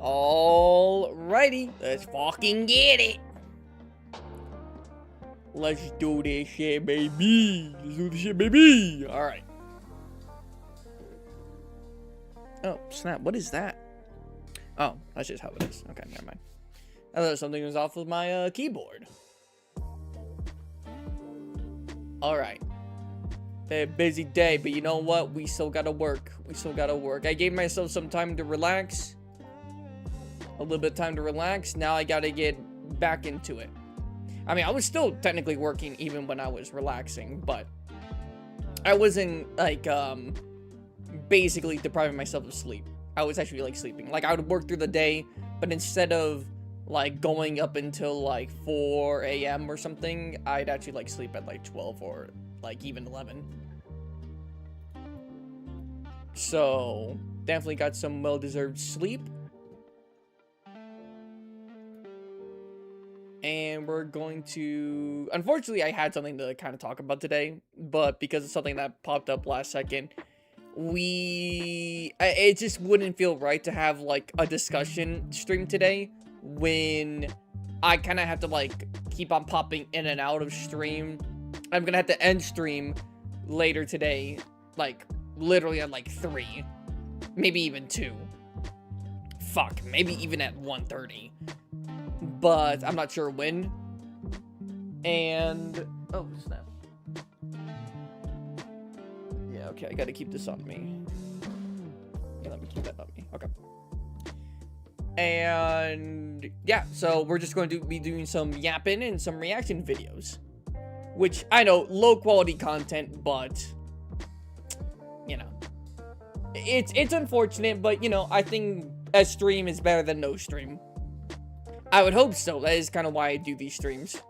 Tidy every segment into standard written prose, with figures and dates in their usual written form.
Alrighty, let's fucking get it. Let's do this shit, baby. Let's do this shit, baby. Alright. Oh, snap. What is that? Oh, that's just how it is. Okay, never mind. I thought something was off with my keyboard. Alright. A busy day, but you know what? We still gotta work. I gave myself some time to relax. A little bit of time to relax. Now I gotta get back into it. I mean, I was still technically working even when I was relaxing, but I wasn't, like, basically depriving myself of sleep. I was actually, like, sleeping. Like, I would work through the day, but instead of, like, going up until, like, 4 a.m. or something, I'd actually, like, sleep at, like, 12 or, like, even 11. So, definitely got some well-deserved sleep. And we're going to... Unfortunately, I had something to kind of talk about today, but because of something that popped up last second, it just wouldn't feel right to have, like, a discussion stream today when I kind of have to, like, keep on popping in and out of stream. I'm gonna have to end stream later today, like, literally at, like, 3. Maybe even 2. Fuck, maybe even at 1:30. But I'm not sure when. And... Oh, snap. Yeah, okay, I gotta keep this on me. Yeah, let me keep that on me. Okay. And... yeah, so we're just going to be doing some yapping and some reaction videos. Which, I know, low quality content, but... you know. It's unfortunate, but, you know, I think a stream is better than no stream. I would hope so. That is kind of why I do these streams.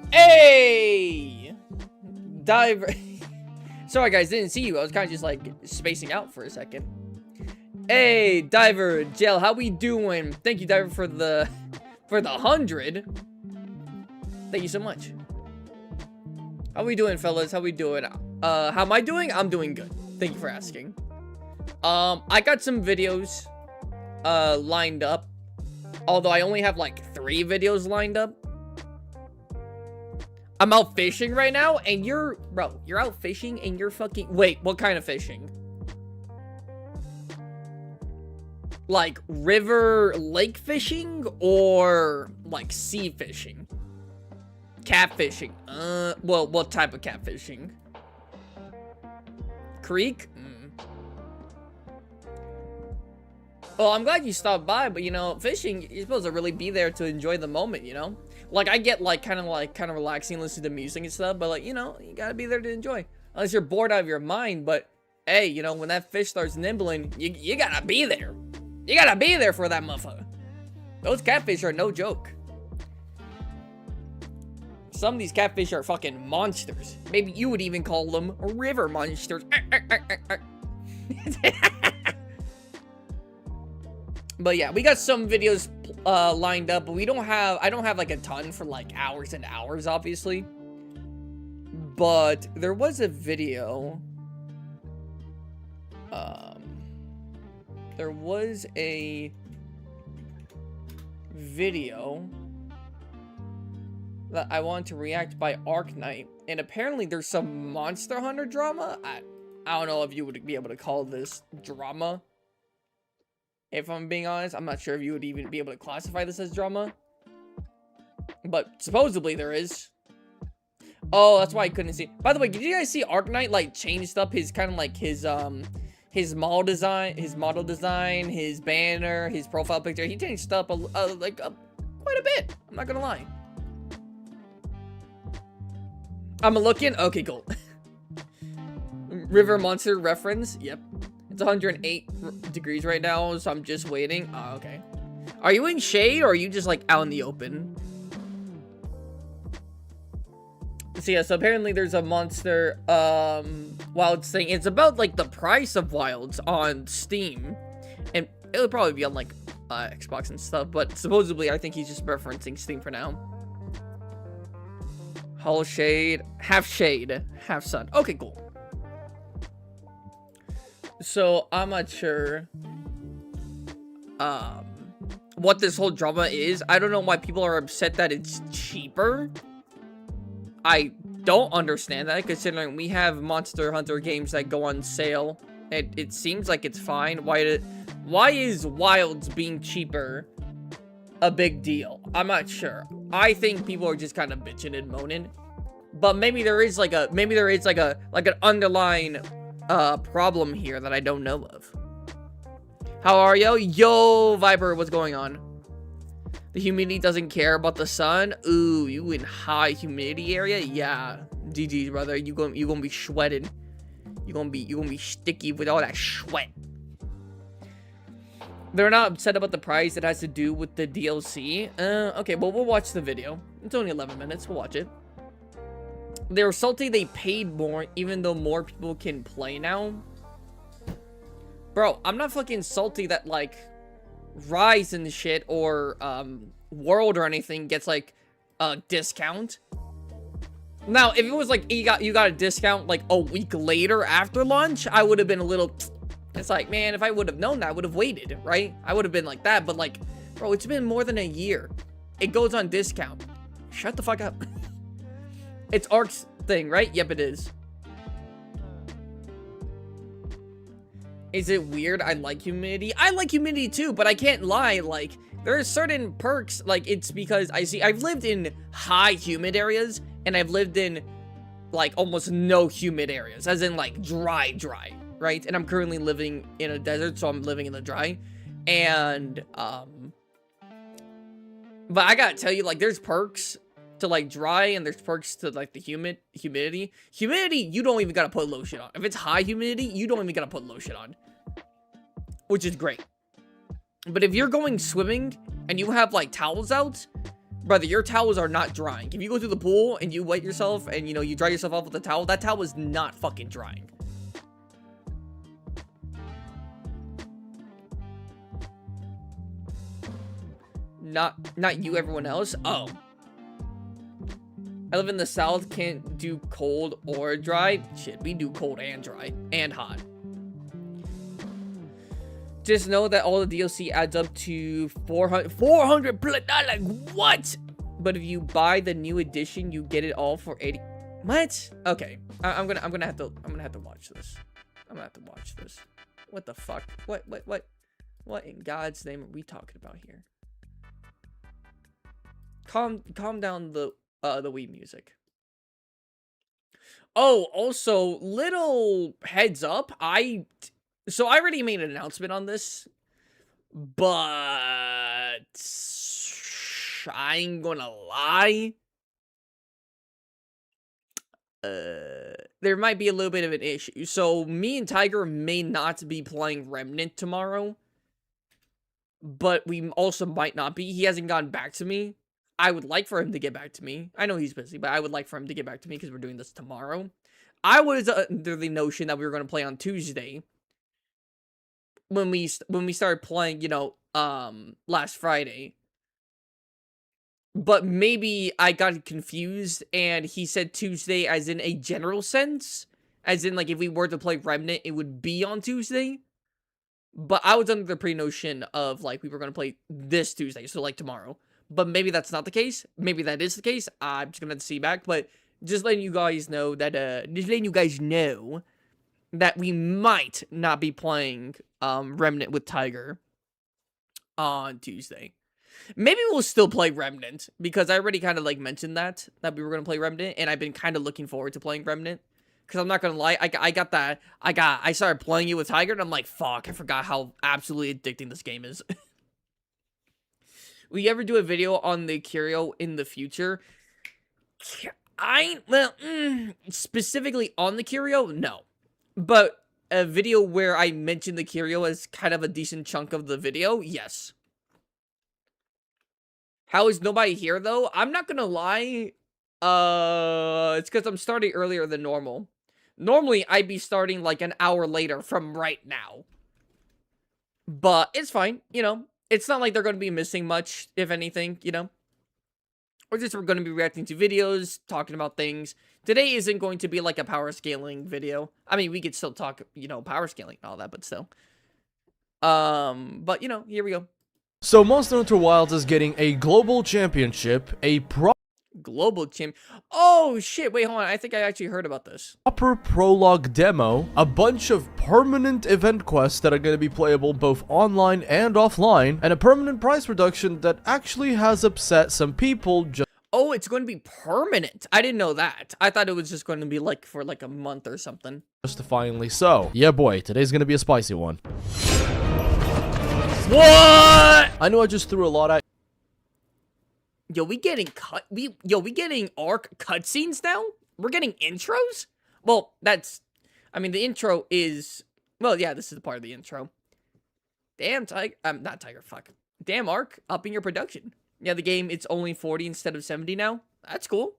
Hey! Diver. Sorry, guys. Didn't see you. I was kind of just, like, spacing out for a second. Hey, Diver. Gel, how we doing? Thank you, Diver, for the 100. Thank you so much. How we doing, fellas? How we doing? How am I doing? I'm doing good. Thank you for asking. I got some videos lined up, although I only have like 3 videos lined up. I'm out fishing right now, and you're out fishing and you're fucking... Wait, what kind of fishing? Like river lake fishing or like sea fishing? Catfishing. Well, what type of catfishing? Creek? Well, I'm glad you stopped by, but, you know, fishing, you're supposed to really be there to enjoy the moment, you know? Like, I get, like, kind of relaxing, listening to music and stuff, but, like, you know, you gotta be there to enjoy. Unless you're bored out of your mind, but, hey, you know, when that fish starts nibbling, you gotta be there. You gotta be there for that motherfucker. Those catfish are no joke. Some of these catfish are fucking monsters. Maybe you would even call them river monsters. But yeah, we got some videos lined up, but I don't have like a ton for like hours and hours, obviously. But there was a video. There was a video that I want to react by Arknight, and apparently there's some Monster Hunter drama. I don't know if you would be able to call this drama. If I'm being honest, I'm not sure if you would even be able to classify this as drama. But supposedly there is. Oh, that's why I couldn't see. By the way, did you guys see Arknight like changed up his kind of like his model design, his banner, his profile picture? He changed up quite a bit. I'm not gonna lie. I'm looking. Okay, cool. River monster reference. Yep. It's 108 degrees right now, so I'm just waiting. Oh, okay. Are you in shade, or are you just, like, out in the open? So, yeah, so apparently there's a monster, Wilds thing. It's about, like, the price of Wilds on Steam. And it'll probably be on, like, Xbox and stuff, but supposedly I think he's just referencing Steam for now. Hull shade, half sun. Okay, cool. So, I'm not sure what this whole drama is. I don't know why people are upset that it's cheaper. I don't understand that, considering we have Monster Hunter games that go on sale. It seems like it's fine. Why is Wilds being cheaper a big deal? I'm not sure. I think people are just kind of bitching and moaning. But maybe there is like an underlying problem here that I don't know of. How are you? Yo, Viper, what's going on? The humidity doesn't care about the sun. Ooh, you in high humidity area? Yeah. GG's, brother. You gonna be sweating. You gonna be sticky with all that sweat. They're not upset about the price. It has to do with the DLC. Okay, well, we'll watch the video. It's only 11 minutes. We'll watch it. They're salty they paid more, even though more people can play now. Bro, I'm not fucking salty that, like, Rise and shit or, World or anything gets, like, a discount. Now, if it was, like, you got a discount, like, a week later after launch, I would have been a little... It's like, man, if I would have known that, I would have waited, right? I would have been like that, but, like, bro, it's been more than a year. It goes on discount. Shut the fuck up. It's Ark's thing, right? Yep, it is. Is it weird? I like humidity. I like humidity too, but I can't lie. Like, there are certain perks. Like, it's because I've lived in high humid areas, and I've lived in, like, almost no humid areas. As in, like, dry, right? And I'm currently living in a desert, so I'm living in the dry. And, but I gotta tell you, like, there's perks to, like, dry, and there's perks to, like, the humidity. Humidity, you don't even gotta put lotion on. If it's high humidity, you don't even gotta put lotion on, which is great. But if you're going swimming and you have, like, towels out, brother, your towels are not drying. If you go to the pool and you wet yourself and, you know, you dry yourself off with a towel, that towel is not fucking drying. Not you, everyone else. Oh. I live in the south, can't do cold or dry. Shit, we do cold and dry and hot. Just know that all the DLC adds up to $400 plus. Like, what? But if you buy the new edition, you get it all for 80. What? Okay, I'm gonna have to watch this. I'm gonna have to watch this. What the fuck? What in God's name are we talking about here? Calm down the Wii music. Oh, also, little heads up, so I already made an announcement on this, but I ain't gonna lie. There might be a little bit of an issue. So me and Tiger may not be playing Remnant tomorrow, but we also might not be. He hasn't gotten back to me. I would like for him to get back to me. I know he's busy, but I would like for him to get back to me because we're doing this tomorrow. I was under the notion that we were going to play on Tuesday when we started playing, you know, last Friday. But maybe I got confused and he said Tuesday as in a general sense. As in, like, if we were to play Remnant, it would be on Tuesday. But I was under the pre-notion of, like, we were going to play this Tuesday, so, like, tomorrow. But maybe that's not the case. Maybe that is the case. I'm just gonna have to see back. But just letting you guys know that we might not be playing Remnant with Tiger on Tuesday. Maybe we'll still play Remnant because I already kind of like mentioned that we were gonna play Remnant, and I've been kind of looking forward to playing Remnant. Because I'm not gonna lie, I started playing it with Tiger, and I'm like, fuck, I forgot how absolutely addicting this game is. Will you ever do a video on the curio in the future? Specifically on the curio? No. But a video where I mention the curio as kind of a decent chunk of the video? Yes. How is nobody here, though? I'm not gonna lie. It's because I'm starting earlier than normal. Normally, I'd be starting like an hour later from right now. But it's fine, you know. It's not like they're going to be missing much, if anything, you know. We're going to be reacting to videos, talking about things. Today isn't going to be like a power scaling video. I mean, we could still talk, you know, power scaling and all that, but still. But, you know, here we go. So Monster Hunter Wilds is getting a global championship, a Global champ. Oh shit! Wait, hold on. I think I actually heard about this. proper prologue demo, a bunch of permanent event quests that are going to be playable both online and offline, and a permanent price reduction that actually has upset some people just Oh, it's going to be permanent. I didn't know that. I thought it was just going to be like for like a month or something. justifyingly so. Yeah boy, today's going to be a spicy one. What? I know I just threw a lot at Yo, we getting we getting arc cutscenes now? We're getting intros? Well, I mean, the intro is, well, yeah, this is the part of the intro. Damn, not Tiger, fuck. Damn, Arc, upping your production. Yeah, the game, it's only 40 instead of 70 now. That's cool.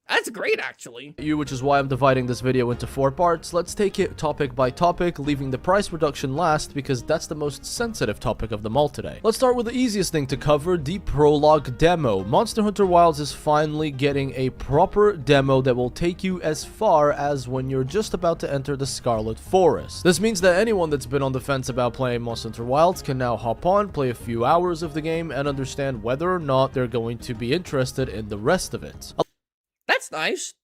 That's great, actually. you, which is why I'm dividing this video into 4 parts. Let's take it topic by topic, leaving the price reduction last because that's the most sensitive topic of them all today. Let's start with the easiest thing to cover, the prologue demo. Monster Hunter Wilds is finally getting a proper demo that will take you as far as when you're just about to enter the Scarlet Forest. This means that anyone that's been on the fence about playing Monster Hunter Wilds can now hop on, play a few hours of the game, and understand whether or not they're going to be interested in the rest of it. That's nice.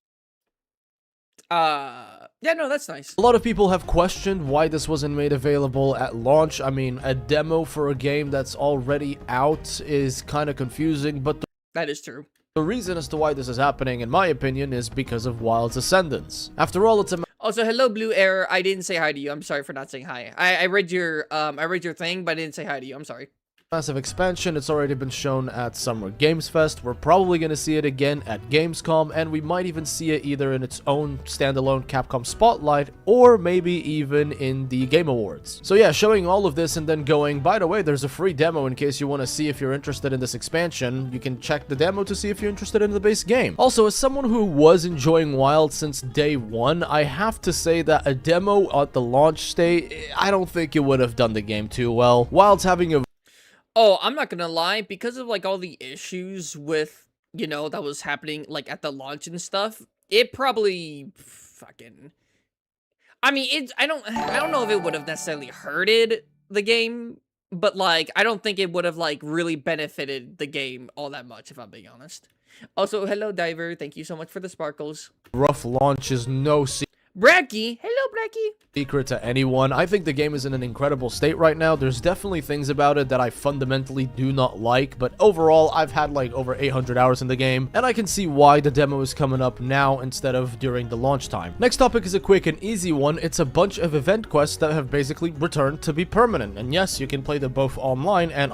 Yeah, no, that's nice. A lot of people have questioned why this wasn't made available at launch. I mean, a demo for a game that's already out is kind of confusing, but That is true. the reason as to why this is happening, in my opinion, is because of Wild's Ascendance. After all, it's a Also, hello, Blue Air. I didn't say hi to you. I'm sorry for not saying hi. I read your thing, but I didn't say hi to you. I'm sorry. massive expansion. It's already been shown at Summer Games Fest. We're probably going to see it again at Gamescom, and we might even see it either in its own standalone Capcom Spotlight or maybe even in the Game Awards. So yeah, showing all of this and then going, by the way, there's a free demo in case you want to see if you're interested in this expansion. You can check the demo to see if you're interested in the base game. Also, as someone who was enjoying Wild since day one, I have to say that a demo at the launch state, I don't think it would have done the game too well. Wild's having a Oh, I'm not gonna lie, because of like all the issues with, you know, that was happening like at the launch and stuff, it probably fucking, I mean, I don't know if it would have necessarily hurted the game, but like I don't think it would have like really benefited the game all that much, if I'm being honest. Also, hello Diver, thank you so much for the sparkles. rough launch is no Bracky, hello Bracky. secret to anyone. I think the game is in an incredible state right now. There's definitely things about it that I fundamentally do not like, but overall, I've had like over 800 hours in the game, and I can see why the demo is coming up now instead of during the launch time. Next topic is a quick and easy one. It's a bunch of event quests that have basically returned to be permanent, and yes, you can play them both online and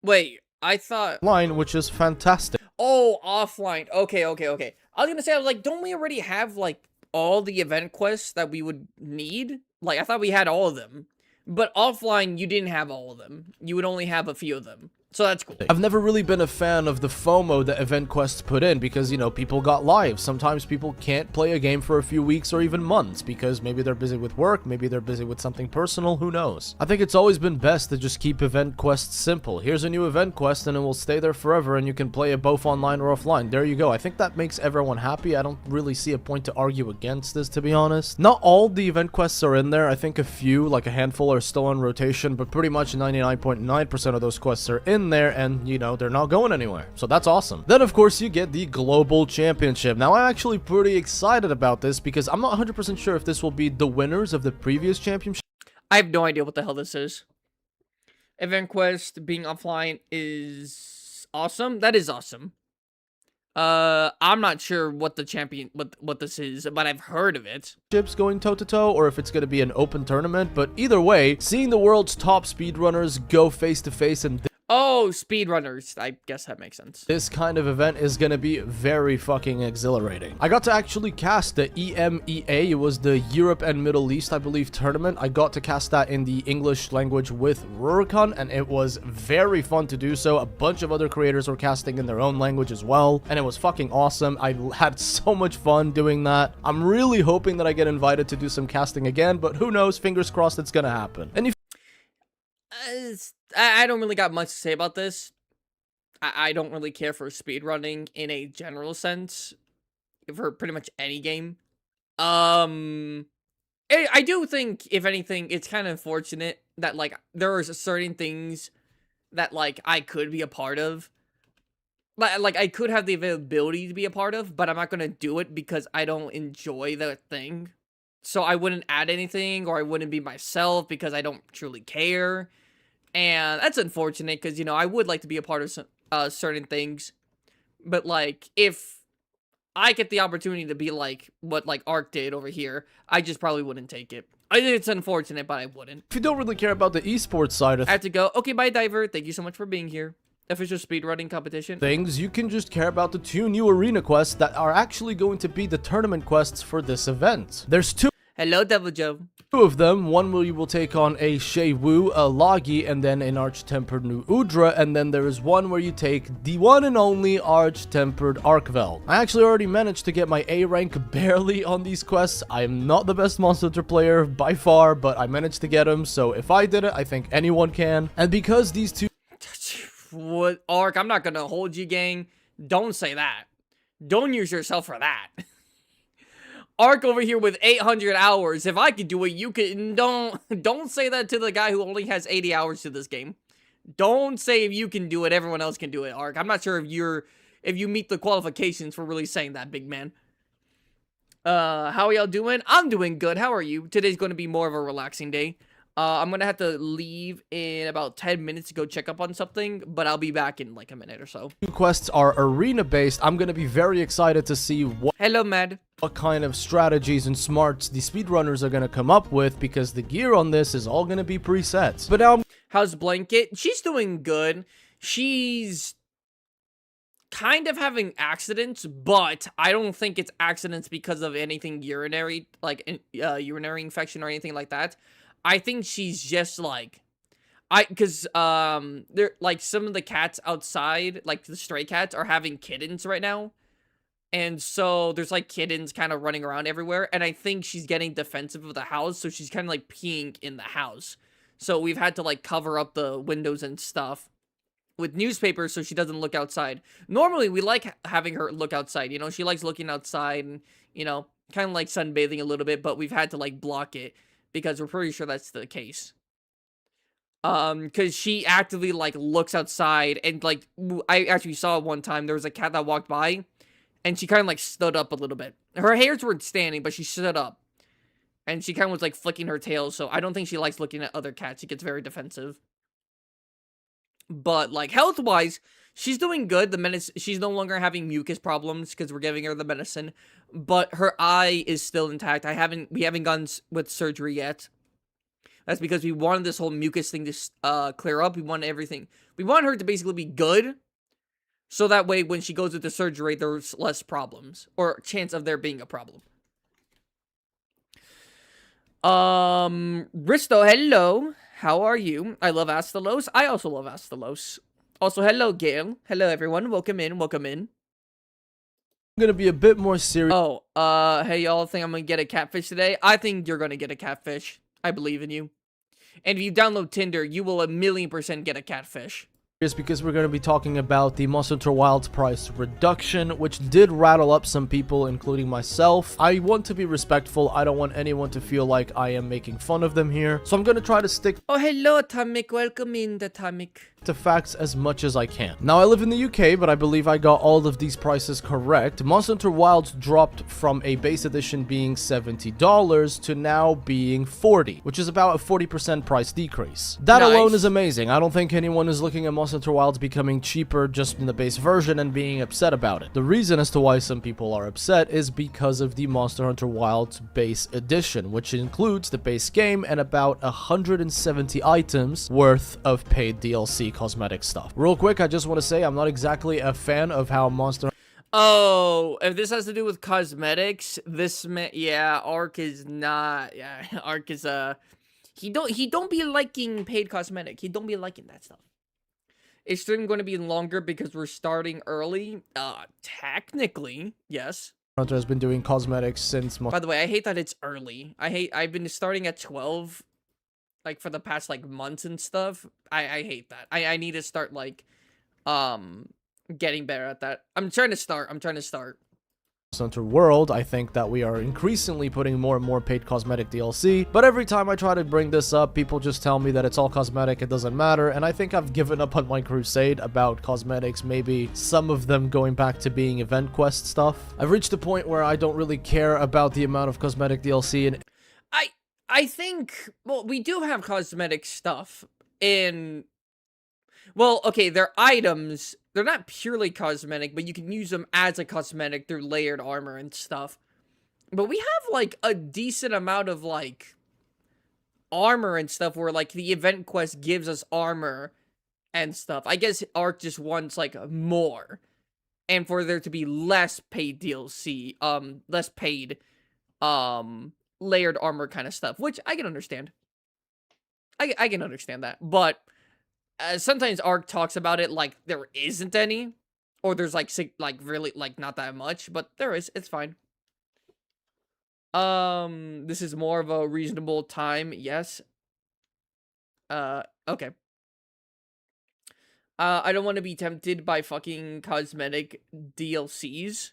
Wait, I thought, offline, which is fantastic. oh, offline. Okay. I was gonna say, I was like, don't we already have like all the event quests that we would need? Like, I thought we had all of them. But offline, you didn't have all of them. You would only have a few of them. So that's cool. I've never really been a fan of the FOMO that event quests put in because, you know, people got lives. Sometimes people can't play a game for a few weeks or even months because maybe they're busy with work, maybe they're busy with something personal, who knows. I think it's always been best to just keep event quests simple. Here's a new event quest and it will stay there forever and you can play it both online or offline. There you go. I think that makes everyone happy. I don't really see a point to argue against this, to be honest. Not all the event quests are in there. I think a few, like a handful, are still on rotation, but pretty much 99.9% of those quests are in there, and you know, they're not going anywhere, so that's awesome. Then of course you get the global championship. Now I'm actually pretty excited about this because I'm not 100% sure if this will be the winners of the previous championship. I have no idea what the hell this is. Event quest being offline is awesome. That is awesome. I'm not sure what the what this is, but I've heard of it. Ships going toe-to-toe, or if it's going to be an open tournament, but either way, seeing the world's top speedrunners go face-to-face and Oh, speedrunners. I guess that makes sense. this kind of event is going to be very fucking exhilarating. I got to actually cast the EMEA. It was the Europe and Middle East, I believe, tournament. I got to cast that in the English language with Rurikon, and it was very fun to do so. A bunch of other creators were casting in their own language as well, and it was fucking awesome. I had so much fun doing that. I'm really hoping that I get invited to do some casting again, but who knows? Fingers crossed it's gonna happen. And if I don't really got much to say about this. I don't really care for speedrunning in a general sense for pretty much any game. I do think, if anything, it's kind of unfortunate that like there are certain things that, like, I could be a part of. Like, I could have the availability to be a part of, but I'm not gonna do it because I don't enjoy the thing. So I wouldn't add anything, or I wouldn't be myself because I don't truly care. And that's unfortunate because, you know, I would like to be a part of some, certain things. But, like, if I get the opportunity to be like what, like, Ark did over here, I just probably wouldn't take it. I think it's unfortunate, but I wouldn't. If you don't really care about the esports side of I have to go. Okay, bye, Diver. Thank you so much for being here. Official speedrunning competition. things, you can just care about the 2 new arena quests that are actually going to be the tournament quests for this event. There's 2 Hello, Devil Joe. of them. One where you will take on a Shay Wu, a Logi, and then an Arch-Tempered New Udra, and then there is one where you take the one and only Arch-Tempered Arkvel. I actually already managed to get my A rank barely on these quests. I am not the best Monster Hunter player by far, but I managed to get them, so if I did it, I think anyone can. And because these 2 What, Ark? I'm not gonna hold you, gang. Don't say that. Don't use yourself for that. Ark over here with 800 hours. If I could do it, you can. Don't say that to the guy who only has 80 hours to this game. Don't say if you can do it, everyone else can do it, Ark. I'm not sure if you meet the qualifications for really saying that, big man. How are y'all doing? I'm doing good. How are you? Today's going to be more of a relaxing day. I'm gonna have to leave in about 10 minutes to go check up on something, but I'll be back in like a minute or so. quests are arena based. I'm gonna be very excited to see Hello, Mad. what kind of strategies and smarts the speedrunners are gonna come up with, because the gear on this is all gonna be presets. But now, How's Blanket? She's doing good. She's kind of having accidents, but I don't think it's accidents because of anything urinary, like urinary infection or anything like that. I think she's just like, because they're like some of the cats outside, like the stray cats, are having kittens right now, and so there's like kittens kind of running around everywhere, and I think she's getting defensive of the house, so she's kind of like peeing in the house. So we've had to like cover up the windows and stuff with newspapers so she doesn't look outside. Normally we like having her look outside, you know, she likes looking outside and, you know, kind of like sunbathing a little bit, but we've had to like block it because we're pretty sure that's the case. Because she actively like looks outside, and like I actually saw one time there was a cat that walked by and she kind of like stood up a little bit. Her hairs weren't standing, but she stood up and she kind of was like flicking her tail. So I don't think she likes looking at other cats. She gets very defensive. But like health wise, she's doing good. She's no longer having mucus problems because we're giving her the medicine, but her eye is still intact. We haven't gone with surgery yet. That's because we wanted this whole mucus thing to clear up. We wanted everything. We want her to basically be good, so that way when she goes into surgery, there's less problems or chance of there being a problem. Risto, hello. How are you? I love Astalos. I also love Astalos. Also, hello, Gail. Hello, everyone. Welcome in. Welcome in. I'm gonna be a bit more serious. Oh, hey, y'all think I'm gonna get a catfish today? I think you're gonna get a catfish. I believe in you. And if you download Tinder, you will 1,000,000% get a catfish. Because we're going to be talking about the Monster Hunter Wilds price reduction, which did rattle up some people, including myself. I want to be respectful. I don't want anyone to feel like I am making fun of them here. So I'm going to try to stick Oh, hello, Atomic. Welcome in, Atomic. to facts as much as I can. Now, I live in the UK, but I believe I got all of these prices correct. Monster Hunter Wilds dropped from a base edition being $70 to now being $40, which is about a 40% price decrease. That alone is amazing. I don't think anyone is looking at Monster Hunter Wilds becoming cheaper just in the base version and being upset about it. The reason as to why some people are upset is because of the Monster Hunter Wilds base edition, which includes the base game and about 170 items worth of paid DLC cosmetic stuff. Real quick, I just want to say I'm not exactly a fan of how Monster Oh, if this has to do with cosmetics, yeah, Ark is not, yeah, Ark is, he don't be liking paid cosmetic. He don't be liking that stuff. Is stream going to be longer because we're starting early? Technically, yes. Hunter has been doing cosmetics since... By the way, I hate that it's early. I've been starting at 12, like, for the past, like, months and stuff. I hate that. I need to start, like, getting better at that. I'm trying to start. Hunter world, I think that we are increasingly putting more and more paid cosmetic DLC, but every time I try to bring this up, people just tell me that it's all cosmetic, it doesn't matter, and I think I've given up on my crusade about cosmetics, maybe some of them going back to being event quest stuff. I've reached a point where I don't really care about the amount of cosmetic DLC, and I think, well, we do have cosmetic stuff in... Well, okay, they're items. They're not purely cosmetic, but you can use them as a cosmetic through layered armor and stuff. But we have, like, a decent amount of, like, armor and stuff where, like, the event quest gives us armor and stuff. I guess Ark just wants, like, more. And for there to be less paid DLC, less paid, layered armor kind of stuff, which I can understand. I can understand that, but sometimes Ark talks about it like there isn't any, or there's like really like not that much, but there is. It's fine. This is more of a reasonable time. Yes. Okay. I don't want to be tempted by fucking cosmetic DLCs.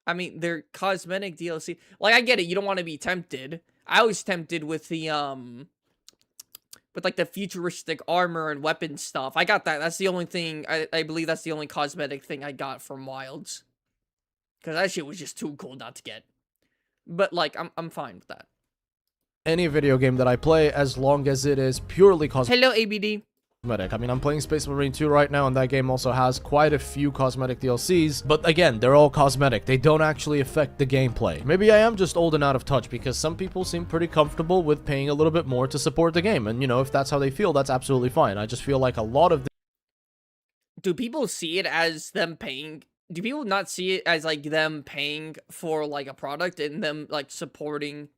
I mean, they're cosmetic DLC. Like, I get it. You don't want to be tempted. I was tempted with the, with, like, the futuristic armor and weapon stuff. I got that. That's the only thing, I believe that's the only cosmetic thing I got from Wilds. Because that shit was just too cool not to get. But, like, I'm fine with that. any video game that I play, as long as it is purely cosmetic. Hello, ABD. I mean, I'm playing Space Marine 2 right now, and that game also has quite a few cosmetic DLCs, but again, they're all cosmetic. They don't actually affect the gameplay. Maybe I am just old and out of touch, because some people seem pretty comfortable with paying a little bit more to support the game, and, you know, if that's how they feel, that's absolutely fine. I just feel like a lot of... Do people see it as them paying... Do people not see it as, like, them paying for, like, a product and them, like, supporting...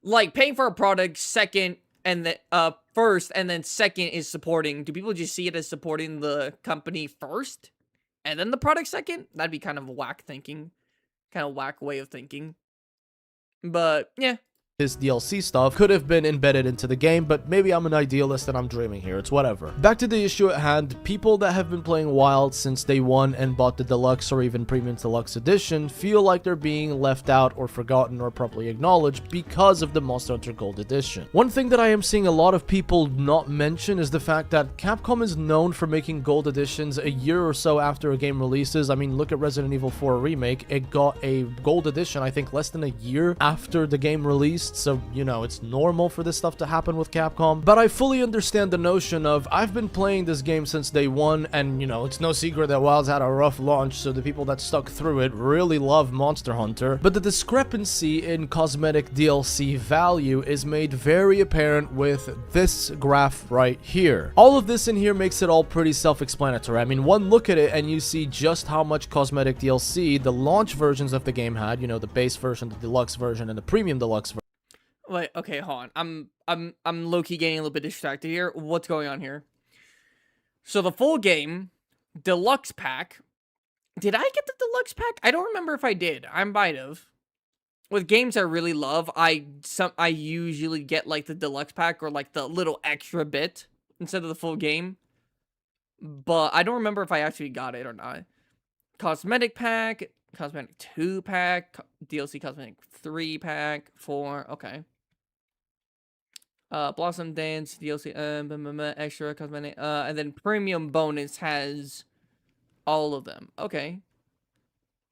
Like, paying for a product, second... And the first and then second is supporting. Do people just see it as supporting the company first and then the product second? That'd be kind of whack thinking. Kind of whack way of thinking. But yeah. This DLC stuff could have been embedded into the game, but maybe I'm an idealist and I'm dreaming here, it's whatever. Back to the issue at hand, people that have been playing Wild since day one and bought the deluxe or even premium deluxe edition feel like they're being left out or forgotten or properly acknowledged because of the Monster Hunter Gold edition. One thing that I am seeing a lot of people not mention is the fact that Capcom is known for making gold editions a year or so after a game releases. I mean, look at Resident Evil 4 Remake, it got a gold edition I think less than a year after the game released. So, you know, it's normal for this stuff to happen with Capcom. But I fully understand the notion of, I've been playing this game since day one, and, you know, it's no secret that Wild's had a rough launch, so the people that stuck through it really love Monster Hunter. But the discrepancy in cosmetic DLC value is made very apparent with this graph right here. All of this in here makes it all pretty self-explanatory. I mean, one look at it and you see just how much cosmetic DLC the launch versions of the game had, you know, the base version, the deluxe version, and the premium deluxe version. Wait, okay, hold on. I'm low-key getting a little bit distracted here. What's going on here? So the full game, deluxe pack. Did I get the deluxe pack? I don't remember if I did. I might have. With games I really love, I usually get like the deluxe pack or like the little extra bit instead of the full game. But I don't remember if I actually got it or not. Cosmetic pack, cosmetic 2 pack, DLC cosmetic 3 pack, 4, okay. Blossom Dance, DLC, extra cosmetic, and then premium bonus has all of them. Okay.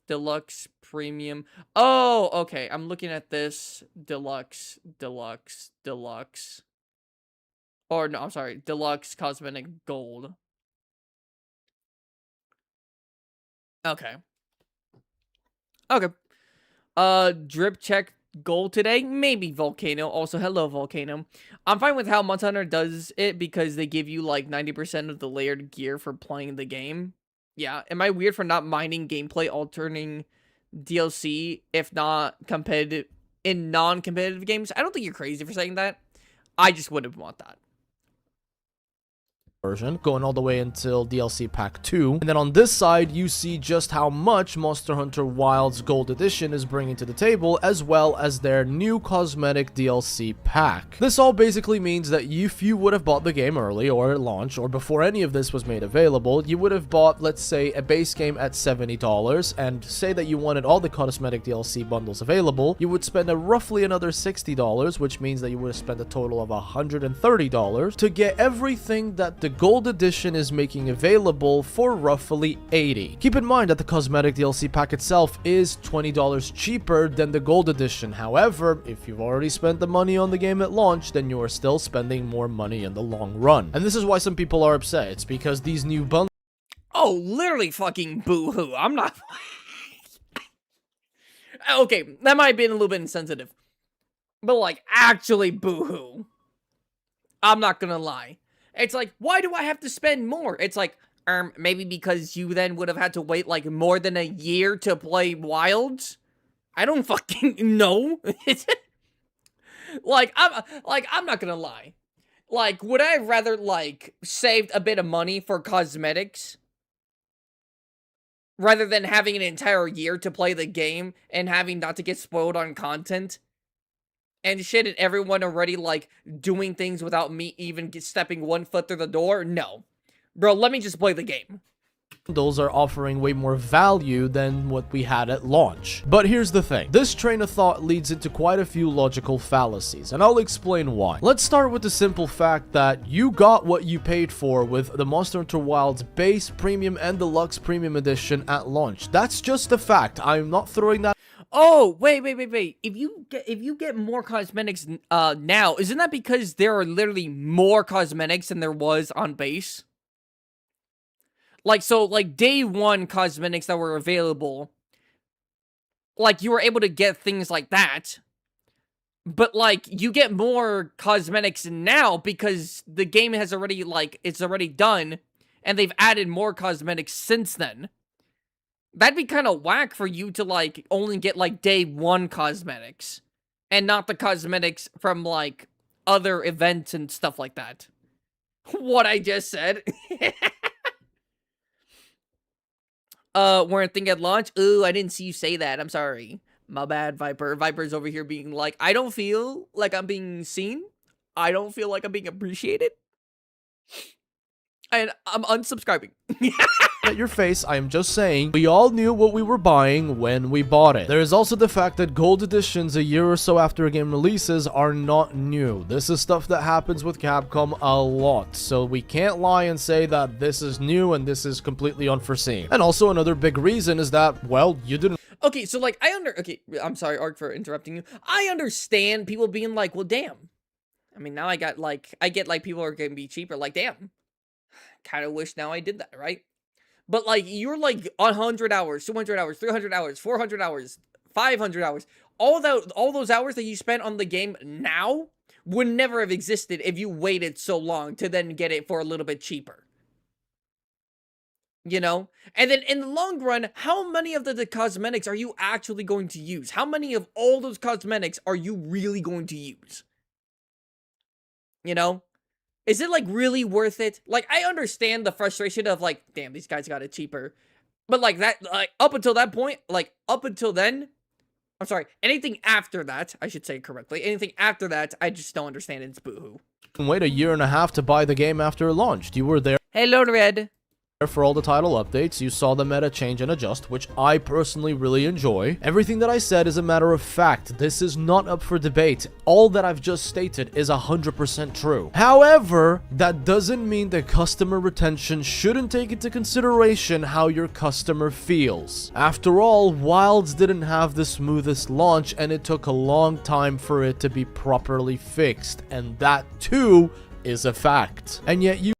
Deluxe, premium. Oh, okay. I'm looking at this. Deluxe, deluxe, deluxe. Or, no, I'm sorry. Deluxe cosmetic gold. Okay. Okay. Drip check gold today, maybe Volcano. Also, hello Volcano. I'm fine with how Monster Hunter does it because they give you like 90% of the layered gear for playing the game. Yeah, am I weird for not minding gameplay altering DLC if not competitive in non-competitive games? I don't think you're crazy for saying that. I just wouldn't want that. version, going all the way until DLC Pack 2. And then on this side, you see just how much Monster Hunter Wilds Gold Edition is bringing to the table, as well as their new cosmetic DLC pack. This all basically means that if you would have bought the game early or at launch, or before any of this was made available, you would have bought, let's say, a base game at $70, and say that you wanted all the cosmetic DLC bundles available, you would spend roughly another $60, which means that you would have spent a total of $130 to get everything that the Gold Edition is making available for roughly $80. Keep in mind that the cosmetic DLC pack itself is $20 cheaper than the Gold Edition. However, if you've already spent the money on the game at launch, then you are still spending more money in the long run. And this is why some people are upset. It's because these new bundles... Oh, literally fucking boo-hoo. I'm not... Okay, that might have been a little bit insensitive. But, like, actually boo-hoo. I'm not gonna lie. It's like, why do I have to spend more? It's like, maybe because you then would have had to wait, like, more than a year to play Wilds? I don't fucking know. I'm not gonna lie. Like, would I have rather, like, saved a bit of money for cosmetics rather than having an entire year to play the game and having not to get spoiled on content? And shit, and everyone already, like, doing things without me even stepping one foot through the door? No. Bro, let me just play the game. Bundles are offering way more value than what we had at launch. But here's the thing. This train of thought leads into quite a few logical fallacies, and I'll explain why. Let's start with the simple fact that you got what you paid for with the Monster Hunter Wilds Base, Premium, and Deluxe Premium Edition at launch. That's just a fact. I'm not throwing that... Oh, wait. If you get more cosmetics now, isn't that because there are literally more cosmetics than there was on base? Like, so, like, day one cosmetics that were available, like, you were able to get things like that. But, like, you get more cosmetics now because the game has already, like, it's already done, and they've added more cosmetics since then. That'd be kind of whack for you to, like, only get, like, day one cosmetics. And not the cosmetics from, like, other events and stuff like that. What I just said. Weren't thinking at launch? Ooh, I didn't see you say that. I'm sorry. My bad, Viper. Viper's over here being like, I don't feel like I'm being seen. I don't feel like I'm being appreciated. And I'm unsubscribing. At your face, I am just saying, we all knew what we were buying when we bought it. There is also the fact that gold editions a year or so after a game releases are not new. This is stuff that happens with Capcom a lot, so we can't lie and say that this is new and this is completely unforeseen. And also another big reason is that, well, you didn't... Okay, so like, okay, I'm sorry, Ark, for interrupting you. I understand people being like, well, damn. I mean, now I get like people are gonna be cheaper, like, damn. Kind of wish now I did that, right? But, like, you're, like, 100 hours, 200 hours, 300 hours, 400 hours, 500 hours. All those hours that you spent on the game now would never have existed if you waited so long to then get it for a little bit cheaper. You know? And then, in the long run, how many of the cosmetics are you actually going to use? How many of all those cosmetics are you really going to use? You know? Is it, like, really worth it? Like, I understand the frustration of, like, damn, these guys got it cheaper. But, like, that, like, up until that point, like, up until then, I'm sorry, anything after that, I should say correctly, anything after that, I just don't understand, it's boohoo. Wait a year and a half to buy the game after it launched. You were there. Hello, Red. For all the title updates, you saw the meta change and adjust, which I personally really enjoy. Everything that I said is a matter of fact. This is not up for debate. All that I've just stated is 100% true. However, that doesn't mean that customer retention shouldn't take into consideration how your customer feels. After all, Wilds didn't have the smoothest launch, and it took a long time for it to be properly fixed, and that too is a fact. And yet you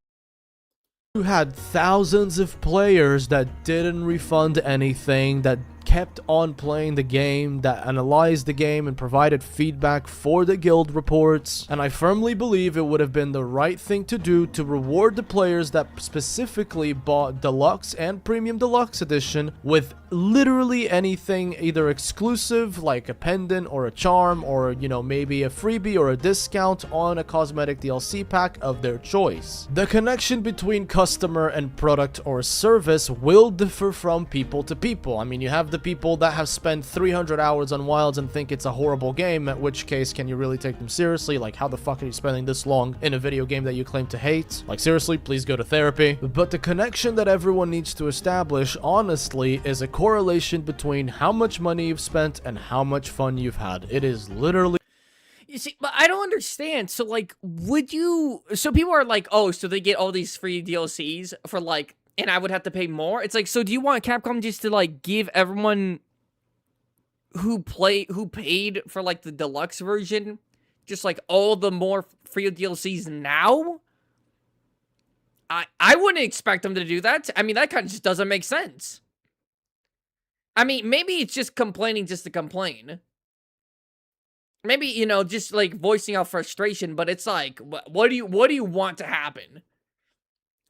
had thousands of players that didn't refund anything, that kept on playing the game, that analyzed the game and provided feedback for the guild reports, and I firmly believe it would have been the right thing to do to reward the players that specifically bought Deluxe and Premium Deluxe Edition with literally anything, either exclusive like a pendant or a charm, or you know, maybe a freebie or a discount on a cosmetic DLC pack of their choice. The connection between customer and product or service will differ from people to people. I mean, you have the people that have spent 300 hours on Wilds and think it's a horrible game, at which case can you really take them seriously? Like, how the fuck are you spending this long in a video game that you claim to hate? Like, seriously, please go to therapy. But the connection that everyone needs to establish, honestly, is a correlation between how much money you've spent and how much fun you've had. It is literally... You see, but I don't understand. So, like, would you... So people are like, oh, so they get all these free DLCs for, like... And I would have to pay more? It's like, so do you want Capcom just to, like, give everyone who paid for, like, the deluxe version just, like, all the more free DLCs now? I wouldn't expect them to do that. I mean, that kind of just doesn't make sense. I mean, maybe it's just complaining just to complain. Maybe, you know, just, like, voicing out frustration, but it's like, what do you want to happen?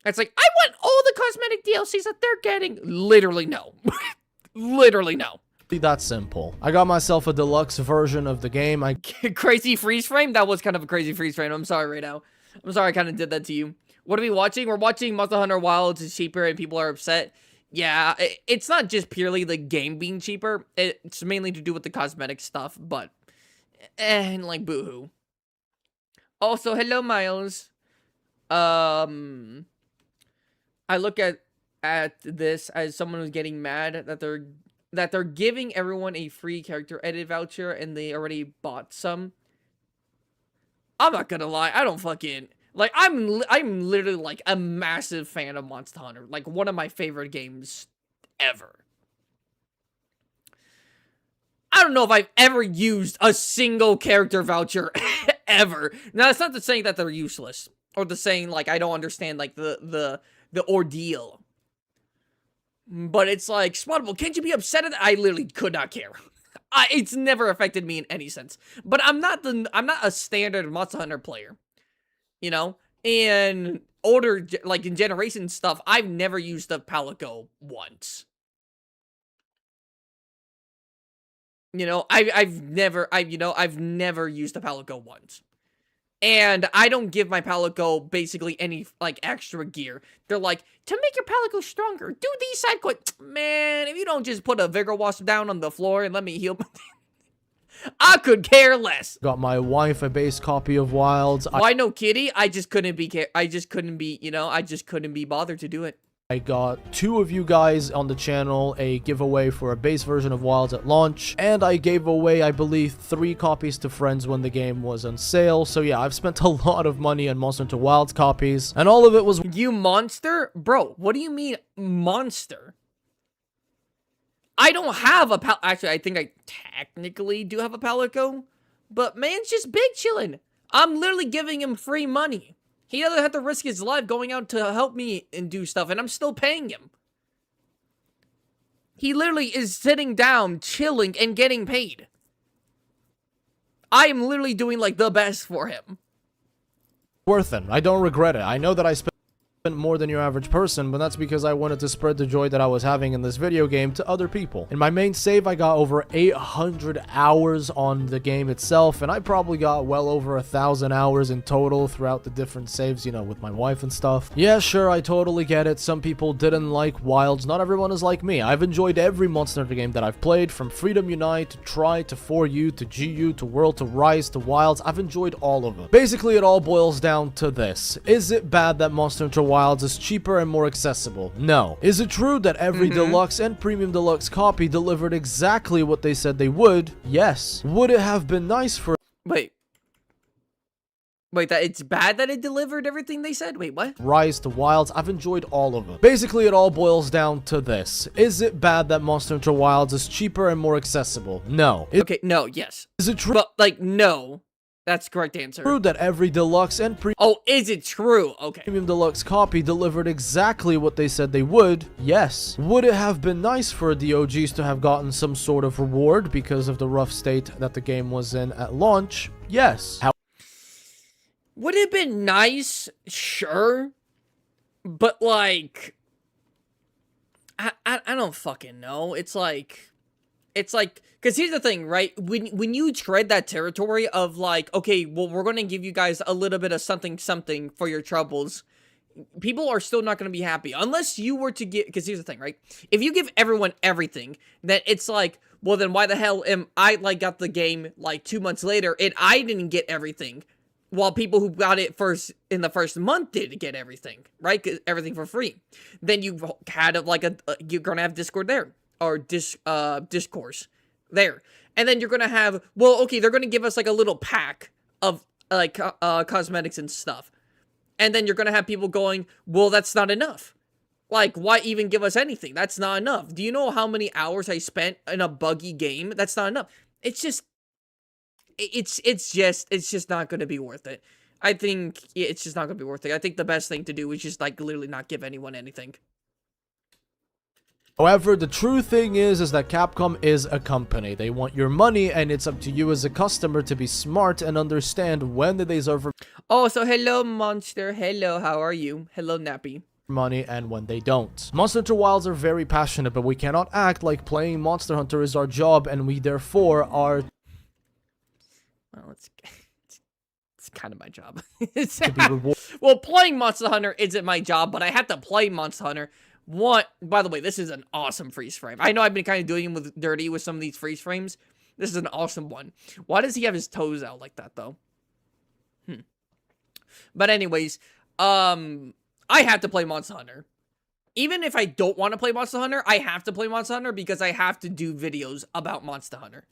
It's like, I want all the cosmetic DLCs that they're getting. Literally, no. Literally, no. that simple. I got myself a deluxe version of the game. Crazy freeze frame? That was kind of a crazy freeze frame. I'm sorry right now. I'm sorry I kind of did that to you. What are we watching? We're watching Monster Hunter Wilds is cheaper and people are upset. Yeah, it's not just purely the game being cheaper. It's mainly to do with the cosmetic stuff, but... And, like, boohoo. Also, hello, Miles. I look at this as someone who's getting mad that they're giving everyone a free character edit voucher and they already bought some. I'm not gonna lie, I don't fucking... Like, I'm literally, like, a massive fan of Monster Hunter. Like, one of my favorite games ever. I don't know if I've ever used a single character voucher ever. Now, it's not to say that they're useless. Or the saying, like, I don't understand, like, the ordeal. But it's like, Spottable, can't you be upset at that? I literally could not care. It's never affected me in any sense. But I'm not a standard Monster Hunter player. You know? And older, like, in generation stuff, I've never used the Palico once. You know, I've never used the Palico once. And I don't give my Palico basically any, like, extra gear. They're like, to make your Palico stronger, do these side quests. Man, if you don't just put a Vigor Wasp down on the floor and let me heal... I could care less. Got my wife a base copy of Wilds. Why no kitty? I just couldn't be bothered to do it. I got 2 of you guys on the channel a giveaway for a base version of Wilds at launch, and I gave away, I believe, 3 copies to friends when the game was on sale. So yeah, I've spent a lot of money on Monster Hunter Wilds copies, and all of it was... You monster? Bro, what do you mean monster? I don't have a actually, I think I technically do have a Palico, but man's just big chillin'. I'm literally giving him free money. He doesn't have to risk his life going out to help me and do stuff, and I'm still paying him. He literally is sitting down, chilling, and getting paid. I am literally doing, like, the best for him. Worth it. I don't regret it. I know that I spent more than your average person, but that's because I wanted to spread the joy that I was having in this video game to other people. In my main save, I got over 800 hours on the game itself, and I probably got well over 1,000 hours in total throughout the different saves, you know, with my wife and stuff. Yeah, sure, I totally get it. Some people didn't like Wilds. Not everyone is like me. I've enjoyed every Monster Hunter game that I've played, from Freedom Unite, to Try, to 4U, to GU, to World, to Rise, to Wilds. I've enjoyed all of them. Basically, it all boils down to this. Is it bad that Monster Hunter Wilds is cheaper and more accessible? No. Is it true that every deluxe and premium deluxe copy delivered exactly what they said they would? Yes. Would it have been nice for... Wait, that it's bad that it delivered everything they said? Wait, what? Rise to Wilds, I've enjoyed all of them. Basically, it all boils down to this. Is it bad that Monster Hunter Wilds is cheaper and more accessible? No. Okay, no, yes. Is it true? But, like, no. That's the correct answer. True that every deluxe and Oh, is it true? Okay. premium deluxe copy delivered exactly what they said they would? Yes. Would it have been nice for the OGs to have gotten some sort of reward because of the rough state that the game was in at launch? Yes. Would it have been nice? Sure. But, like, I don't fucking know. It's like, because here's the thing, right? When you tread that territory of like, okay, well, we're going to give you guys a little bit of something for your troubles, people are still not going to be happy unless you were to get, because here's the thing, right? If you give everyone everything, then it's like, well, then why the hell am I, like, got the game, like, 2 months later, and I didn't get everything, while people who got it first, in the first month, did get everything, right? 'Cause everything for free. Then you've had, like, you're going to have Discord there, or Discourse there. And then you're going to have, well, okay, they're going to give us, like, a little pack of, like, cosmetics and stuff. And then you're going to have people going, well, that's not enough. Like, why even give us anything? That's not enough. Do you know how many hours I spent in a buggy game? That's not enough. It's just, it's just not going to be worth it. I think it's just not going to be worth it. I think the best thing to do is just, like, literally not give anyone anything. However, the true thing is that Capcom is a company. They want your money, and it's up to you as a customer to be smart and understand when they deserve Oh, so hello, Monster. Hello, how are you? Hello, Nappy. money and when they don't. Monster Hunter Wilds are very passionate, but we cannot act like playing Monster Hunter is our job, and we therefore are... Well, it's kind of my job. to be rewarded. Well, playing Monster Hunter isn't my job, but I have to play Monster Hunter. What? By the way, this is an awesome freeze frame. I know I've been kind of doing with dirty with some of these freeze frames. This is an awesome one. Why does he have his toes out like that, though? But anyways, I have to play Monster Hunter. Even if I don't want to play Monster Hunter, I have to play Monster Hunter because I have to do videos about Monster Hunter.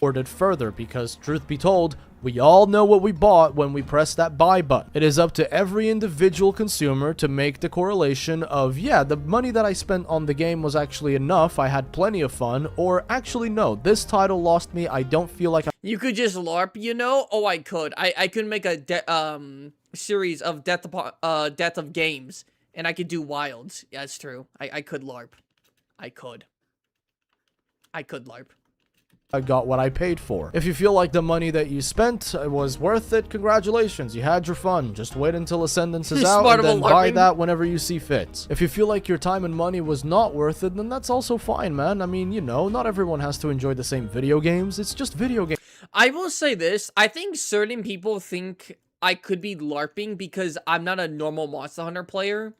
It further, because truth be told, we all know what we bought when we pressed that buy button. It is up to every individual consumer to make the correlation of, yeah, the money that I spent on the game was actually enough, I had plenty of fun, or actually no, this title lost me, I don't feel like You could just LARP, you know? Oh, I could. I could make a series of death of games, and I could do wilds. Yeah, that's true. I could LARP. I could LARP. I got what I paid for. If you feel like the money that you spent was worth it, congratulations, you had your fun. Just wait until Ascendance is out and then buy that whenever you see fit. If you feel like your time and money was not worth it, then that's also fine, man. I mean, you know, not everyone has to enjoy the same video games. It's just video games. I will say this. I think certain people think I could be LARPing because I'm not a normal Monster Hunter player.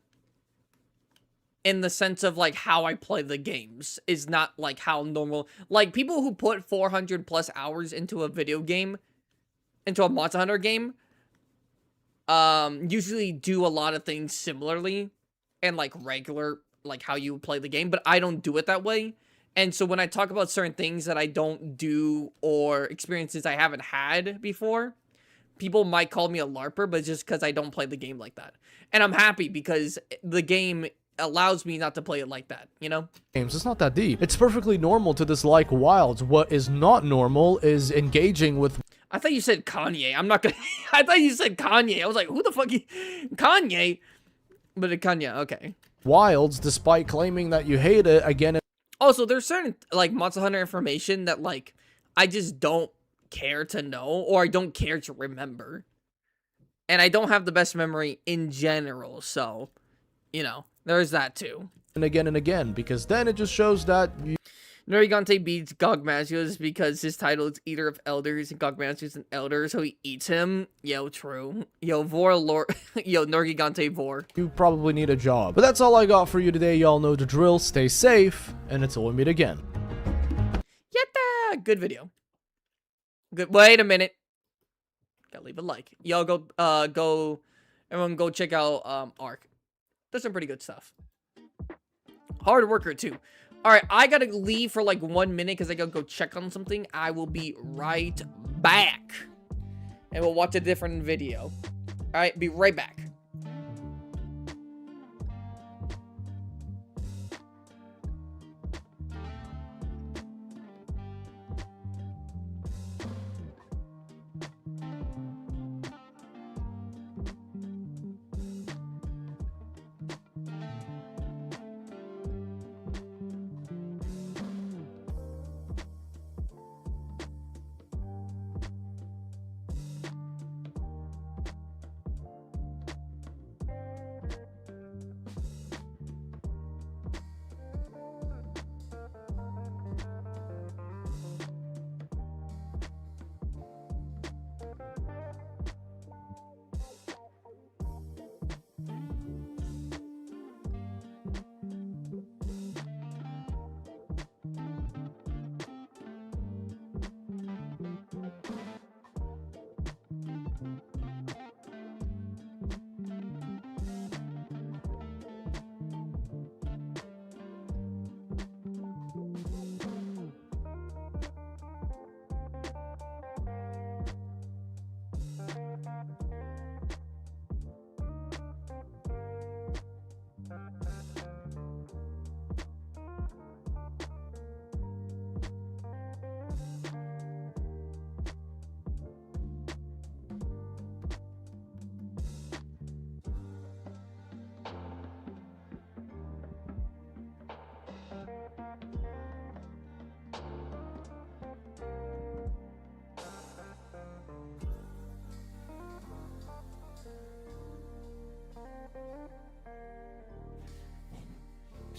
In the sense of, like, how I play the games is not, like, how normal... Like, people who put 400 plus hours into a video game, into a Monster Hunter game, usually do a lot of things similarly, and, like, regular, like, how you play the game, but I don't do it that way. And so when I talk about certain things that I don't do, or experiences I haven't had before, people might call me a LARPer, but it's just because I don't play the game like that. And I'm happy because the game allows me not to play it like that, you know? It's not that deep. It's perfectly normal to dislike Wilds. What is not normal is engaging with... I thought you said Kanye. I'm not gonna... I thought you said Kanye. I was like, who the fuck Kanye? But Kanye, okay. Wilds, despite claiming that you hate it, again... Also, there's certain, like, Monster Hunter information that, like, I just don't care to know, or I don't care to remember. And I don't have the best memory in general, so, you know, there's that too. And again, because then it just shows that you... Norigante beats Gogmazios because his title is Eater of Elders, and Gogmazios an elder, so he eats him. Yo, true. Yo, Vor Lord. Yo, Norigante Vor. You probably need a job. But that's all I got for you today. Y'all know the drill. Stay safe, and until we meet again. Yatta! Good video. Good. Wait a minute. Gotta leave a like. Y'all everyone go check out, Ark. There's some pretty good stuff. Hard worker, too. Alright, I gotta leave for, like, 1 minute because I gotta go check on something. I will be right back. And we'll watch a different video. Alright, be right back.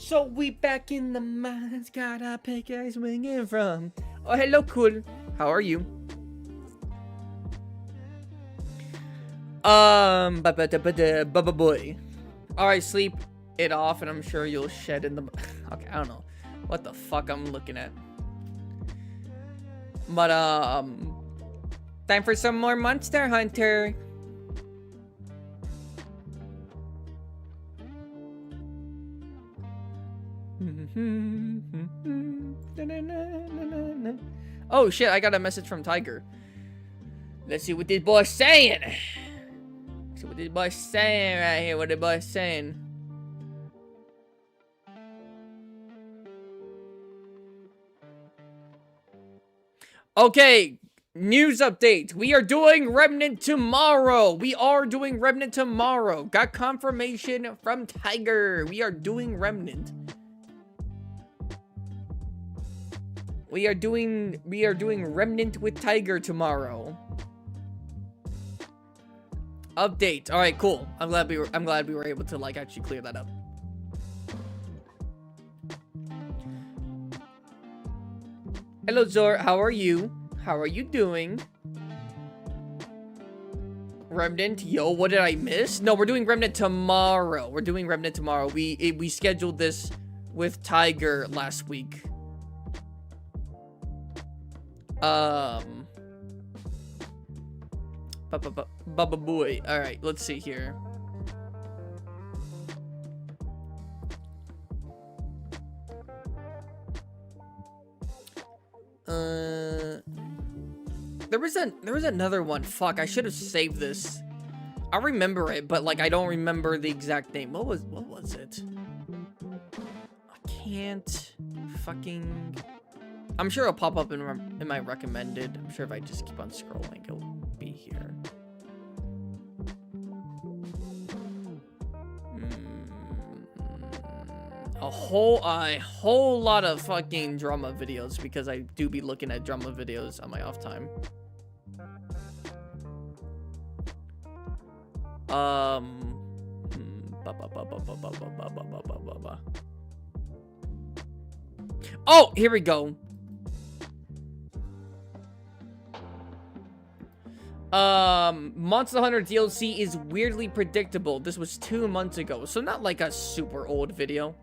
So we back in the mines, got our pickaxe swinging from. Oh, hello, cool. How are you? Bubba boy. All right, sleep it off, and I'm sure you'll shed in the. Okay, I don't know what the fuck I'm looking at. But time for some more Monster Hunter. Oh shit, I got a message from Tiger. Let's see what this boy's saying. Let's see what this boy's saying right here. What the boy's saying. Okay, news update. We are doing Remnant tomorrow. Got confirmation from Tiger. We are doing Remnant. We are doing Remnant with Tiger tomorrow. Update. All right, cool. I'm glad we were able to like actually clear that up. Hello, Zor. How are you? How are you doing? Remnant. Yo, what did I miss? No, we're doing Remnant tomorrow. We scheduled this with Tiger last week. Bubba boy. All right, let's see here. There was another one. Fuck, I should have saved this. I remember it, but like I don't remember the exact name. What was it? I can't fucking. I'm sure it'll pop up in my recommended. I'm sure if I just keep on scrolling, it'll be here. A whole lot of fucking drama videos, because I do be looking at drama videos on my off time. Oh, here we go. Monster Hunter DLC is weirdly predictable. This was 2 months ago, so not like a super old video.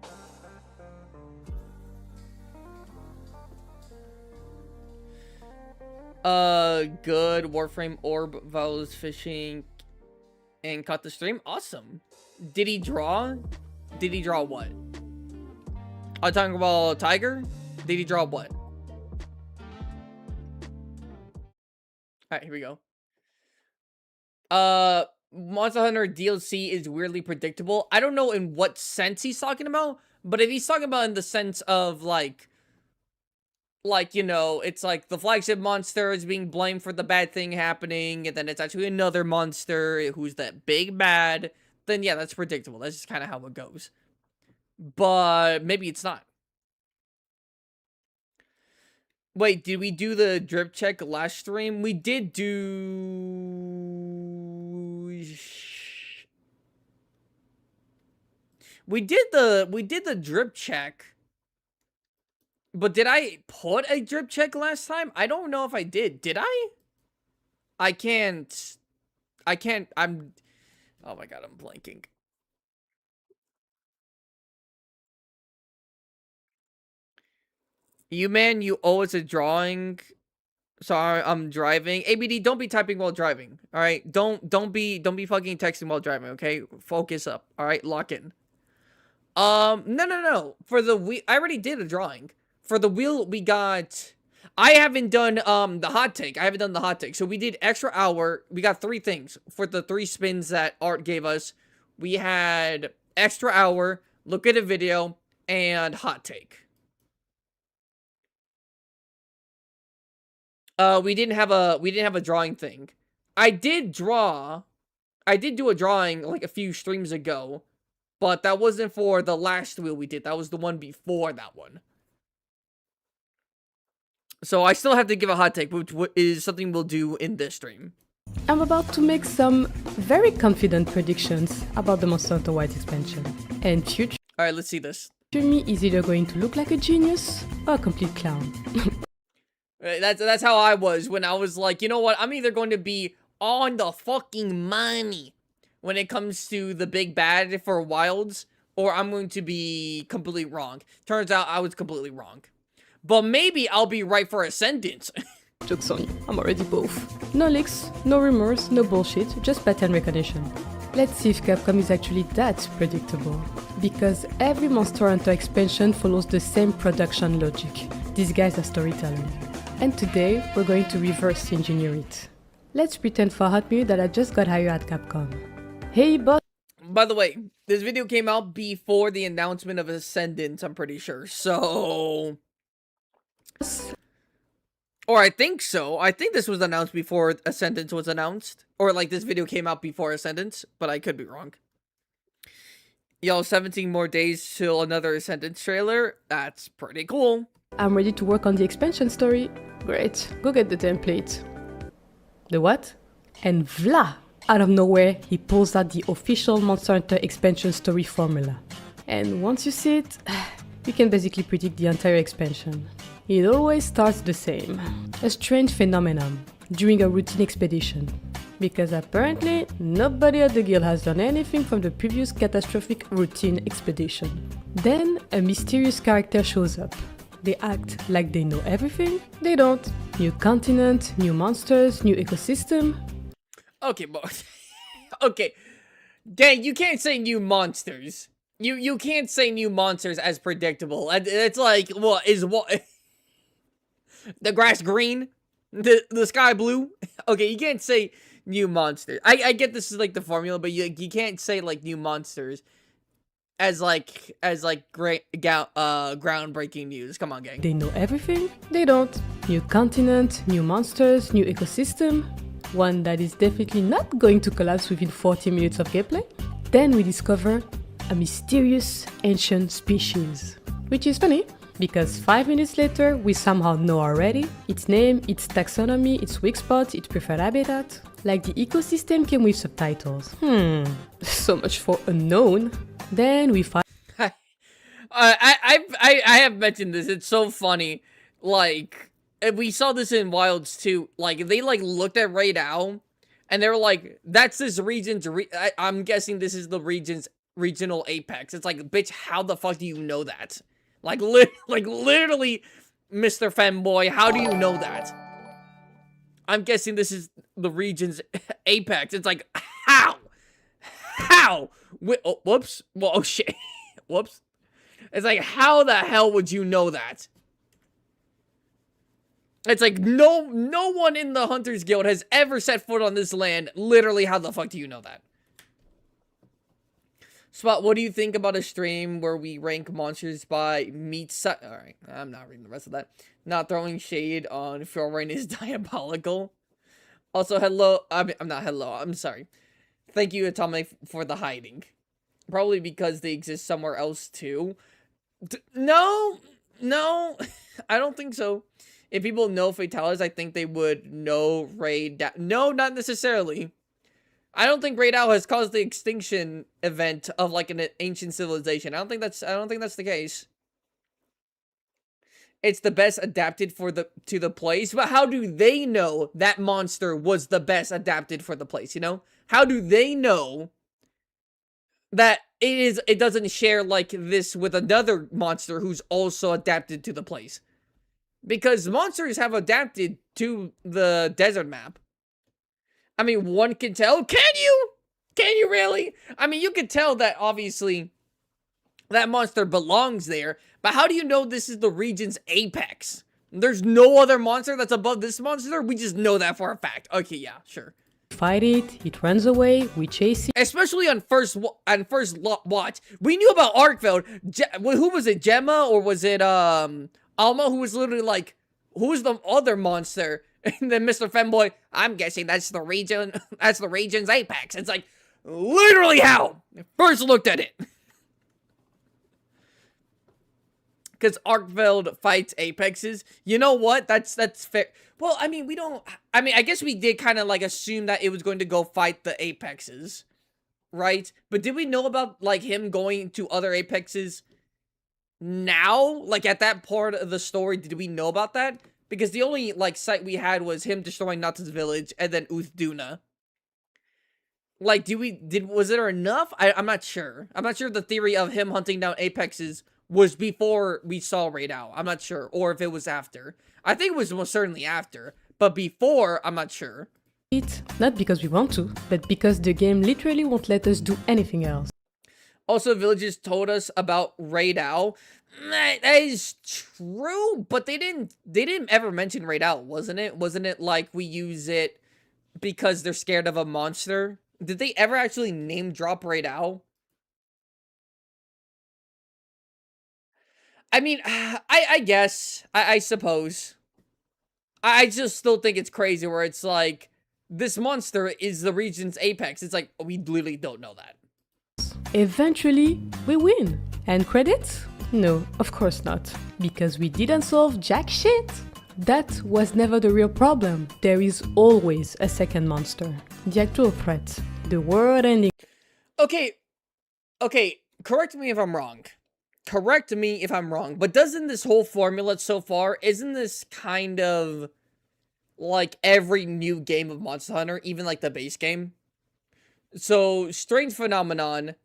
Good. Warframe Orb, Vows fishing, and caught the stream. Awesome. Did he draw? Did he draw what? I'm talking about Tiger. Did he draw what? Alright, here we go. Monster Hunter DLC is weirdly predictable. I don't know in what sense he's talking about, but if he's talking about in the sense of like, you know, it's like the flagship monster is being blamed for the bad thing happening, and then it's actually another monster who's that big bad, then yeah, that's predictable. That's just kind of how it goes. But maybe it's not. Wait, did we do the drip check last stream? We did do... We did the drip check. But did I put a drip check last time? I don't know if I did. Did I? I can't, oh my god, I'm blanking. You owe us a drawing. Sorry, I'm driving. ABD, don't be typing while driving. All right, don't be fucking texting while driving. Okay, focus up. All right, lock in. No. For the wheel, I already did a drawing. For the wheel, we got. I haven't done the hot take. So we did extra hour. We got 3 things for the 3 spins that Art gave us. We had extra hour, look at a video, and hot take. We didn't have a drawing thing. I did do a drawing like a few streams ago, but that wasn't for the last wheel we did. That was the one before that one. So I still have to give a hot take, which is something we'll do in this stream. I'm about to make some very confident predictions about the Monster Hunter Wilds expansion and future. All right, let's see this. me is either going to look like a genius or a complete clown. That's how I was when I was like, you know what? I'm either going to be on the fucking money when it comes to the big bad for Wilds, or I'm going to be completely wrong. Turns out I was completely wrong. But maybe I'll be right for Ascendance. Joke's on you, I'm already both. No leaks, no rumors, no bullshit, just pattern recognition. Let's see if Capcom is actually that predictable. Because every Monster Hunter expansion follows the same production logic, disguised as storytelling. And today, we're going to reverse engineer it. Let's pretend for a hot minute that I just got hired at Capcom. Hey boss! By the way, this video came out before the announcement of Ascendance, I'm pretty sure. So... Or I think so. I think this was announced before Ascendance was announced. Or like this video came out before Ascendance, but I could be wrong. Yo, 17 more days till another Ascendance trailer. That's pretty cool. I'm ready to work on the expansion story. Great, go get the template. The what? And vla! Out of nowhere, he pulls out the official Monster Hunter expansion story formula. And once you see it, you can basically predict the entire expansion. It always starts the same. A strange phenomenon during a routine expedition. Because apparently, nobody at the guild has done anything from the previous catastrophic routine expedition. Then, a mysterious character shows up. They act like they know everything. They don't. New continent, new monsters, new ecosystem. Okay, but... okay. Dang, you can't say new monsters. You can't say new monsters as predictable. It's like, what, is what... the grass green? The sky blue? Okay, you can't say new monsters. I get this is like the formula, but you can't say like new monsters as great groundbreaking news. Come on, gang. They know everything? They don't. New continent, new monsters, new ecosystem. One that is definitely not going to collapse within 40 minutes of gameplay. Then we discover a mysterious ancient species. Which is funny, because 5 minutes later we somehow know already its name, its taxonomy, its weak spot, its preferred habitat. Like the ecosystem came with subtitles. So much for unknown. Then we find I have mentioned this. It's so funny. Like, we saw this in Wilds too. Like, they like looked at Raid Owl and they were like, "That's this region's. I'm guessing this is the region's regional apex." It's like, bitch, how the fuck do you know that? Like, literally, Mr. Femboy, how do you know that? I'm guessing this is the region's apex. It's like, how? How? Oh, whoops. Well, oh shit. Whoops. It's like, how the hell would you know that? It's like, no one in the Hunters Guild has ever set foot on this land. Literally, how the fuck do you know that? Spot, what do you think about a stream where we rank monsters by meat size? Alright, I'm not reading the rest of that. Not throwing shade on Fjorrain is diabolical. Also, hello. I'm not hello. I'm sorry. Thank you, Atomic, for the hiding. Probably because they exist somewhere else, too. No. I don't think so. If people know Fatalis, I think they would know Raid. No, not necessarily. I don't think Raid Owl has caused the extinction event of like an ancient civilization. I don't think that's the case. It's the best adapted to the place, but how do they know that monster was the best adapted for the place, you know? How do they know that it doesn't share like this with another monster who's also adapted to the place? Because monsters have adapted to the desert map. I mean, one can tell. Can you? Can you really? I mean, you can tell that obviously that monster belongs there, but how do you know this is the region's apex? There's no other monster that's above this monster? We just know that for a fact. Okay, yeah, sure. Fight it runs away, we chase it. Especially on first watch. We knew about Arkveld. Who was it, Gemma, or was it Alma, who was literally like, who's the other monster? And then Mr. Femboy, I'm guessing that's the region's apex. It's like, literally how? I first looked at it. Because Arkveld fights apexes. You know what? That's fair. Well, I mean, I guess we did kind of like assume that it was going to go fight the apexes. Right? But did we know about like him going to other apexes now, like at that part of the story, did we know about that? Because the only like sight we had was him destroying Natsu's village and then Uthduna. Like, was there enough? I'm not sure. I'm not sure if the theory of him hunting down Apexes was before we saw Raid Out. I'm not sure. Or if it was after. I think it was most certainly after. But before, I'm not sure. Not because we want to, but because the game literally won't let us do anything else. Also, villages told us about Raid Out. That is true, but they didn't ever mention Raid Out, wasn't it? Wasn't it like we use it because they're scared of a monster? Did they ever actually name drop Raid Out? I mean, I guess. I suppose. I just still think it's crazy where it's like, this monster is the region's apex. It's like, we literally don't know that. Eventually, we win. And credits? No, of course not. Because we didn't solve jack shit. That was never the real problem. There is always a second monster. The actual threat. The world-ending... Okay, correct me if I'm wrong. Correct me if I'm wrong. But doesn't this whole formula so far, isn't this kind of like every new game of Monster Hunter, even like the base game? So, Strange Phenomenon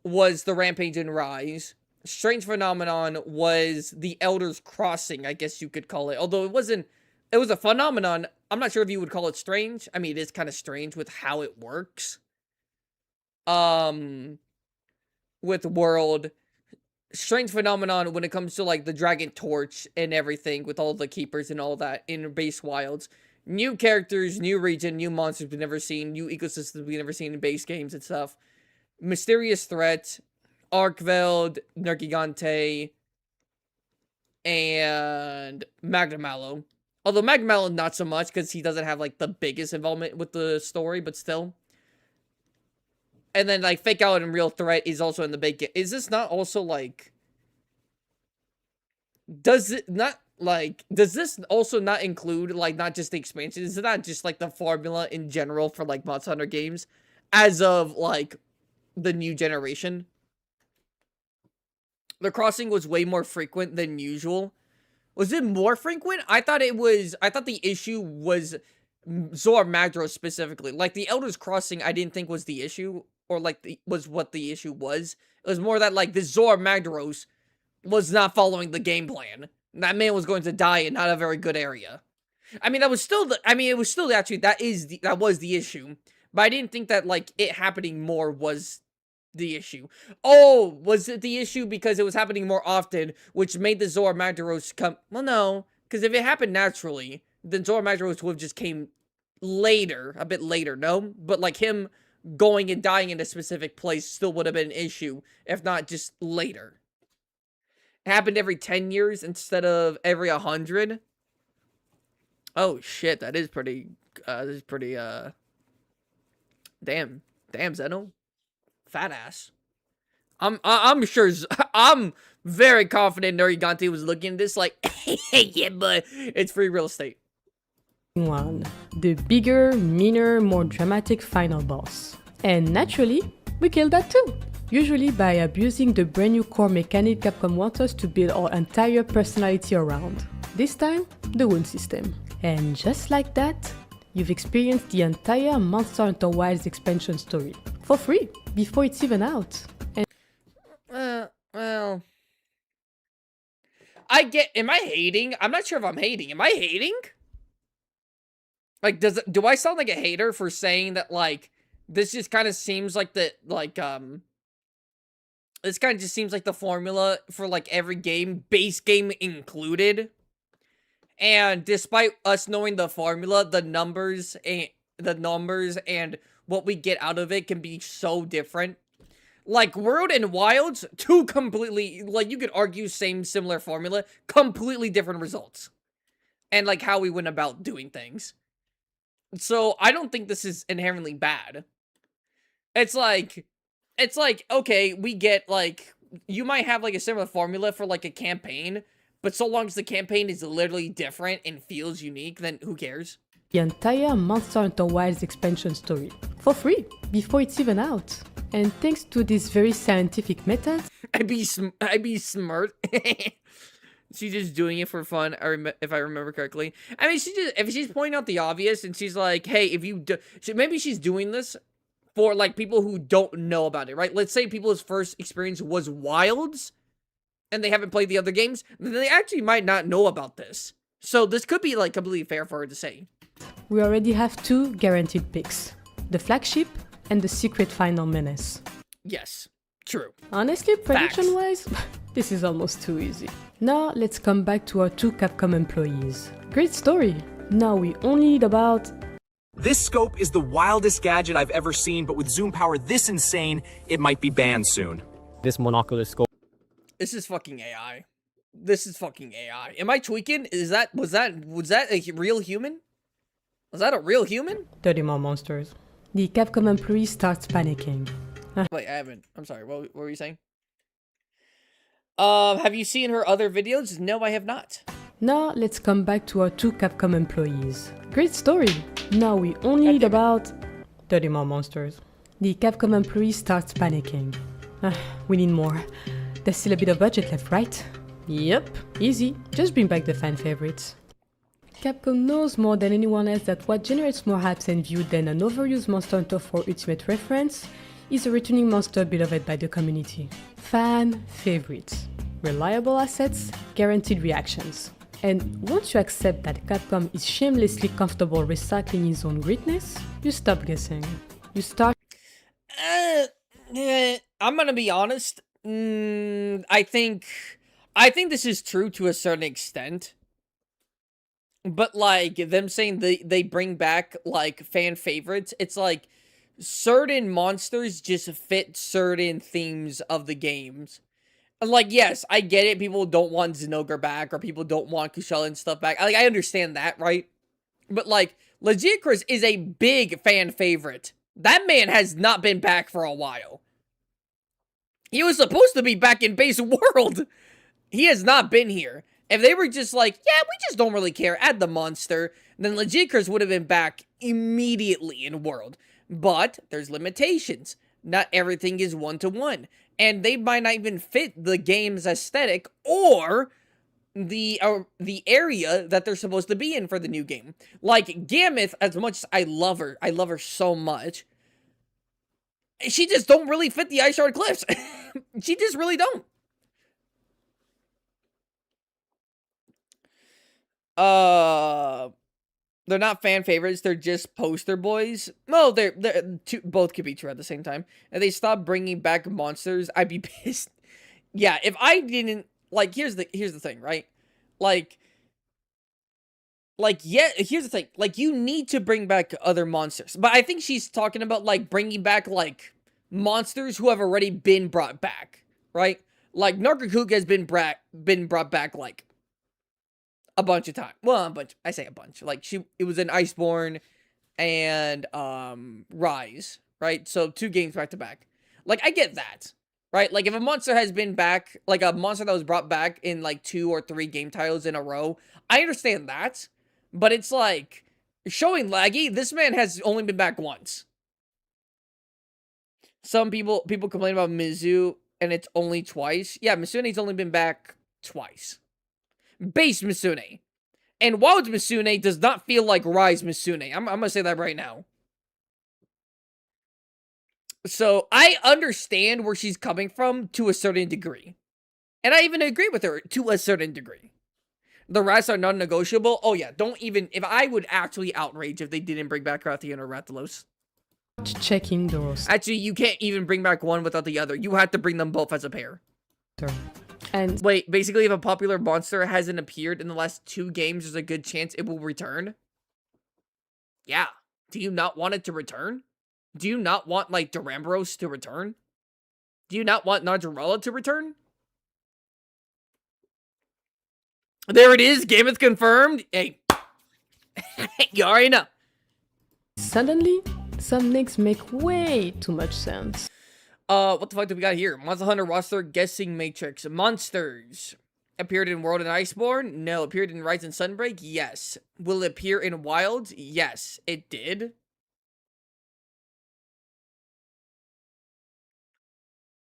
was the Rampage and Rise. Strange Phenomenon was the Elders Crossing, I guess you could call it. Although it was a phenomenon. I'm not sure if you would call it strange. I mean, it is kind of strange with how it works. With World. Strange Phenomenon when it comes to, like, the Dragon Torch and everything with all the Keepers and all that in base wilds. New characters, new region, new monsters we've never seen, new ecosystems we've never seen in base games and stuff. Mysterious Threat, Arkveld, Nergigante, and Magdamallow. Although Magdamallow not so much, because he doesn't have, like, the biggest involvement with the story, but still. And then, like, Fake Out and Real Threat is also in the big game. Is this not also, like... Does this also not include, like, not just the expansion? Is it not just, like, the formula in general for, like, Monster Hunter games? As of, like, the new generation? The crossing was way more frequent than usual. Was it more frequent? I thought the issue was Zor Magdros specifically. Like, the Elders Crossing, I didn't think was the issue. Or, like, was what the issue was. It was more that, like, the Zor Magdaros was not following the game plan. That man was going to die in not a very good area. I mean, it was still actually, that was the issue. But I didn't think that, like, it happening more was the issue. Oh, was it the issue because it was happening more often, which made the Zor Magdaros come... Well, no. Because if it happened naturally, then Zor Magdaros would have just came later, a bit later, no? But, like, him going and dying in a specific place still would have been an issue, if not just later. It happened every 10 years instead of every 100. Oh, shit, that is pretty, damn, Zeno. Fat ass. I'm sure, I'm very confident Nergigante was looking at this like, yeah, but it's free real estate. One, the bigger, meaner, more dramatic final boss. And naturally, we killed that too. Usually by abusing the brand new core mechanic Capcom wants us to build our entire personality around. This time, the wound system. And just like that, you've experienced the entire Monster Hunter Wilds expansion story. For free, before it's even out. And well... Am I hating? I'm not sure if I'm hating. Am I hating? Like, do I sound like a hater for saying that, like, this just kind of seems like this kind of just seems like the formula for, like, every game, base game included. And despite us knowing the formula, the numbers and what we get out of it can be so different. Like, World and Wilds, two completely, like, you could argue similar formula, completely different results. And, like, how we went about doing things. So, I don't think this is inherently bad. It's like, okay, we get, like, you might have, like, a similar formula for, like, a campaign, but so long as the campaign is literally different and feels unique, then who cares? The entire Monster Hunter Wilds expansion story. For free, before it's even out. And thanks to this very scientific method, I'd be smart. She's just doing it for fun, if I remember correctly. I mean, if she's pointing out the obvious and she's like, hey, if you do, maybe she's doing this for like people who don't know about it, right? Let's say people's first experience was Wilds and they haven't played the other games, then they actually might not know about this. So this could be like completely fair for her to say. we already have 2 guaranteed picks. The flagship and the secret final menace. Yes, true. Honestly, prediction-wise, this is almost too easy. Now, let's come back to our 2 Capcom employees. Great story. Now we only need about... This scope is the wildest gadget I've ever seen, but with zoom power this insane, it might be banned soon. This monocular scope. This is fucking AI. This is fucking AI. Am I tweaking? Was that a real human? Was that a real human? 30 more monsters. The Capcom employee starts panicking. Wait, I haven't. I'm sorry. What were you saying? Have you seen her other videos? No, I have not. Now, let's come back to our 2 Capcom employees. Great story. Now we only need about 30 more monsters. The Capcom employee starts panicking. We need more. There's still a bit of budget left, right? Yep, easy. Just bring back the fan favorites. Capcom knows more than anyone else that what generates more hype and view than an overused Monster Hunter 4 Ultimate reference is a returning monster beloved by the community. Fan favorites. Reliable assets, guaranteed reactions. And once you accept that Capcom is shamelessly comfortable recycling his own greatness, you stop guessing. You start... I'm gonna be honest. I think this is true to a certain extent. But, like, them saying they bring back, like, fan favorites, it's like certain monsters just fit certain themes of the games. And, like, yes, I get it. People don't want Zinogre back, or people don't want Kushel and stuff back. Like, I understand that, right? But, like, Legicrus is a big fan favorite. That man has not been back for a while. He was supposed to be back in base world. He has not been here. If they were just like, yeah, we just don't really care, add the monster, then Legicrus would have been back immediately in world. But there's limitations. Not everything is one-to-one. And they might not even fit the game's aesthetic or the area that they're supposed to be in for the new game. Like, Gammoth, as much as I love her so much, she just don't really fit the Ice Shard Cliffs. She just really don't. They're not fan favorites, they're just poster boys. No, both could be true at the same time. And they stop bringing back monsters, I'd be pissed. Yeah, if I didn't, like, here's the thing, right? Yeah, here's the thing. Like, you need to bring back other monsters. But I think she's talking about, like, bringing back, like, monsters who have already been brought back, right? Like, Narcocook has been brought back, like, a bunch of times. Well, a bunch. I say a bunch. Like, it was in Iceborne and, Rise, right? So, 2 games back to back. Like, I get that, right? Like, if a monster has been back, like, a monster that was brought back in, like, 2 or 3 game titles in a row, I understand that. But it's like, showing laggy, this man has only been back once. Some people complain about Mizu, and it's only twice. Yeah, Misune's only been back twice. Base Misune. And Wild's Misune does not feel like Rise Misune. I'm gonna say that right now. So, I understand where she's coming from to a certain degree. And I even agree with her to a certain degree. The rest are non-negotiable. Oh yeah, don't even... If I would actually outrage if they didn't bring back Rathian or Rathalos. Checking the roster. Actually, you can't even bring back one without the other. You have to bring them both as a pair. And wait, basically if a popular monster hasn't appeared in the last 2 games, there's a good chance it will return? Yeah. Do you not want it to return? Do you not want, like, Durambros to return? Do you not want Najarala to return? There it is. Gammoth confirmed. Hey. You already know. Suddenly, some nicks make way too much sense. What the fuck do we got here? Monster Hunter roster guessing matrix. Monsters. Appeared in World and Iceborne? No. Appeared in Rise and Sunbreak? Yes. Will it appear in Wilds? Yes, it did.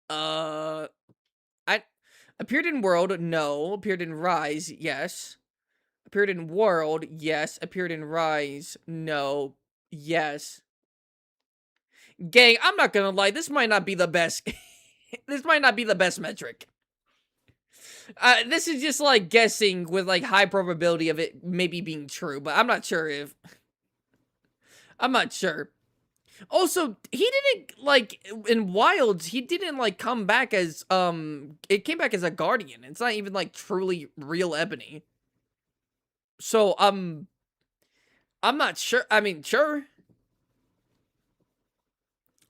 I appeared in World, no. Appeared in Rise, yes. Appeared in World, yes. Appeared in Rise, no. Yes. Gang, I'm not gonna lie, this might not be the best. This might not be the best metric. This is just like guessing with like high probability of it maybe being true, but I'm not sure if. I'm not sure. Also, he didn't like in Wilds, he didn't like come back as it came back as a guardian. It's not even like truly real Ebony. So I'm not sure. I mean, sure.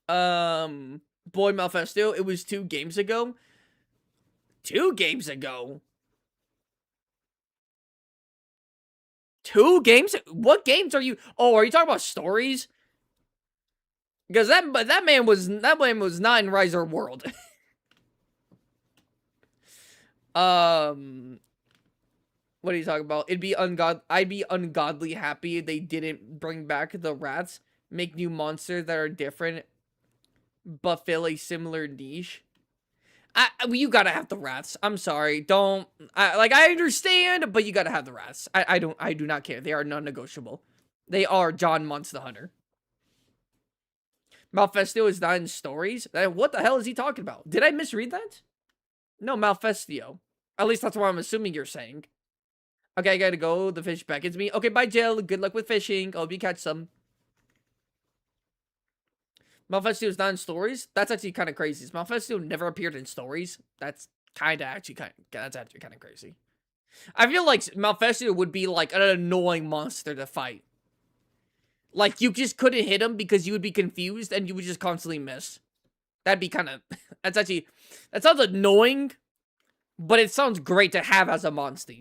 Boy Malfesto, it was 2 games ago. 2 games ago. 2 games? What games are you? Oh, are you talking about stories? Because that man was not in Rise or World. What are you talking about? I'd be ungodly happy if they didn't bring back the rats, make new monsters that are different, but fill a similar niche. You gotta have the rats. I'm sorry. I understand, but you gotta have the rats. I do not care. They are non-negotiable. They are John Monster Hunter. Malfestio is not in stories? What the hell is he talking about? Did I misread that? No, Malfestio. At least that's what I'm assuming you're saying. Okay, I gotta go. The fish beckons me. Okay, bye, Jill. Good luck with fishing. Hope you catch some. Malfestio is not in stories? That's actually kind of crazy. Malfestio never appeared in stories? That's actually kind of crazy. I feel like Malfestio would be like an annoying monster to fight. Like, you just couldn't hit him because you would be confused and you would just constantly miss. That'd be kind of... That sounds annoying, but it sounds great to have as a monster.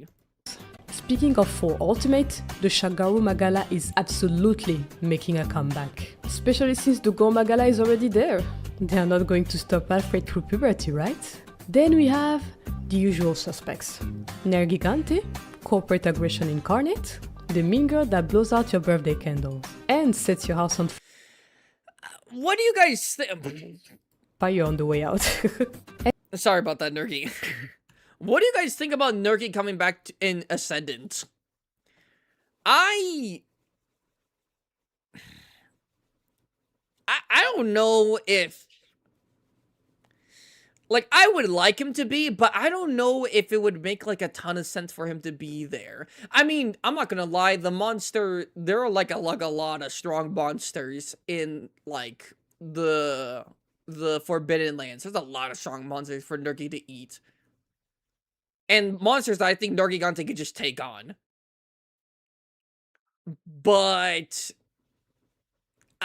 Speaking of 4 Ultimate, the Shagaru Magala is absolutely making a comeback. Especially since the Go Magala is already there. They are not going to stop halfway through puberty, right? Then we have the usual suspects. Nergigante, corporate aggression incarnate, the mean girl that blows out your birthday candles and sets your house on what do you guys think? fire on the way out. Sorry about that, Nergy. What do you guys think about Nergy coming back in Ascendant? I don't know if... Like, I would like him to be, but I don't know if it would make, like, a ton of sense for him to be there. I mean, I'm not gonna lie, the monster... There are, like a lot of strong monsters in, like, the Forbidden Lands. There's a lot of strong monsters for Nergy to eat. And monsters that I think Nergigante could just take on. But...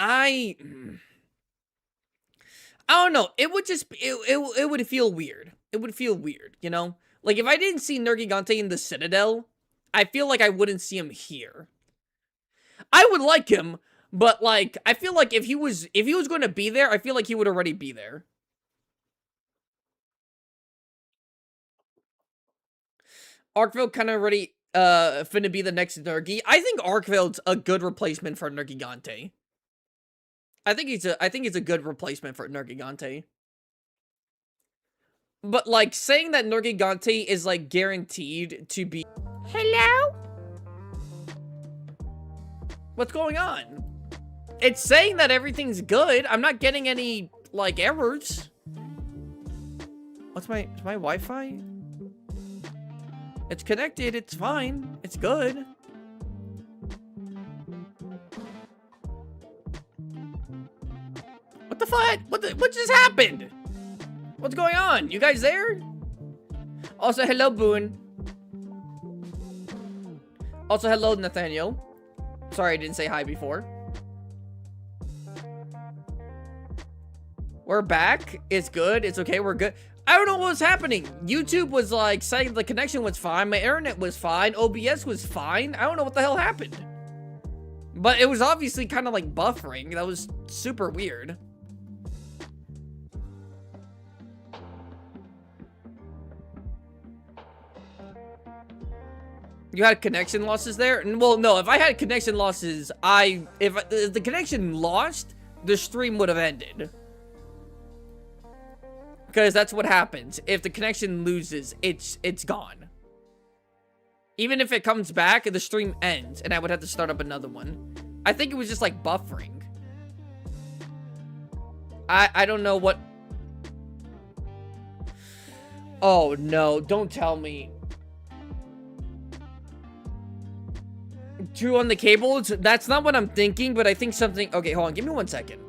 I don't know. It would just... It would feel weird. It would feel weird, you know? Like, if I didn't see Nergigante in the Citadel, I feel like I wouldn't see him here. I would like him, but, like, I feel like if he was going to be there, I feel like he would already be there. Arkville kind of already, finna be the next Nergy. I think Arkville's a good replacement for Nergigante. I think it's a good replacement for Nergigante. But, like, saying that Nergigante is, like, guaranteed to be... Hello? What's going on? It's saying that everything's good. I'm not getting any, like, errors. Is my Wi-Fi? It's connected. It's fine. It's good. What the fuck? What just happened? What's going on? You guys there? Also, hello, Boone. Also, hello, Nathaniel. Sorry I didn't say hi before. We're back. It's good. It's okay. We're good. I don't know what was happening. YouTube was like saying the connection was fine. My internet was fine. OBS was fine. I don't know what the hell happened. But it was obviously kind of like buffering. That was super weird. You had connection losses there? Well, no, if I had connection losses, if the connection lost, the stream would have ended. Because that's what happens. If the connection loses, it's gone. Even if it comes back, the stream ends, and I would have to start up another one. I think it was just like buffering. I don't know what... Oh no, don't tell me. Drew on the cables? That's not what I'm thinking, but I think something... Okay, hold on, give me 1 second.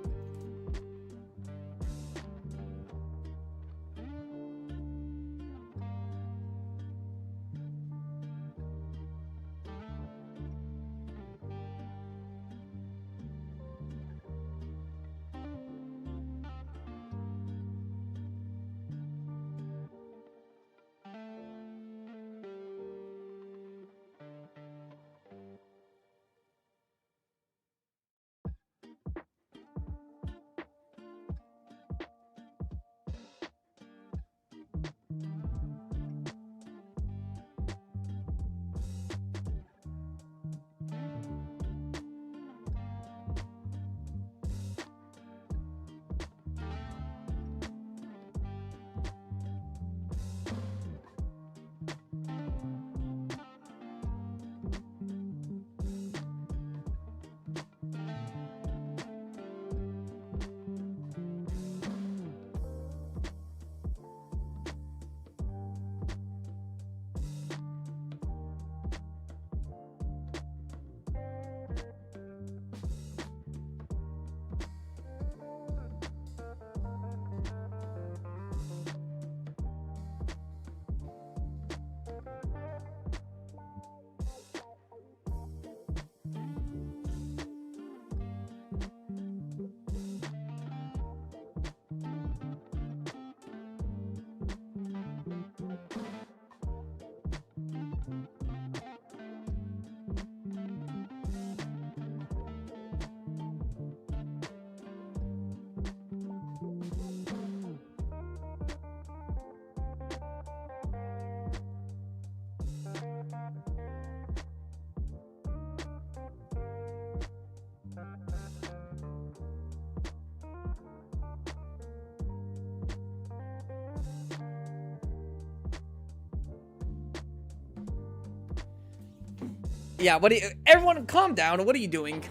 Yeah, what do you... Everyone, calm down. What are you doing?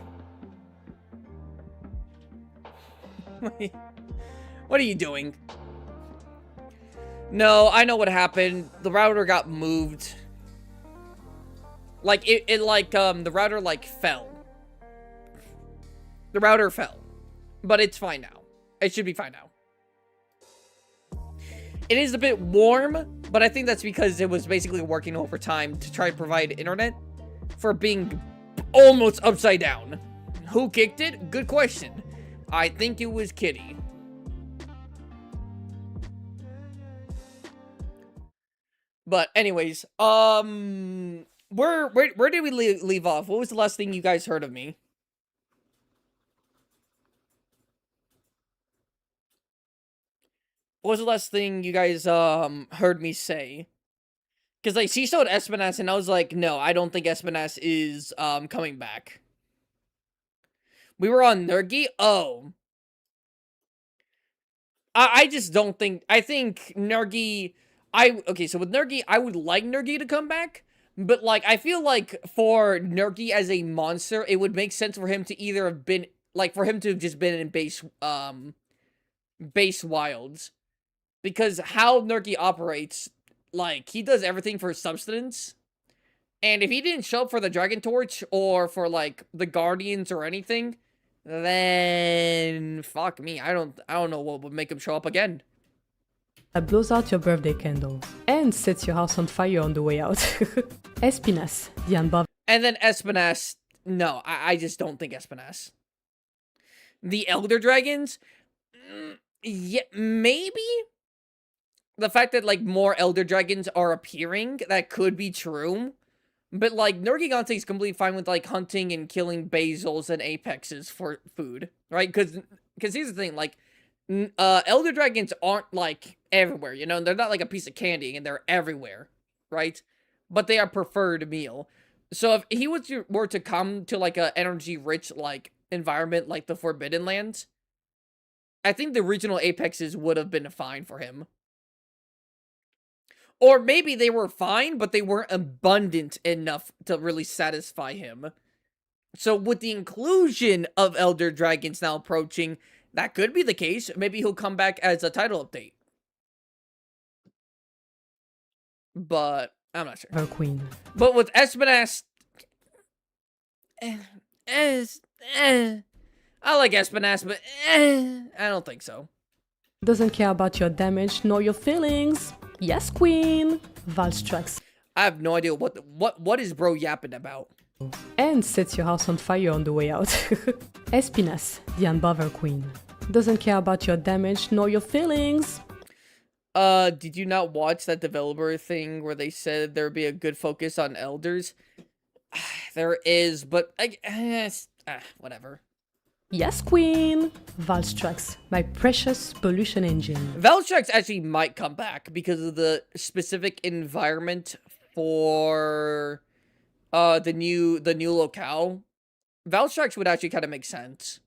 What are you doing? No, I know what happened. The router got moved. Like, the router, like, fell. The router fell. But it's fine now. It should be fine now. It is a bit warm, but I think that's because it was basically working overtime to try to provide internet for being almost upside down. Who kicked it? Good question. I think it was Kitty. But anyways, where did we leave off? What was the last thing you guys heard of me? What was the last thing you guys heard me say? Because like she showed Espinas and I was like, no, I don't think Espinas is coming back. We were on Nergi? Oh. I just don't think... I think Nergi... Okay, so with Nergi, I would like Nergi to come back. But, like, I feel like for Nergi as a monster, it would make sense for him to either have been... Like, for him to have just been in base wilds. Because how Nergi operates, like, he does everything for substance. And if he didn't show up for the Dragon Torch, or for, like, the Guardians or anything... Then fuck me, I don't know what would make him show up again. That blows out your birthday candles and sets your house on fire on the way out. Espinas, the unbothered. And then Espinas, no, I just don't think Espinas. The Elder Dragons, yeah, maybe. The fact that like more Elder Dragons are appearing, that could be true. But, like, Nergigante is completely fine with, like, hunting and killing basils and apexes for food, right? Because here's the thing, like, Elder Dragons aren't, like, everywhere, you know? They're not like a piece of candy, and they're everywhere, right? But they are preferred meal. So if he were to come to, like, a energy-rich, like, environment like the Forbidden Lands, I think the original Apexes would have been fine for him. Or maybe they were fine, but they weren't abundant enough to really satisfy him. So with the inclusion of Elder Dragons now approaching, that could be the case. Maybe he'll come back as a title update. But I'm not sure. Ever Queen. But with Espinas... I like Espinas, but I don't think so. Doesn't care about your damage nor your feelings. Yes, Queen. Valstrax. I have no idea what is bro yapping about. And sets your house on fire on the way out. Espinas, the Unbother Queen. Doesn't care about your damage nor your feelings. Did you not watch that developer thing where they said there'd be a good focus on elders? There is, but whatever. Yes, Queen. Valstrax, my precious pollution engine. Valstrax actually might come back because of the specific environment for the new locale. Valstrax would actually kind of make sense.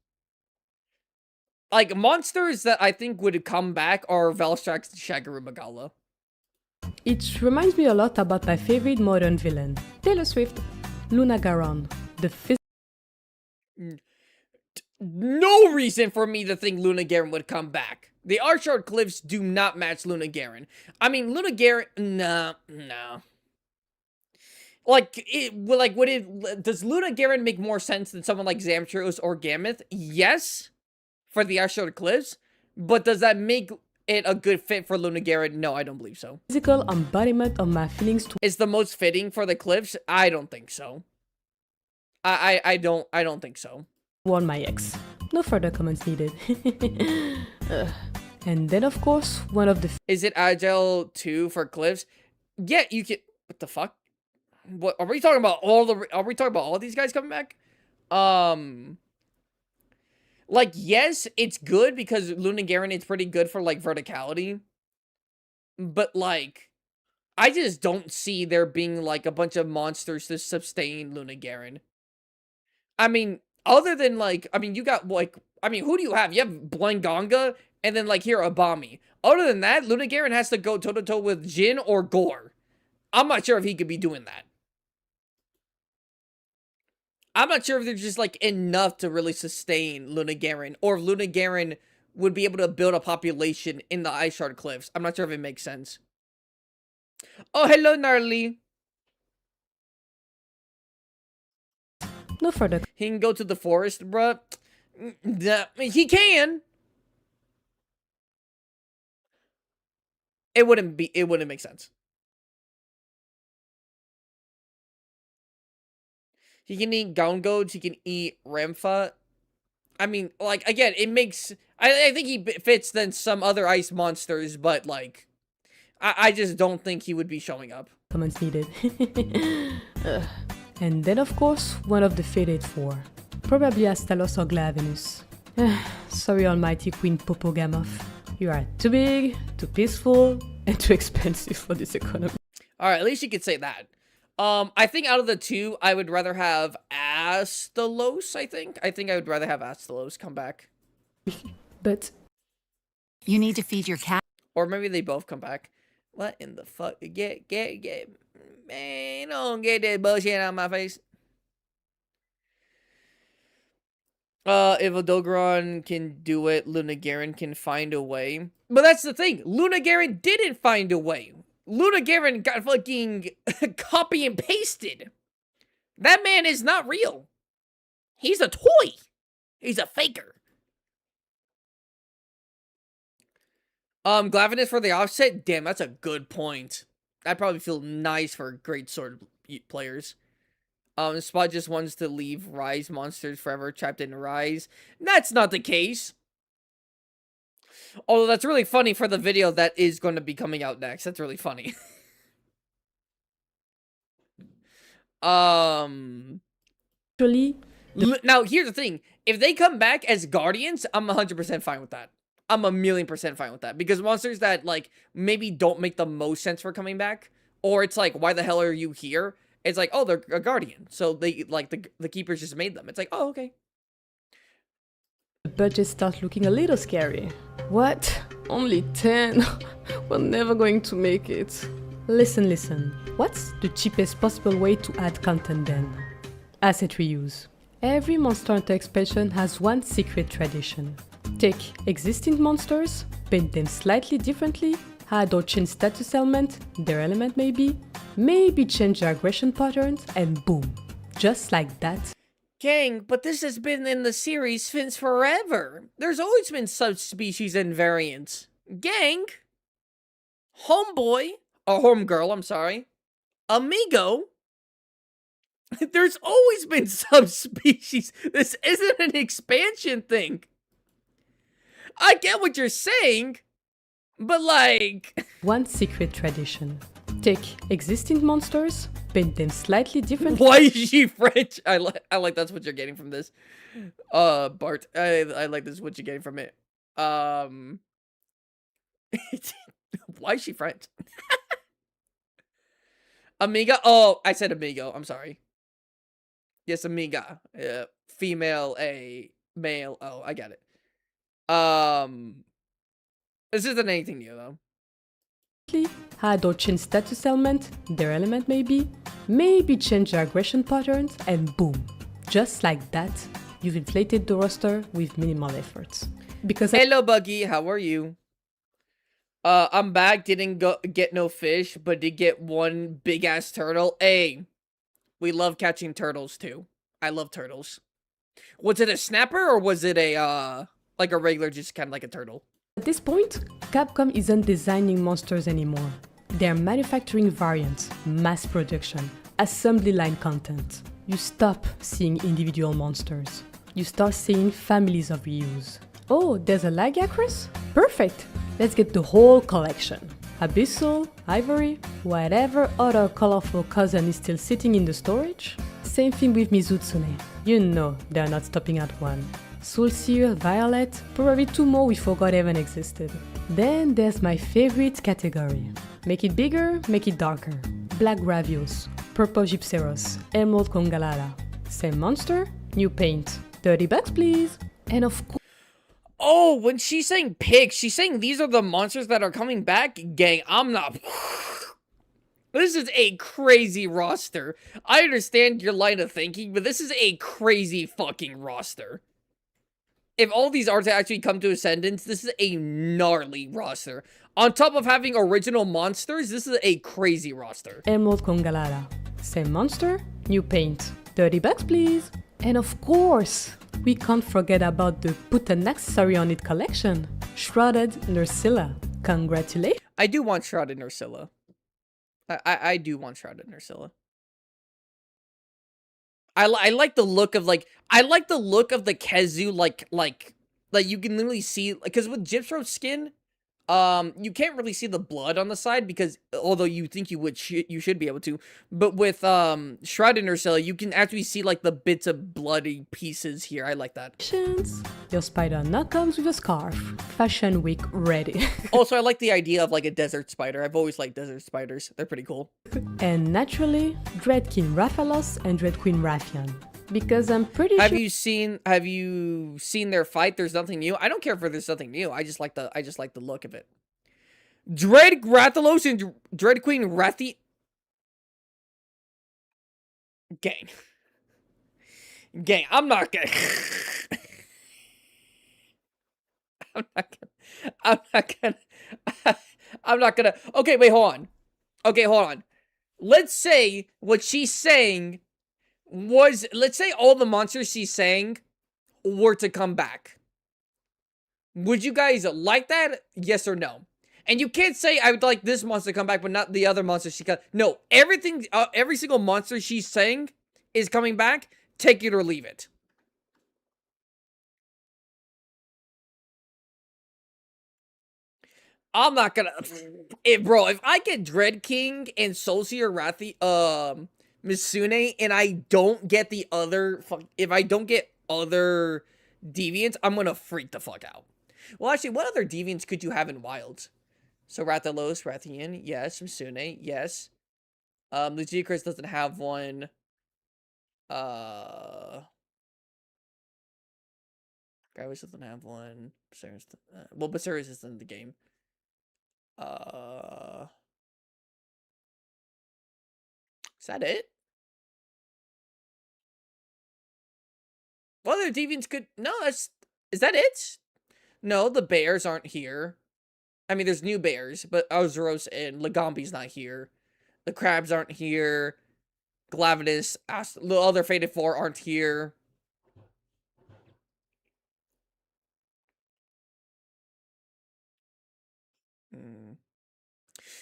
Like, monsters that I think would come back are Valstrax and Shagaru Magala. It reminds me a lot about my favorite modern villain, Taylor Swift, Luna Garon, the No reason for me to think Luna Garen would come back. The Archard Cliffs do not match Luna Garen. I mean, Luna Garen, no. Does Luna Garen make more sense than someone like Zamtros or Gammoth? Yes, for the Archard Cliffs, but does that make it a good fit for Luna Garen? No, I don't believe so. physical embodiment of my feelings Is the most fitting for the Cliffs? I don't think so. I don't think so. toward my ex. No further comments needed. And then, of course, one of the Is it Agile 2 for Cliffs? Yeah, you can. What the fuck? What are we talking about? Are we talking about all these guys coming back? Like, yes, it's good because Luna Garen is pretty good for like verticality. But like, I just don't see there being like a bunch of monsters to sustain Luna Garen. I mean, other than like, you got like, who do you have? You have Blanganga and then like here Abami. Other than that, Luna Garen has to go toe to toe with Jin or Gore. I'm not sure if he could be doing that. I'm not sure if there's just like enough to really sustain Luna Garen, or if Luna Garen would be able to build a population in the Ice Shard Cliffs. I'm not sure if it makes sense. Oh, hello, Gnarly. no further He can go to the forest, bruh. He can. It wouldn't make sense. He can eat Gongods, he can eat Ramfa. I mean, like, again, it makes... I think he fits than some other ice monsters, but, like... I just don't think he would be showing up. comments needed. And then, of course, one of the Fated Four. Probably Astalos or Glavenus. Sorry, Almighty Queen Popogamoth. You are too big, too peaceful, and too expensive for this economy. Alright, at least you could say that. I think out of the two, I would rather have Astalos, I think. I think I would rather have Astalos come back. But You need to feed your cat. Or maybe they both come back. What in the fuck? Get. Man, don't get that bullshit out of my face. If Odogaron can do it, Luna Garen can find a way. But that's the thing. Luna Garen didn't find a way. Luna Garen got fucking copy and pasted. That man is not real. He's a toy. He's a faker. Glavenus for the offset? Damn, that's a good point. I'd probably feel nice for great sword players. Spot just wants to leave Rise monsters forever trapped in Rise. That's not the case. Although that's really funny for the video that is going to be coming out next. That's really funny. actually, Now, here's the thing. If they come back as Guardians, I'm 100% fine with that. I'm 1,000,000% fine with that. Because monsters that, like, maybe don't make the most sense for coming back, or it's like, why the hell are you here? It's like, oh, they're a Guardian. So they, like, the Keepers just made them. It's like, oh, okay. The budget starts looking a little scary. What? Only 10? We're never going to make it. Listen. What's the cheapest possible way to add content then? Asset reuse. Every Monster Hunter expansion has one secret tradition. Take existing monsters, paint them slightly differently, add or change status element, their element maybe change their aggression patterns, and boom. Just like that. Gang, but this has been in the series since forever. There's always been subspecies and variants. Gang, homeboy, or homegirl, I'm sorry, amigo, there's always been subspecies. This isn't an expansion thing. I get what you're saying, but like... One secret tradition. Take existing monsters, paint them slightly differently. Why is she French? I like that's what you're getting from this. Bart, I like this what you're getting from it. Why is she French? Amiga? Oh, I said amigo. I'm sorry. Yes, amiga. Female, a male. Oh, I got it. This isn't anything new though. Add or change status element, their element maybe change their aggression patterns, and boom. Just like that, you've inflated the roster with minimal efforts. Because Hello, Buggy. How are you? I'm back. Didn't get no fish, but did get one big ass turtle. Hey, we love catching turtles too. I love turtles. Was it a snapper or was it a like a regular, just kind of like a turtle? At this point, Capcom isn't designing monsters anymore. They're manufacturing variants, mass production, assembly line content. You stop seeing individual monsters. You start seeing families of reuse. Oh, there's a Lagiacrus? Perfect! Let's get the whole collection. Abyssal, Ivory, whatever other colorful cousin is still sitting in the storage. Same thing with Mizutsune. You know they're not stopping at one. Soulseer, Violet, probably two more we forgot even existed. Then there's my favorite category. Make it bigger, make it darker. Black Gravios, Purple Gypceros, Emerald Congalala. Same monster, new paint. $30 please. And of course... Oh, when she's saying pigs, she's saying these are the monsters that are coming back? Gang, I'm not... This is a crazy roster. I understand your line of thinking, but this is a crazy fucking roster. If all these are to actually come to Ascendance, this is a gnarly roster. On top of having original monsters, this is a crazy roster. Emerald Congalala. Same monster, new paint. $30 please. And of course, we can't forget about the Put an Accessory on It collection. Shrouded Nursilla. Congratulations. I do want Shrouded Nursilla. I do want Shrouded Nursilla. I like the look of I like the look of the Kezu like you can literally see, because with Gypsro's skin, you can't really see the blood on the side because although you think you should be able to, but with Shrouded Nursilla you can actually see like the bits of bloody pieces here. I like that. Your spider now comes with a scarf. Fashion week ready. Also, I like the idea of like a desert spider. I've always liked desert spiders. They're pretty cool. And naturally, Dread King Raphalos and Dread Queen Raphian. Because I'm pretty sure... Have you seen their fight? There's nothing new. I don't care if there's nothing new. I just like the look of it. Dread Rathalos and Dread Queen Rathi. Gang. I'm not gonna Okay, wait, hold on. Okay, hold on. Let's say what she's saying was, let's say all the monsters she's saying were to come back. Would you guys like that? Yes or no? And you can't say I would like this monster to come back, but not the other monsters she got. No, everything, every single monster she's saying is coming back. Take it or leave it. I'm not gonna, bro. If I get Dread King and Soulseer Rathi, Misune, and I don't get the other, if I don't get other deviants, I'm gonna freak the fuck out. Well, actually, what other deviants could you have in Wilds? So Rathalos, Rathian, yes. Misune, yes. Legicris doesn't have one. Gravity doesn't have one. Well, Basarius is in the game. Is that it? Well, the deviants could... No, is that it? No, the bears aren't here. I mean, there's new bears, but Ozeros and Legambi's not here. The crabs aren't here. Glavinus, the other Fated Four aren't here.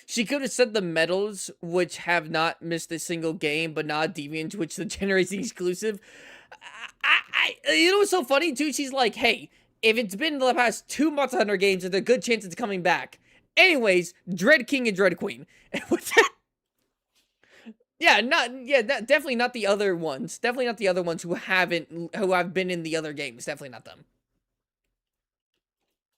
She could have said the medals, which have not missed a single game, but not Deviant, which the generates exclusive. You know what's so funny, too? She's like, hey, if it's been the past 2 Monster Hunter games, there's a good chance it's coming back. Anyways, Dread King and Dread Queen. Definitely not the other ones. Definitely not the other ones who have been in the other games. Definitely not them.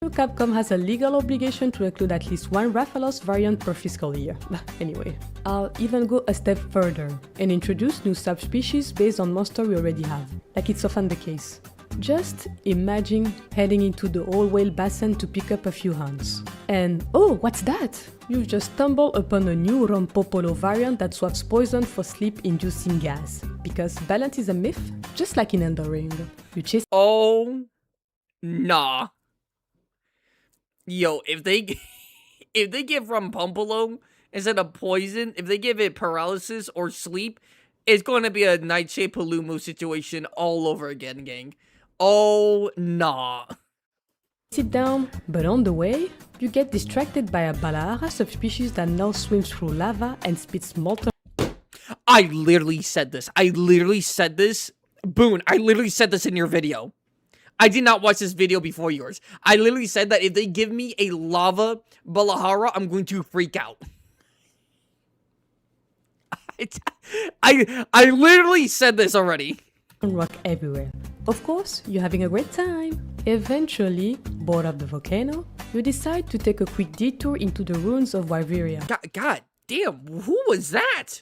Capcom has a legal obligation to include at least one Rathalos variant per fiscal year. Anyway, I'll even go a step further and introduce new subspecies based on monsters we already have, like it's often the case. Just imagine heading into the old whale basin to pick up a few hounds. And oh, what's that? You've just stumbled upon a new Rompopolo variant that swaps poison for sleep-inducing gas. Because balance is a myth, just like in Elden Ring. You chase— Oh, nah. Yo, if they give Rompopolo instead of poison, if they give it paralysis or sleep, it's going to be a Nightshade Palumu situation all over again, gang. Oh, nah. Sit down, but on the way, you get distracted by a Balahara subspecies that now swims through lava and spits molten— I literally said this. Boone, I literally said this in your video. I did not watch this video before yours. I literally said that if they give me a lava Balahara, I'm going to freak out. I literally said this already. rock everywhere. Of course, you're having a great time. Eventually, bored of the volcano, you decide to take a quick detour into the ruins of Wyveria. God damn, who was that?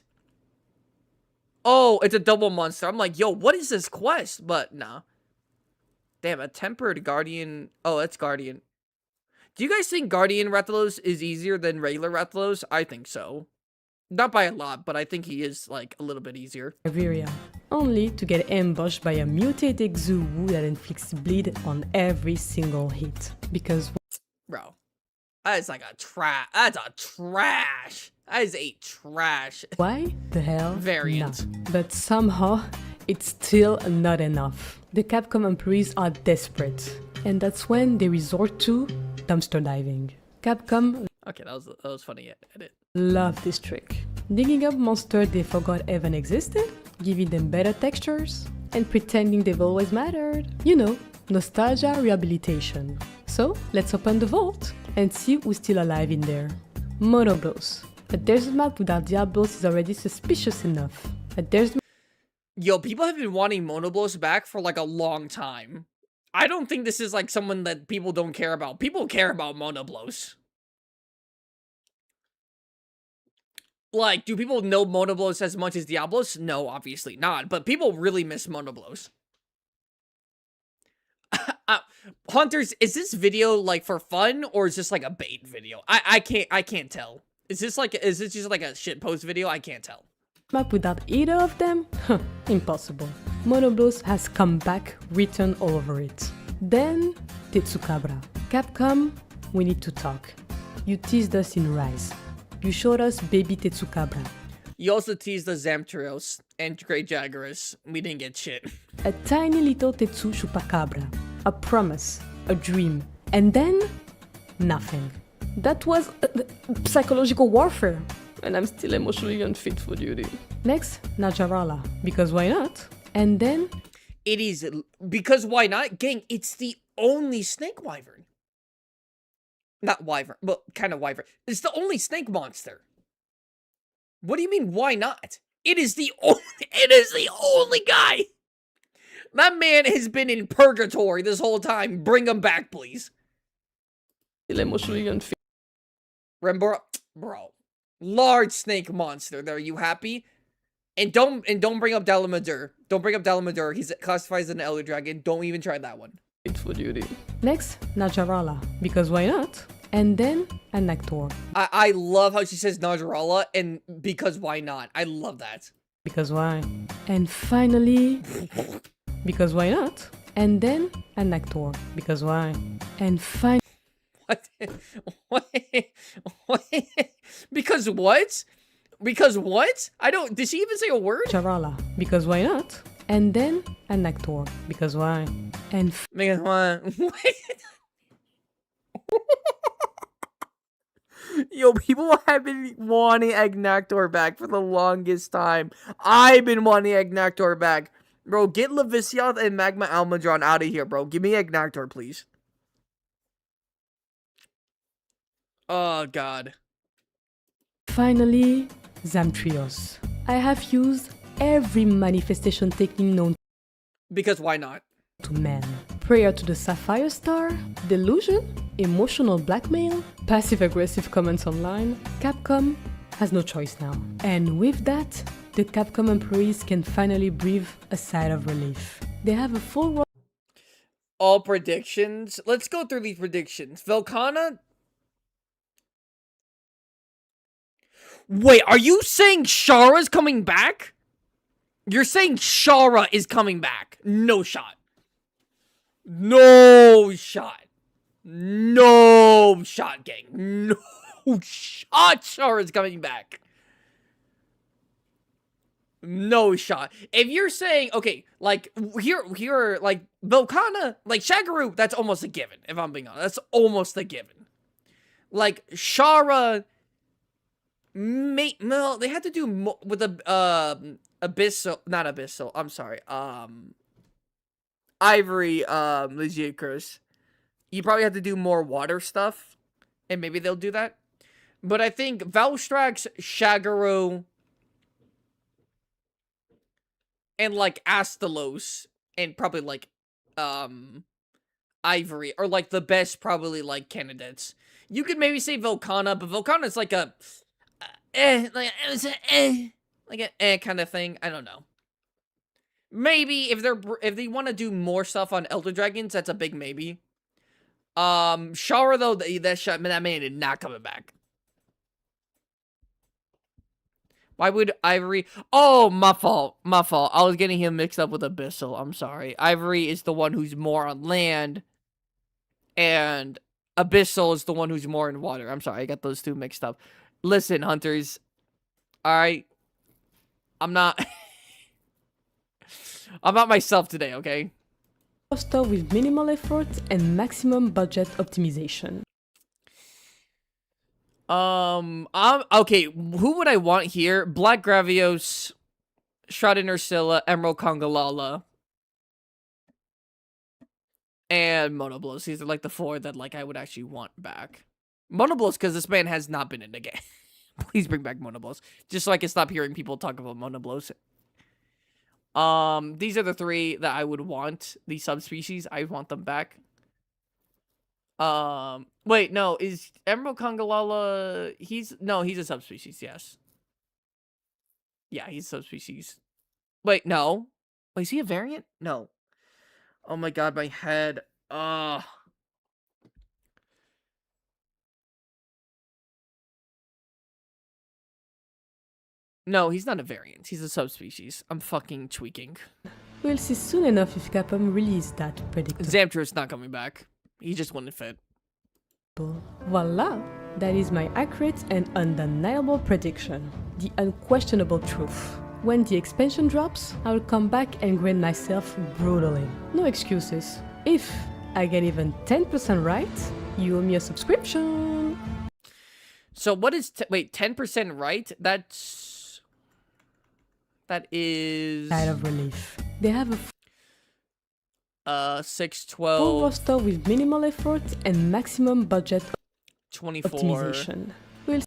Oh, it's a double monster. I'm like, yo, what is this quest? But nah. Damn, a tempered guardian. Oh, that's guardian. Do you guys think guardian Rathalos is easier than regular Rathalos? I think so. Not by a lot, but I think he is, like, a little bit easier. Wyveria, only to get ambushed by a mutated Zoo that inflicts bleed on every single hit. Because— Bro, that is like a trash. That's a trash. That is a trash why the hell variant. not? But somehow, it's still not enough. The Capcom employees are desperate. And that's when they resort to dumpster diving. Capcom— Okay, that was funny. Edit. love this trick. Digging up monsters they forgot even existed, giving them better textures, and pretending they've always mattered. You know, nostalgia rehabilitation. So, let's open the vault and see who's still alive in there. Monoblos. A desert map without Diablos is already suspicious enough. A desert— Yo, people have been wanting Monoblos back for like a long time. I don't think this is like someone that people don't care about. People care about Monoblos. Like, do people know Monoblos as much as Diablos? No, obviously not. But people really miss Monoblos. Hunters, is this video like for fun or is this like a bait video? I can't tell. Is this just like a shitpost video? I can't tell. map without either of them? Impossible. Monoblos has come back written all over it. Then, Tetsukabra. Capcom, we need to talk. You teased us in Rise. You showed us baby Tetsukabra. You also teased the Zamtrios and Great Jaggeris. We didn't get shit. A tiny little Tetsu Chupacabra. A promise. A dream. And then, nothing. That was psychological warfare. And I'm still emotionally unfit for duty. Next, Najarala. Because why not? And then— It is, because why not? Gang, it's the only snake wyvern. Not wyvern, but kind of wyvern. It's the only snake monster. What do you mean, why not? It is the only guy. That man has been in purgatory this whole time. Bring him back, please. Still emotionally unfit. Rembora, bro. Large snake monster. There, are you happy? And don't bring up Dalamadur. Don't bring up Dalamadur. He's classified as an elder dragon. Don't even try that one. Faithful duty. Next, Najarala, because why not? And then an actor, I love how she says Najarala and because why not? I love that. because why? And finally, because why not? And then an actor, because why? And finally, What? What? Because what? Because what? I don't. Did she even say a word? Najarala, because why not? And then an actor, because why? And Because what? Yo, people have been wanting Agnactor back for the longest time. I've been wanting Agnactor back. Bro, get Levisioth and Magma Almudron out of here, bro. Give me Agnactor, please. Oh, God. finally, Zamtrios. I have used every manifestation technique known Because why not? to man. Prayer to the Sapphire Star, delusion, emotional blackmail, passive-aggressive comments online. Capcom has no choice now. And with that, the Capcom employees can finally breathe a sigh of relief. They have a full All predictions. Let's go through these predictions. Velkhana. Wait, are you saying Shara's coming back? You're saying Shara is coming back. No shot. No shot. No shot, gang. No shot. Shara's coming back. No shot. If you're saying, okay, like, here, like, Velkhana, like, Shagaru, that's almost a given, if I'm being honest. That's almost a given. Like, Shara, no, they had to do more with the, Abyssal, not Abyssal, I'm sorry, Ivory, Legion Curse. You probably have to do more water stuff, and maybe they'll do that. But I think Valstrax, Shagaru, and like Astalos, and probably like Ivory are like the best probably like candidates. You could maybe say Volcana, but Volcana is like a like it's a like an kind of thing. I don't know. Maybe if they want to do more stuff on Elder Dragons, that's a big maybe. Shara though, that man is not coming back. Why would Ivory? Oh, my fault. My fault. I was getting him mixed up with Abyssal. I'm sorry. Ivory is the one who's more on land. And Abyssal is the one who's more in water. I'm sorry. I got those two mixed up. Listen, hunters. Alright. I'm not... I'm not myself today, okay? roster with minimal effort and maximum budget optimization. Okay, who would I want here? Black Gravios, Shrouded Ursula, Emerald Congalala, and Monoblos. These are like the four that like I would actually want back. Monoblos, because this man has not been in the game. Please bring back Monoblos. Just so I can stop hearing people talk about Monoblos. These are the three that I would want. These subspecies, I want them back. Wait, no, is Emerald Congalala, he's a subspecies, yes. Yeah, he's a subspecies. Wait, no. Wait, is he a variant? No. Oh my god, my head. No, he's not a variant. He's a subspecies. I'm fucking tweaking. We'll see soon enough if Capcom release that predictable. Zamtra's not coming back. He just wouldn't fit. Voila! That is my accurate and undeniable prediction. The unquestionable truth. When the expansion drops, I will come back and grade myself brutally. No excuses. If I get even 10% right, you owe me a subscription. So what is... wait, 10% right? That is... Sigh of relief. They have a 6, full 12, roster with minimal effort and maximum budget 24, optimization. We'll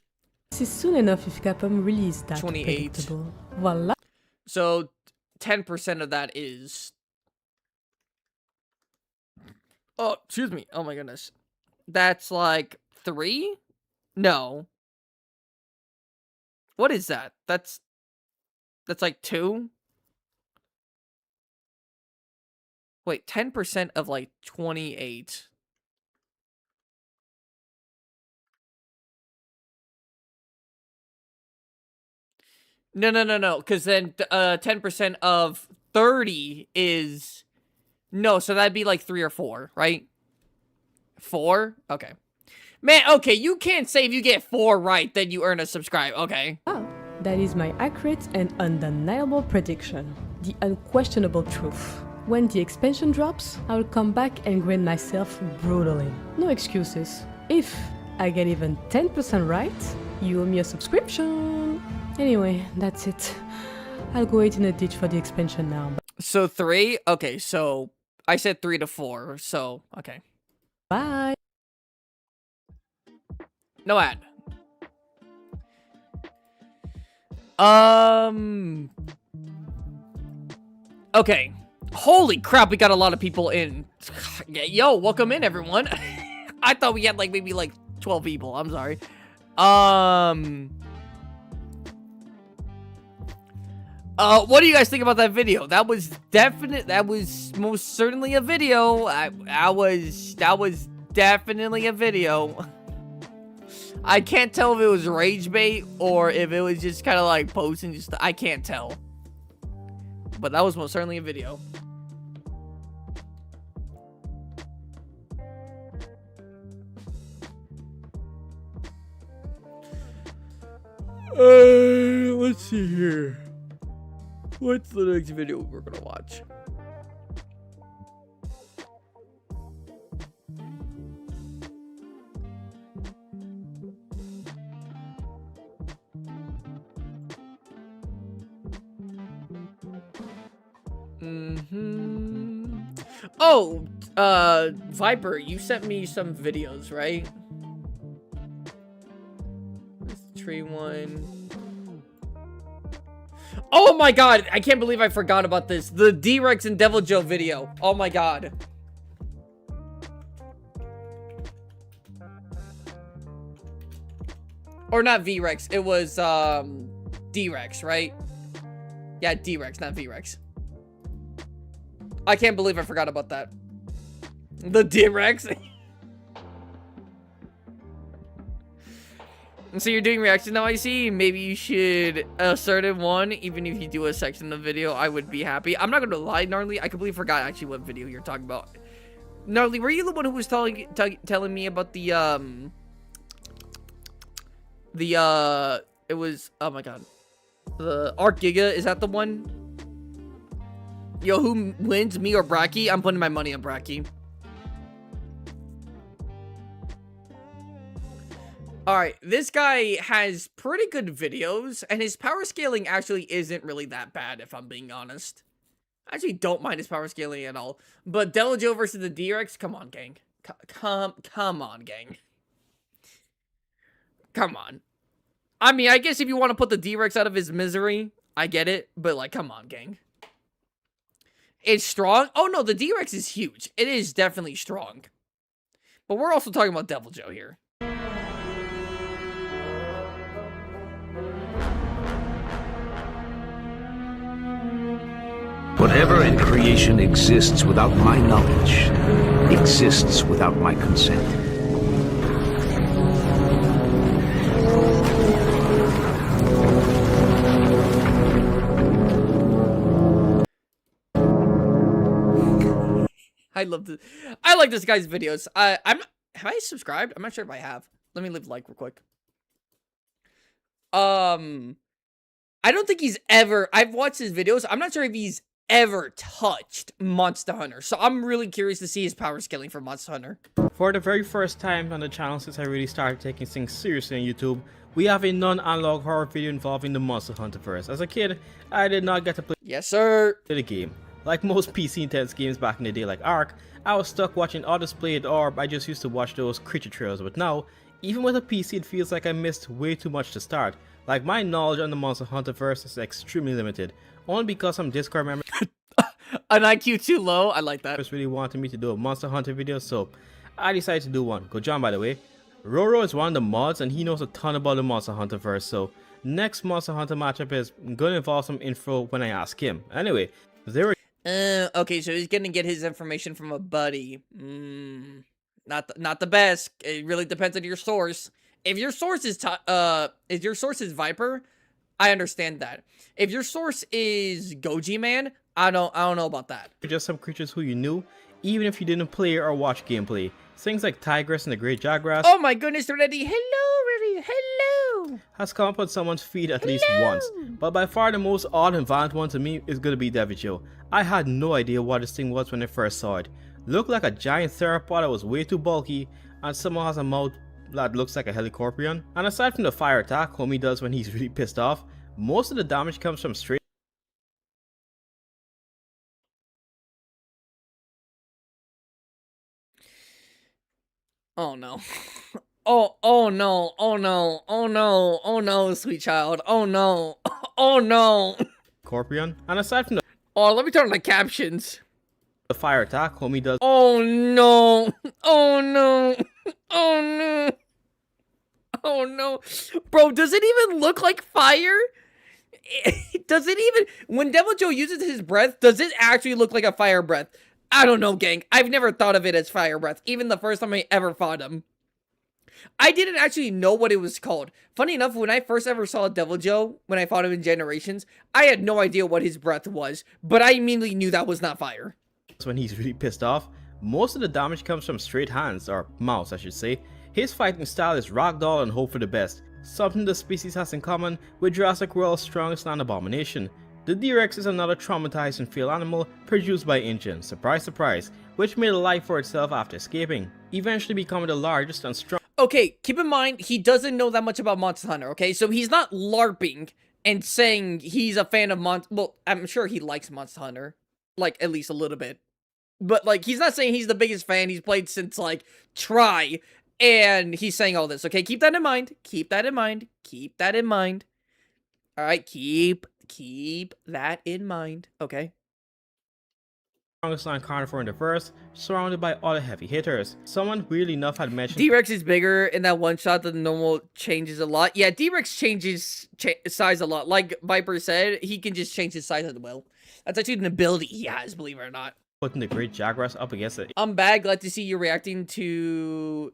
see soon enough if Capcom release that 28. predictable. Voila! So 10% of that is... oh, excuse me. Oh my goodness. That's like 3? No. What is that? That's like 2? Wait, 10% of like 28. No. Because then 10% of 30 is... No, so that'd be like 3 or 4, right? 4? Okay. Man, okay, you can't say if you get 4 right, then you earn a subscribe. Okay. Wow, that is my accurate and undeniable prediction. The unquestionable truth. When the expansion drops, I will come back and grade myself brutally. No excuses. If I get even 10% right, you owe me a subscription. Anyway, that's it. I'll go eat in a ditch for the expansion now. So 3? Okay, so I said 3 to 4, so, okay. Bye! No ad. Okay. Holy crap, we got a lot of people in. Yo, welcome in, everyone. I thought we had, like, maybe, like, 12 people. I'm sorry. What do you guys think about that video? That was most certainly a video. That was definitely a video. I can't tell if it was rage bait or if it was just kind of like posting just... I can't tell. But that was most certainly a video. Let's see here. What's the next video we're gonna watch? Oh, Viper, you sent me some videos, right? There's the tree one. Oh my god, I can't believe I forgot about this. The D-Rex and Devil Joe video. Oh my god. Or not V-Rex, it was, D-Rex, right? Yeah, D-Rex, not V-Rex. I can't believe I forgot about that. The D-Rex. So you're doing reactions now, I see. Maybe you should assert it one. Even if you do a section of the video, I would be happy. I'm not gonna lie, Gnarly. I completely forgot actually what video you're talking about. Gnarly, were you the one who was telling me about the it was, oh my god, the Arc Giga? Is that the one? Yo, who wins, me or Bracky? I'm putting my money on Bracky. Alright, this guy has pretty good videos, and his power scaling actually isn't really that bad, if I'm being honest. I actually don't mind his power scaling at all. But Delajo versus the D-Rex? Come on, gang. Come on, gang. Come on. I mean, I guess if you want to put the D-Rex out of his misery, I get it. But, like, come on, gang. It's strong? Oh, no, the D-Rex is huge. It is definitely strong. But we're also talking about Devil Joe here. Whatever in creation exists without my knowledge, exists without my consent. I like this guy's videos. Have I subscribed? I'm not sure if I have. Let me leave a like real quick. I don't think he's ever... I've watched his videos. I'm not sure if he's ever touched Monster Hunter. So I'm really curious to see his power scaling for Monster Hunter. For the very first time on the channel since I really started taking things seriously on YouTube, we have a non-analog horror video involving the Monster Hunter verse. As a kid, I did not get to play Yes, sir. the game. Like most PC intense games back in the day like Ark, I was stuck watching others play it, or I just used to watch those creature trails. But now, even with a PC, it feels like I missed way too much to start. Like, my knowledge on the Monster Hunter verse is extremely limited, only because some Discord members An IQ too low? I like that. really wanted me to do a Monster Hunter video, so I decided to do one. Go John, by the way. Roro is one of the mods, and he knows a ton about the Monster Hunter verse, so next Monster Hunter matchup is gonna involve some info when I ask him. Anyway, there we Okay, so he's gonna get his information from a buddy. Not the best. It really depends on your source. If your source is Viper, I understand that. If your source is Goji Man, I don't know about that. Just some creatures who you knew, even if you didn't play or watch gameplay. Things like Tigress and the Great Jagras. Oh my goodness, Reddy! Hello, Reddy! Hello! Has come up on someone's feed at least once, but by far the most odd and violent one to me is gonna be Devijo. I had no idea what this thing was when I first saw it. Looked like a giant theropod that was way too bulky, and somehow has a mouth that looks like a helicorpion. And aside from the fire attack homie does when he's really pissed off, most of the damage comes from straight Oh no. Oh no. Oh no. Oh no. Oh no, sweet child. Oh no. Oh no. Scorpion. And aside from Oh, let me turn on the captions. the fire attack homie does Oh no. Oh no. Oh no. Oh no. Bro, does it even look like fire? Does it even, when Devijo uses his breath, does it actually look like a fire breath? I don't know, gang. I've never thought of it as fire breath, even the first time I ever fought him. I didn't actually know what it was called. Funny enough, when I first ever saw Devijo, when I fought him in Generations, I had no idea what his breath was, but I immediately knew that was not fire. when he's really pissed off. Most of the damage comes from straight hands, or mouths I should say. His fighting style is ragdoll and hope for the best, something the species has in common with Jurassic World's strongest land abomination. The D-Rex is another traumatized and failed animal produced by InGen, surprise surprise, which made a life for itself after escaping, eventually becoming the largest and strongest. Okay, keep in mind, he doesn't know that much about Monster Hunter, okay? So he's not LARPing and saying he's a fan of well, I'm sure he likes Monster Hunter. Like, at least a little bit. But, like, he's not saying he's the biggest fan. He's played since, like, Try. And he's saying all this, okay? Keep that in mind. Keep that in mind. Keep that in mind. Alright, keep that in mind, okay? Strongest land carnivore in the verse, surrounded by other heavy hitters. Someone weirdly enough had mentioned D-Rex is bigger in that one shot than the normal changes a lot. Yeah, D-Rex changes size a lot. Like Viper said, he can just change his size at will. That's actually an ability he has, believe it or not. putting the Great Jagras up against it. I'm bad. Glad to see you reacting to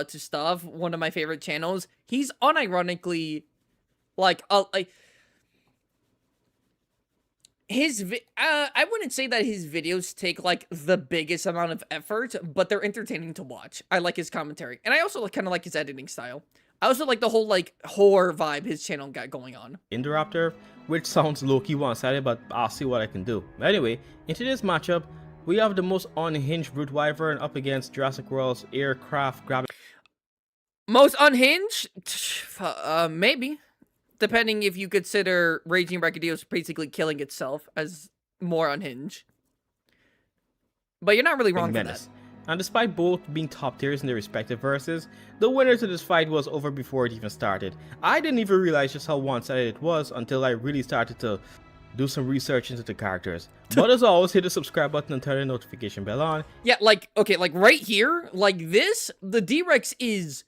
stuff. One of my favorite channels. He's unironically like I wouldn't say that his videos take like the biggest amount of effort, but they're entertaining to watch. I like his commentary, and I also kind of like his editing style. I also like the whole like horror vibe his channel got going on. Indoraptor, which sounds low-key one-sided, but I'll see what I can do. Anyway, into this matchup, we have the most unhinged Brute Wyvern up against Jurassic World's aircraft grabbing. Most unhinged? Maybe. Depending if you consider Raging Brachydios basically killing itself as more unhinged. But you're not really wrong for that. And despite both being top tiers in their respective verses, the winner to this fight was over before it even started. I didn't even realize just how one-sided it was until I really started to do some research into the characters. But as always, hit the subscribe button and turn the notification bell on. Yeah, like, okay, like right here, like this, the D-Rex is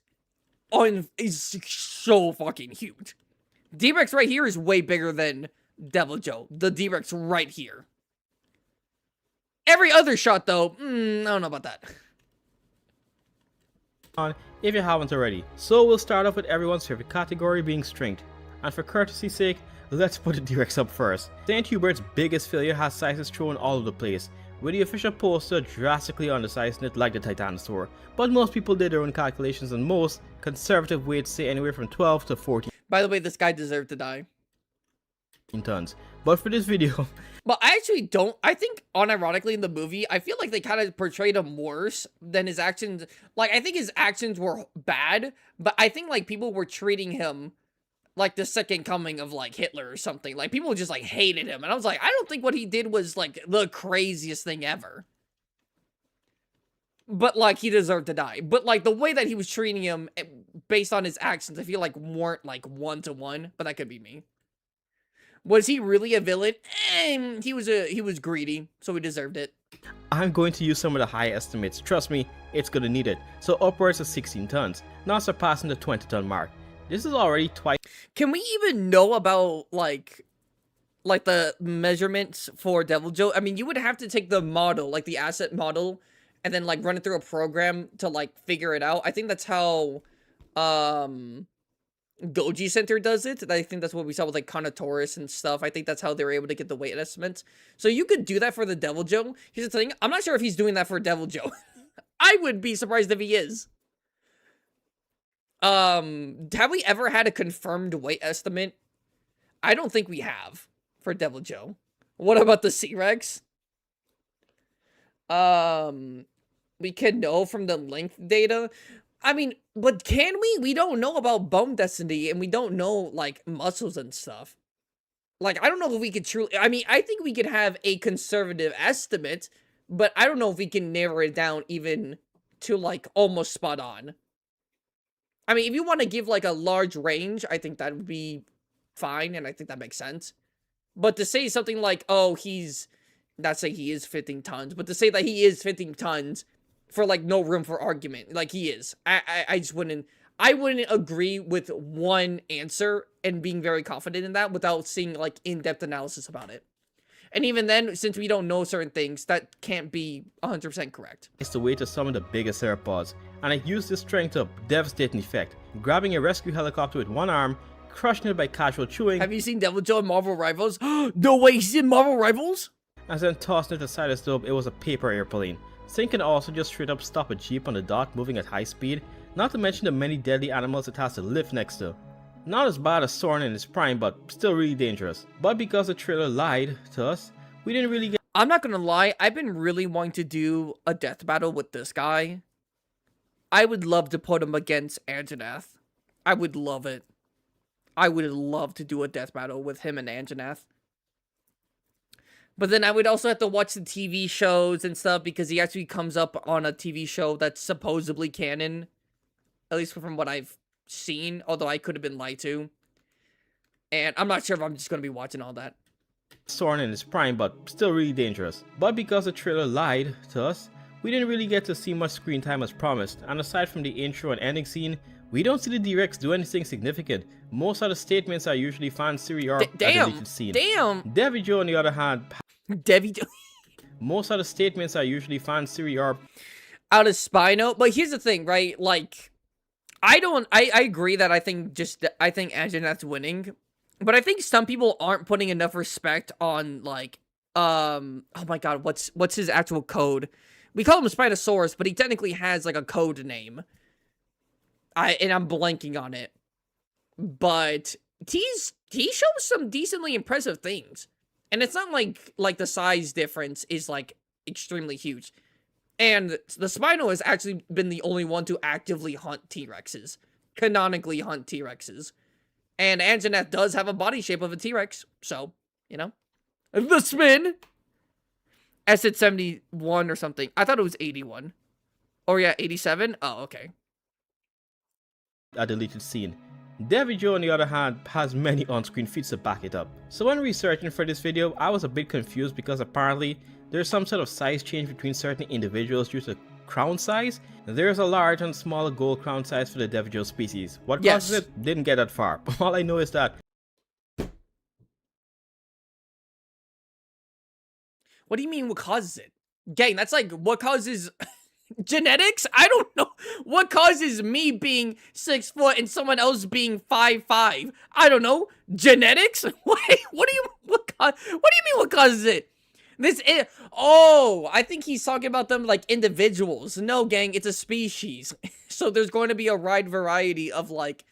so fucking huge. D-Rex right here is way bigger than Devijo. The D-Rex right here. Every other shot, though, I don't know about that. If you haven't already. So we'll start off with everyone's favorite category being strength. And for courtesy's sake, let's put the D-Rex up first. St. Hubert's biggest failure has sizes thrown all over the place, with the official poster drastically undersizing it like the Titanosaur. But most people did their own calculations, and most conservative weights say anywhere from 12 to 14. By the way, this guy deserved to die. Tons. But for this video, but I actually don't. I think, unironically, in the movie, I feel like they kind of portrayed him worse than his actions. Like, I think his actions were bad, but I think, like, people were treating him like the second coming of, like, Hitler or something. Like, people just, like, hated him. And I was like, I don't think what he did was, like, the craziest thing ever. But, like, he deserved to die. But, like, the way that he was treating him based on his actions, I feel like weren't, like, one-to-one. But that could be me. Was he really a villain? He was greedy, so he deserved it. I'm going to use some of the high estimates. Trust me, it's gonna need it. So upwards of 16 tons, not surpassing the 20-ton mark. This is already twice. Can we even know about, like, like the measurements for Devil Joe, I mean, you would have to take the model, like the asset model, and then like run it through a program to like figure it out. I think that's how Goji Center does it. I think that's what we saw with like Carnotaurus and stuff. I think that's how they were able to get the weight estimates. So you could do that for the Devil Joe. Here's the thing, I'm not sure if he's doing that for Devil Joe. I would be surprised if he is. Have we ever had a confirmed weight estimate? I don't think we have for Devil Joe. What about the C-Rex? We can know from the length data. I mean, but can we? We don't know about bone density, and we don't know, like, muscles and stuff. Like, I don't know if we could truly... I mean, I think we could have a conservative estimate, but I don't know if we can narrow it down even to, like, almost spot on. I mean, if you want to give, like, a large range, I think that would be fine, and I think that makes sense. But to say something like, oh, he's... Not say he is 15 tons, but to say that he is 15 tons for, like, no room for argument. Like, he is. I just wouldn't... I wouldn't agree with one answer and being very confident in that without seeing, like, in-depth analysis about it. And even then, since we don't know certain things, that can't be 100% correct. It's the way to summon the biggest theropods, and it used this strength to devastating effect, grabbing a rescue helicopter with one arm, crushing it by casual chewing. Have you seen Devil Joe in Marvel Rivals? No way, he's in Marvel Rivals? And then tossing it aside as though it was a paper airplane. Thing can also just straight up stop a jeep on the dot moving at high speed, not to mention the many deadly animals it has to live next to. Not as bad as Soren in its prime, but still really dangerous. But because the trailer lied to us, we didn't really get... I'm not gonna lie, I've been really wanting to do a death battle with this guy. I would love to put him against Anjanath. I would love it. I would love to do a death battle with him and Anjanath. But then I would also have to watch the TV shows and stuff because he actually comes up on a TV show that's supposedly canon. At least from what I've seen, although I could have been lied to. And I'm not sure if I'm just going to be watching all that. Soren in its prime, but still really dangerous. But because the trailer lied to us, we didn't really get to see much screen time as promised, and aside from the intro and ending scene, we don't see the D-Rex do anything significant. Most of the statements are usually fan theory or a deleted scene. Devil Joe on the other hand... Most of the statements are usually fan theory or... out of Spino, but here's the thing, right? Like... I agree that I think Anjanath's winning, but I think some people aren't putting enough respect on, like, oh my god, what's his actual code? We call him Spinosaurus, but he technically has, like, a code name. And I'm blanking on it. But he shows some decently impressive things. And it's not like the size difference is, like, extremely huge. And the Spino has actually been the only one to actively hunt T-Rexes. Canonically hunt T-Rexes. And Anjanath does have a body shape of a T-Rex. So, you know. The spin! S at 71 or something. I thought it was 81. Oh yeah, 87? Oh, okay. A deleted scene. Devil Joe on the other hand has many on-screen feats to back it up. So when researching for this video, I was a bit confused because apparently there's some sort of size change between certain individuals due to crown size. There's a large and smaller gold crown size for the Devil Joe species. What causes it? Didn't get that far. All I know is that... What do you mean what causes it? Gang, that's like what causes... genetics? I don't know. What causes me being 6 foot and someone else being 5'5"? I don't know. Genetics? Wait, what do you mean what causes it? Oh, I think he's talking about them like individuals. No, gang, it's a species. So there's going to be a wide variety of like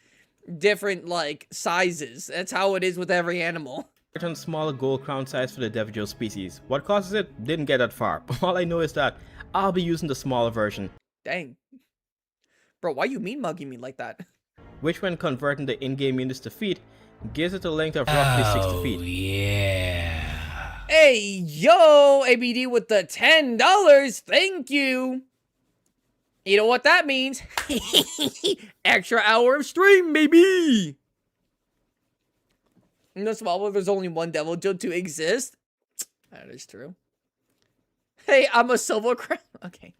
different like sizes. That's how it is with every animal. And smaller gold crown size for the Devil Joe species. What causes it? Didn't get that far. All I know is that I'll be using the smaller version. Dang. Bro, why you mean mugging me like that? Which when converting the in-game units to feet, gives it a length of roughly 60 feet. Yeah. Hey, yo, ABD with the $10. Thank you. You know what that means? Extra hour of stream, baby. In this world, there's only one Devil Joe to exist. That is true. Hey, I'm a silver crown. Okay.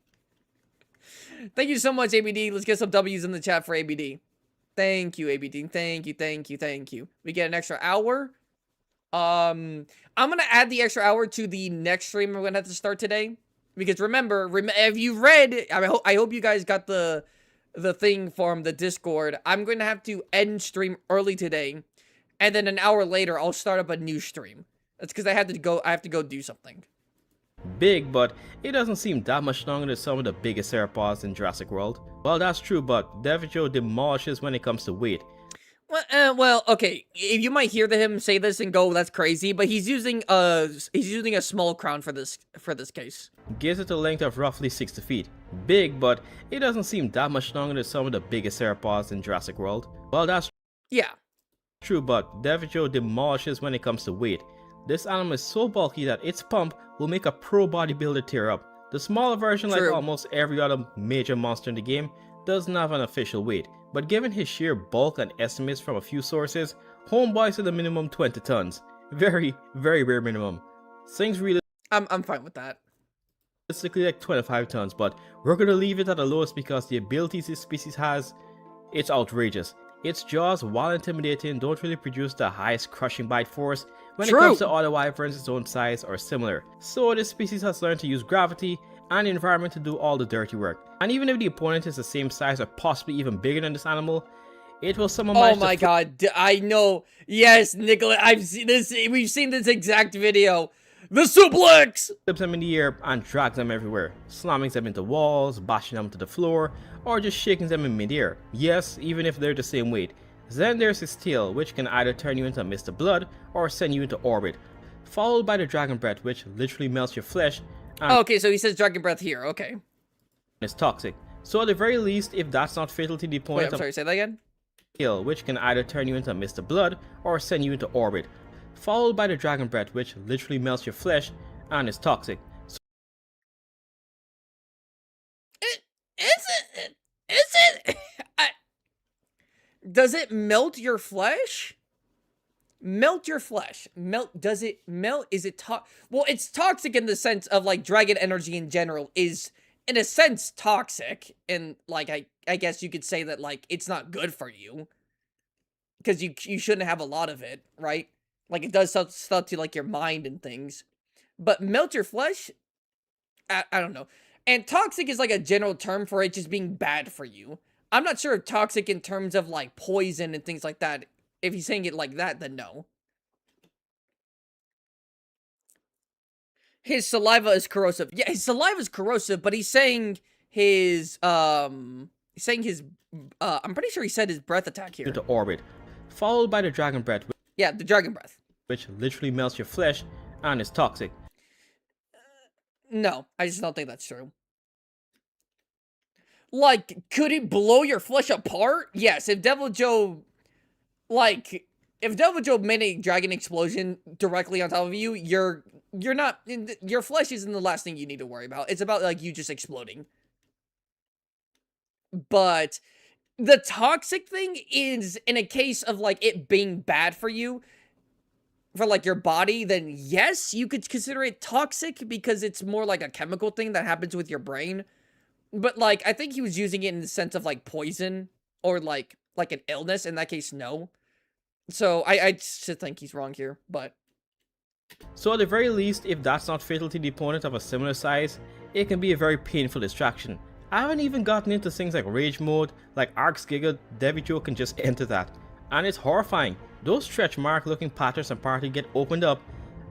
Thank you so much, ABD. Let's get some W's in the chat for ABD. Thank you, ABD. Thank you, thank you, thank you. We get an extra hour. I'm gonna add the extra hour to the next stream we're gonna have to start today. Because remember, if you read, I hope you guys got the thing from the Discord. I'm going to have to end stream early today, and then an hour later, I'll start up a new stream. That's because I have to go do something. Big, but it doesn't seem that much longer than some of the biggest theropods in Jurassic World. Well, that's true, but Devijo demolishes when it comes to weight. Well, okay. You might hear him say this and go, "That's crazy," but he's using a small crown for this case. Gives it a length of roughly 60 feet. Big, but it doesn't seem that much longer than some of the biggest theropods in Jurassic World. Well, that's Yeah. true, but Devijo demolishes when it comes to weight. This animal is so bulky that its pump will make a pro bodybuilder tear up. The smaller version, like True. almost every other major monster in the game, doesn't have an official weight. But given his sheer bulk and estimates from a few sources, Homeboy said a minimum 20 tons. Very, very bare minimum. Things I'm fine with that. realistically like 25 tons, but we're gonna leave it at the lowest because the abilities this species has, it's outrageous. Its jaws, while intimidating, don't really produce the highest crushing bite force when it True. comes to other wyverns its own size or similar. So this species has learned to use gravity and the environment to do all the dirty work. And even if the opponent is the same size or possibly even bigger than this animal, it will somehow Oh manage my to god, I know. Yes, Nicholas, I've seen this. We've seen this exact video. The suplex! flip them in the air and drags them everywhere, slamming them into walls, bashing them to the floor, or just shaking them in midair. Yes, even if they're the same weight. Then there's his tail, which can either turn you into a mist of blood or send you into orbit, followed by the dragon breath, which literally melts your flesh and Okay, so he says dragon breath here. Okay. is toxic. So at the very least, if that's not fatal to the Wait, opponent, I'm sorry, say that again? tail, which can either turn you into a mist of blood or send you into orbit, followed by the dragon breath, which literally melts your flesh and is toxic. Is it? Does it melt your flesh? Melt your flesh. Does it melt? Is it well, it's toxic in the sense of, like, dragon energy in general is, in a sense, toxic. And, like, I guess you could say that, like, it's not good for you. Because you shouldn't have a lot of it, right? Like, it does stuff to, like, your mind and things. But melt your flesh? I don't know. And toxic is, like, a general term for it just being bad for you. I'm not sure if toxic in terms of, like, poison and things like that. If he's saying it like that, then no. His saliva is corrosive. Yeah, his saliva is corrosive, but he's saying his, I'm pretty sure he said his breath attack here. Into orbit, followed by the dragon breath, Yeah, the dragon breath. which literally melts your flesh and is toxic. No, I just don't think that's true. Like, could it blow your flesh apart? Yes, if Devil Joe, like, if Devil Joe made a dragon explosion directly on top of you, you're not, your flesh isn't the last thing you need to worry about. It's about, like, you just exploding. But the toxic thing is in a case of, like, it being bad for you, for, like, your body, then yes, you could consider it toxic because it's more like a chemical thing that happens with your brain. But, like, I think he was using it in the sense of, like, poison or, like an illness. In that case, no. So, I just think he's wrong here, but... So at the very least, if that's not fatal to the opponent of a similar size, it can be a very painful distraction. I haven't even gotten into things like Rage Mode, like Ark's Giga, Devijo can just enter that. And it's horrifying. Those stretch mark looking patterns and partly get opened up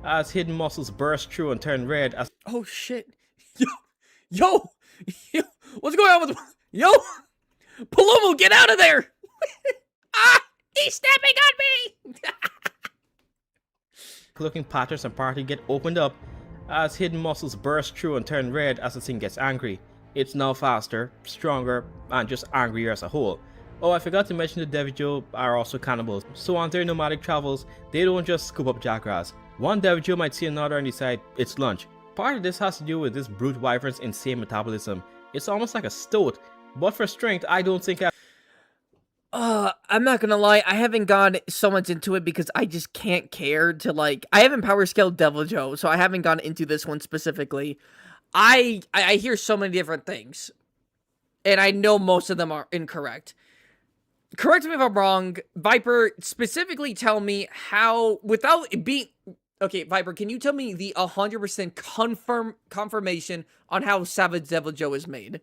as hidden muscles burst through and turn red as Oh, shit. Yo, what's going on with... Yo! Palomo, get out of there! Ah! He's stepping on me! looking patterns and partly get opened up as hidden muscles burst through and turn red as the thing gets angry. It's now faster, stronger, and just angrier as a whole. Oh, I forgot to mention the Devijo are also cannibals, so on their nomadic travels, they don't just scoop up jackgrass. One Devijo might see another and decide it's lunch. Part of this has to do with this brute wyvern's insane metabolism. It's almost like a stoat, but for strength, I don't think I'm not gonna lie, I haven't gone so much into it because I just can't care to, like, I haven't power scaled Devil Joe, so I haven't gone into this one specifically. I hear so many different things, and I know most of them are incorrect. correct me if I'm wrong, Viper, specifically tell me how, without it being, okay, Viper, can you tell me the 100% confirmation on how Savage Devil Joe is made?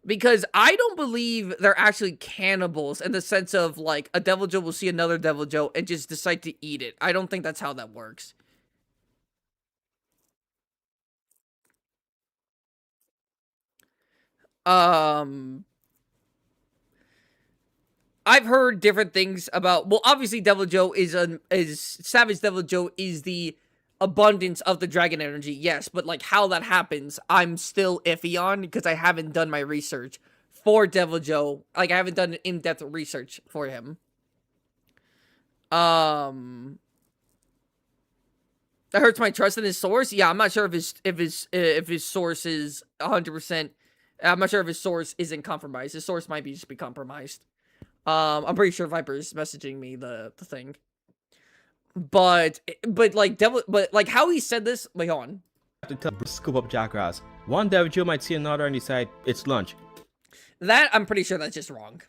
Because I don't believe they're actually cannibals in the sense of, like, a Devil Joe will see another Devil Joe and just decide to eat it. I don't think that's how that works. I've heard different things about, well, obviously Devil Joe is Savage Devil Joe is the abundance of the dragon energy, yes, but like how that happens, I'm still iffy on because I haven't done my research for Devil Joe. Like I haven't done in-depth research for him. That hurts my trust in his source. Yeah, I'm not sure if his source is 100%. I'm not sure if his source isn't compromised. His source might just be compromised. I'm pretty sure Viper's messaging me the thing. But like how he said this, wait, hold on. To tell Bruce to scoop up Jackrass. One Devil Joe might see another and decide it's lunch. That, I'm pretty sure that's just wrong.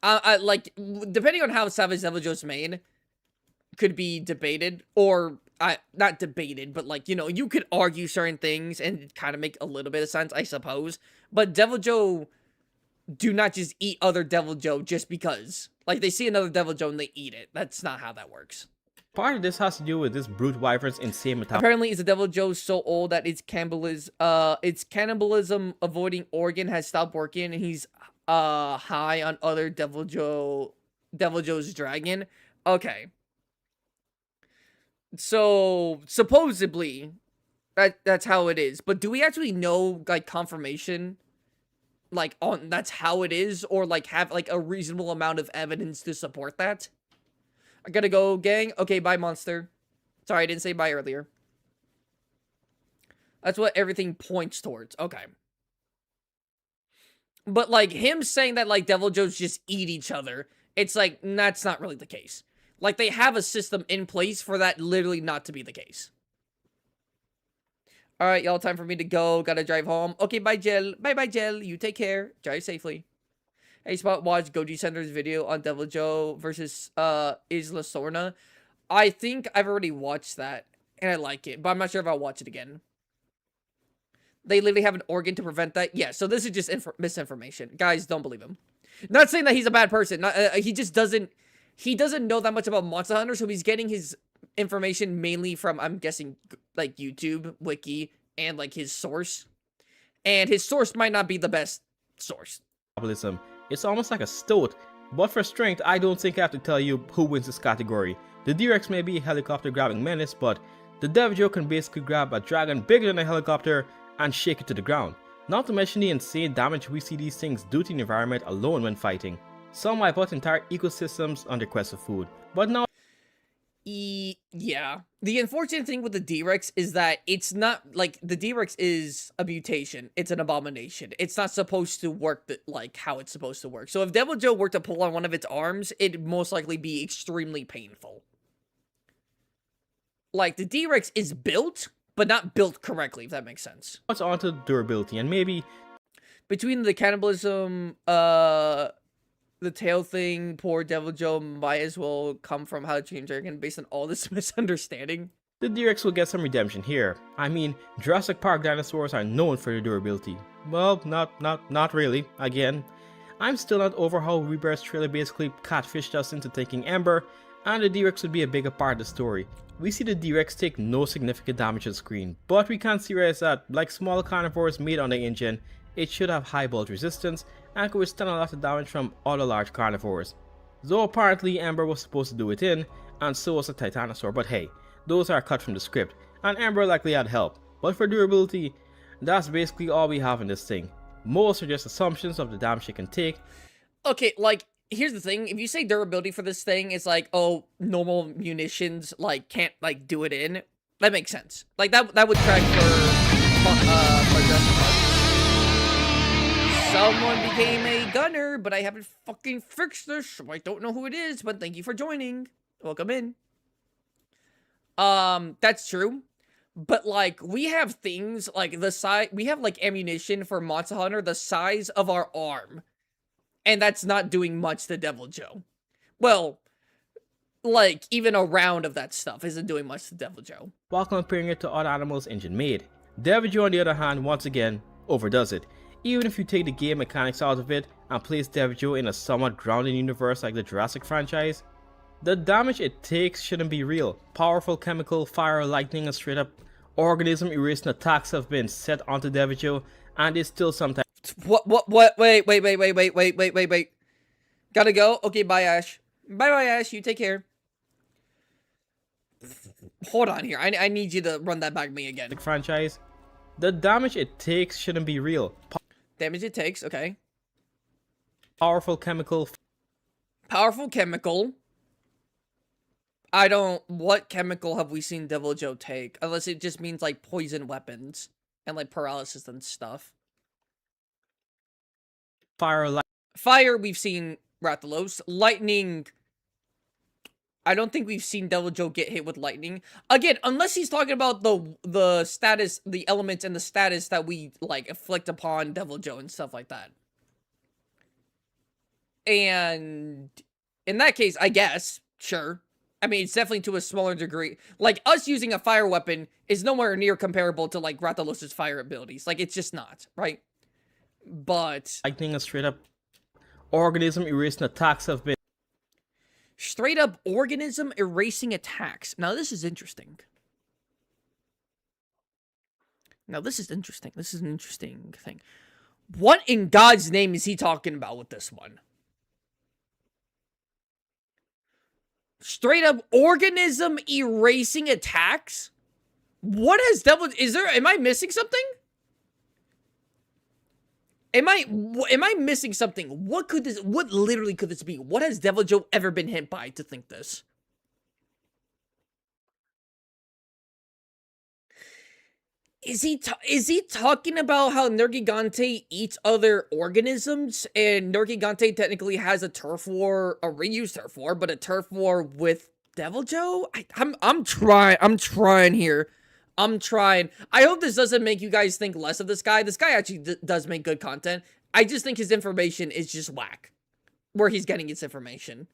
Like, depending on how Savage Devil Joe's made, could be debated, or, not debated, but like, you know, you could argue certain things and kind of make a little bit of sense, I suppose. But Devil Joe do not just eat other Devil Joe just because. Like, they see another Devil Joe and they eat it. That's not how that works. Part of this has to do with this brute wyvern's insane metabolism. Apparently, is the Devil Joe so old that its cannibalism avoiding organ has stopped working, and he's high on other Devil Joe's dragon? Okay. So supposedly that's how it is. But do we actually know, like, confirmation, like, on that's how it is, or like have like a reasonable amount of evidence to support that? I gotta go, gang. Okay, bye, monster. Sorry, I didn't say bye earlier. That's what everything points towards. Okay. But, like, him saying that, like, Devil Joes just eat each other, it's like, that's not really the case. Like, they have a system in place for that literally not to be the case. Alright, y'all, time for me to go. Gotta drive home. Okay, bye, Jill. Bye-bye, Jill. You take care. Drive safely. Hey, Spot, watch Goji Center's video on Devil Joe versus Isla Sorna. I think I've already watched that, and I like it, but I'm not sure if I'll watch it again. They literally have an organ to prevent that? Yeah, so this is just misinformation. Guys, don't believe him. Not saying that he's a bad person. He just doesn't... He doesn't know that much about Monster Hunter, so he's getting his information mainly from, I'm guessing, like, YouTube, Wiki, and, like, his source. And his source might not be the best source. It's almost like a stoat, but for strength, I don't think I have to tell you who wins this category. The D-Rex may be a helicopter-grabbing menace, but the Devil Joe can basically grab a dragon bigger than a helicopter and shake it to the ground. Not to mention the insane damage we see these things do to the environment alone when fighting. Some wipe out entire ecosystems on the quest for food, but now... Yeah. The unfortunate thing with the D-Rex is that it's not, like, the D-Rex is a mutation. It's an abomination. It's not supposed to work like how it's supposed to work. So if Devil Joe were to pull on one of its arms, it'd most likely be extremely painful. Like, the D-Rex is built, but not built correctly, if that makes sense. What's onto durability, and maybe... Between the cannibalism, the tail thing, poor Devil Joe might as well come from How to Train Your Dragon based on all this misunderstanding. The D-Rex will get some redemption here. I mean, Jurassic Park dinosaurs are known for their durability. Well, not really. Again, I'm still not over how Rebirth's trailer basically catfished us into thinking Ember, and the D-Rex would be a bigger part of the story. We see the D-Rex take no significant damage on screen, but we can't theorize that, like small carnivores made on the engine, it should have high bolt resistance and could withstand a lot of damage from other large carnivores. Though apparently Ember was supposed to do it in, and so was a Titanosaur, but hey, those are cut from the script, and Ember likely had help. But for durability, that's basically all we have in this thing. Most are just assumptions of the damage it can take. Okay, like, here's the thing, if you say durability for this thing, it's like, oh, normal munitions, like, can't, like, do it in. That makes sense. Like, that would track for Jurassic Park. Someone became a gunner, but I haven't fucking fixed this, so I don't know who it is, but thank you for joining. Welcome in. That's true. But, like, we have things, like, the size... We have, like, ammunition for Monster Hunter the size of our arm. And that's not doing much to Devil Joe. Well, like, even a round of that stuff isn't doing much to Devil Joe. while comparing it to other animals engine made. Devil Joe, on the other hand, once again, overdoes it. Even if you take the game mechanics out of it and place Devil Joe in a somewhat grounded universe like the Jurassic franchise, the damage it takes shouldn't be real. Powerful chemical, fire, lightning, and straight up organism erasing attacks have been set onto Devil Joe, and it's still sometimes What, wait. Gotta go? Okay, bye, Ash. Bye, Ash, you take care. Hold on here, I need you to run that back to me again. franchise. The damage it takes shouldn't be real. Damage it takes, okay. Powerful chemical. Powerful chemical. What chemical have we seen Devil Joe take? Unless it just means, like, poison weapons. And, like, paralysis and stuff. Fire, we've seen Rathalos. Lightning, I don't think we've seen Devil Joe get hit with lightning. Again, unless he's talking about the status, the elements and the status that we, like, inflict upon Devil Joe and stuff like that. And in that case, I guess, sure. I mean, it's definitely to a smaller degree. Like, us using a fire weapon is nowhere near comparable to, like, Rathalos' fire abilities. Like, it's just not, right? But Lightning and straight up organism erasing attacks have been straight up organism erasing attacks. Now, this is interesting. This is an interesting thing. What in God's name is he talking about with this one? Straight up organism erasing attacks? What has am I missing something? Am I missing something? What literally could this be? What has Devil Joe ever been hit by to think this? Is he talking about how Nergigante eats other organisms, and Nergigante technically has a turf war, a reused turf war, but a turf war with Devil Joe? I'm trying here. I'm trying. I hope this doesn't make you guys think less of this guy. This guy actually does make good content. I just think his information is just whack. Where he's getting his information.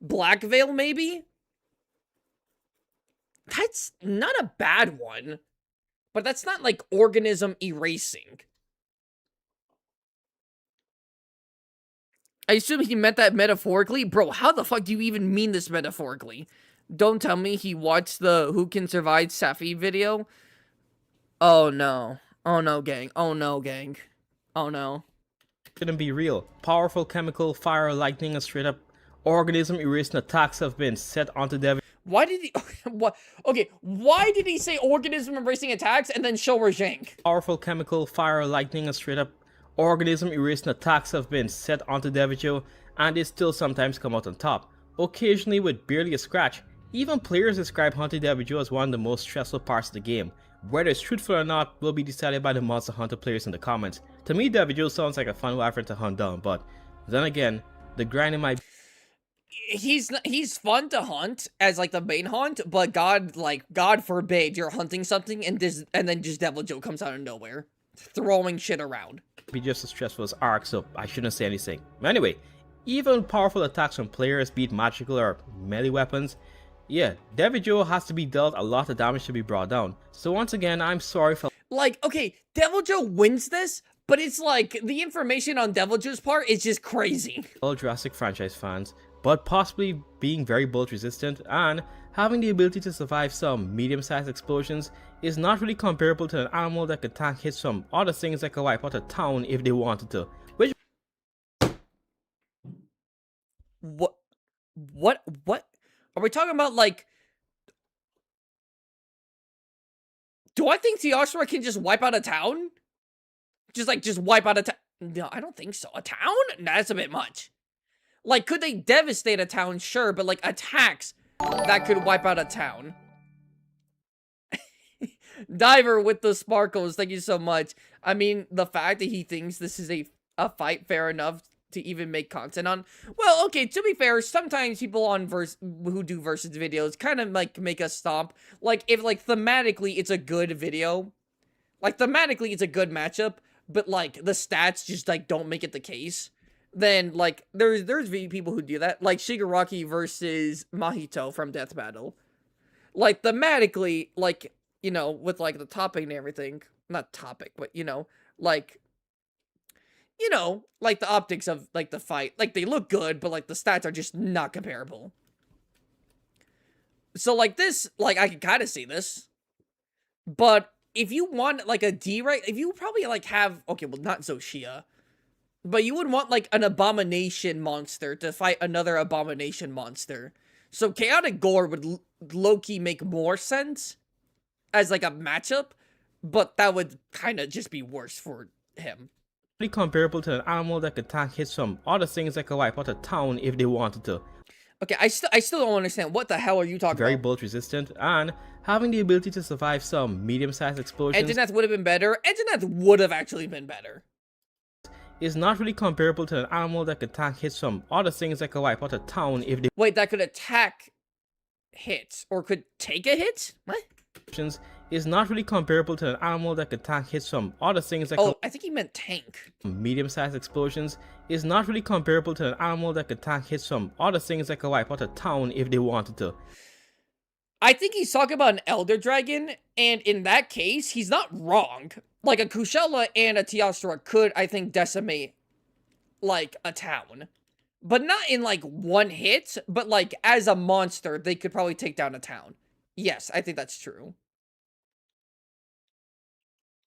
Black Veil, maybe? That's not a bad one. But that's not like organism erasing. I assume he meant that metaphorically? Bro, how the fuck do you even mean this metaphorically? Don't tell me he watched the Who Can Survive Safi video. Oh no. Oh no, gang. Oh no, gang. Oh no. Shouldn't be real. Powerful chemical, fire, lightning, and straight up organism erasing attacks have been set onto Devil. Why did he... Okay, why did he say organism erasing attacks and then show Rajank? Powerful chemical, fire, lightning, and straight up organism erasing attacks have been set onto Devil Joe, and they still sometimes come out on top, occasionally with barely a scratch. Even players describe hunting Devil Joe as one of the most stressful parts of the game. Whether it's truthful or not will be decided by the Monster Hunter players in the comments. To me, Devil Joe sounds like a fun wyvern to hunt down, but then again, the grinding might... He's fun to hunt as like the main hunt, but God forbid you're hunting something and then just Devil Joe comes out of nowhere, throwing shit around. Be just as stressful as Ark, so I shouldn't say anything. Anyway, even powerful attacks from players, be it magical or melee weapons, yeah, Devil Joe has to be dealt a lot of damage to be brought down. So once again, I'm sorry for... Like, okay, Devil Joe wins this, but it's like, the information on Devil Joe's part is just crazy. All Jurassic franchise fans, but possibly being very bullet resistant and having the ability to survive some medium-sized explosions is not really comparable to an animal that could tank hits from other things that could wipe out a town if they wanted to. Which... What? Are we talking about, like... Do I think Theoshra can just wipe out a town? Just wipe out a town? No, I don't think so. A town? Nah, that's a bit much. Like, could they devastate a town? Sure, but, like, attacks that could wipe out a town. Diver with the sparkles, thank you so much. I mean, the fact that he thinks this is a fight, fair enough. to even make content on. Well, okay, to be fair, sometimes people on who do versus videos kind of like make us stomp. Like if like thematically it's a good video, like thematically it's a good matchup, but like the stats just like don't make it the case. Then like there's people who do that, like Shigaraki versus Mahito from Death Battle. Like thematically, like, you know, with like the topic and everything, not topic, but you know, like the optics of like the fight, like they look good, but like the stats are just not comparable. So like this, like I can kind of see this, but if you want like a D-rank, if you probably like have, okay, well not Zoshia, but you would want like an abomination monster to fight another abomination monster. So Chaotic Gore would low-key make more sense as like a matchup, but that would kind of just be worse for him. Pretty comparable to an animal that could tank hits from other things that could wipe out a town if they wanted to. Okay, I still don't understand. What the hell are you talking Very about? bolt resistant and having the ability to survive some medium-sized explosions. Edgeneth would have been better. Edgeneth would have actually been better. Is not really comparable to an animal that could tank hits from other things that could wipe out a town if they Wait, that could attack hits or could take a hit? What? is not really comparable to an animal that could tank hits from other things that could I think he meant tank. medium-sized explosions. Is not really comparable to an animal that could tank hits from other things that could wipe out a town if they wanted to. I think he's talking about an Elder Dragon, and in that case, he's not wrong. Like, a Kushala and a Teostra could, I think, decimate, like, a town. But not in, like, one hit, but, like, as a monster, they could probably take down a town. Yes, I think that's true.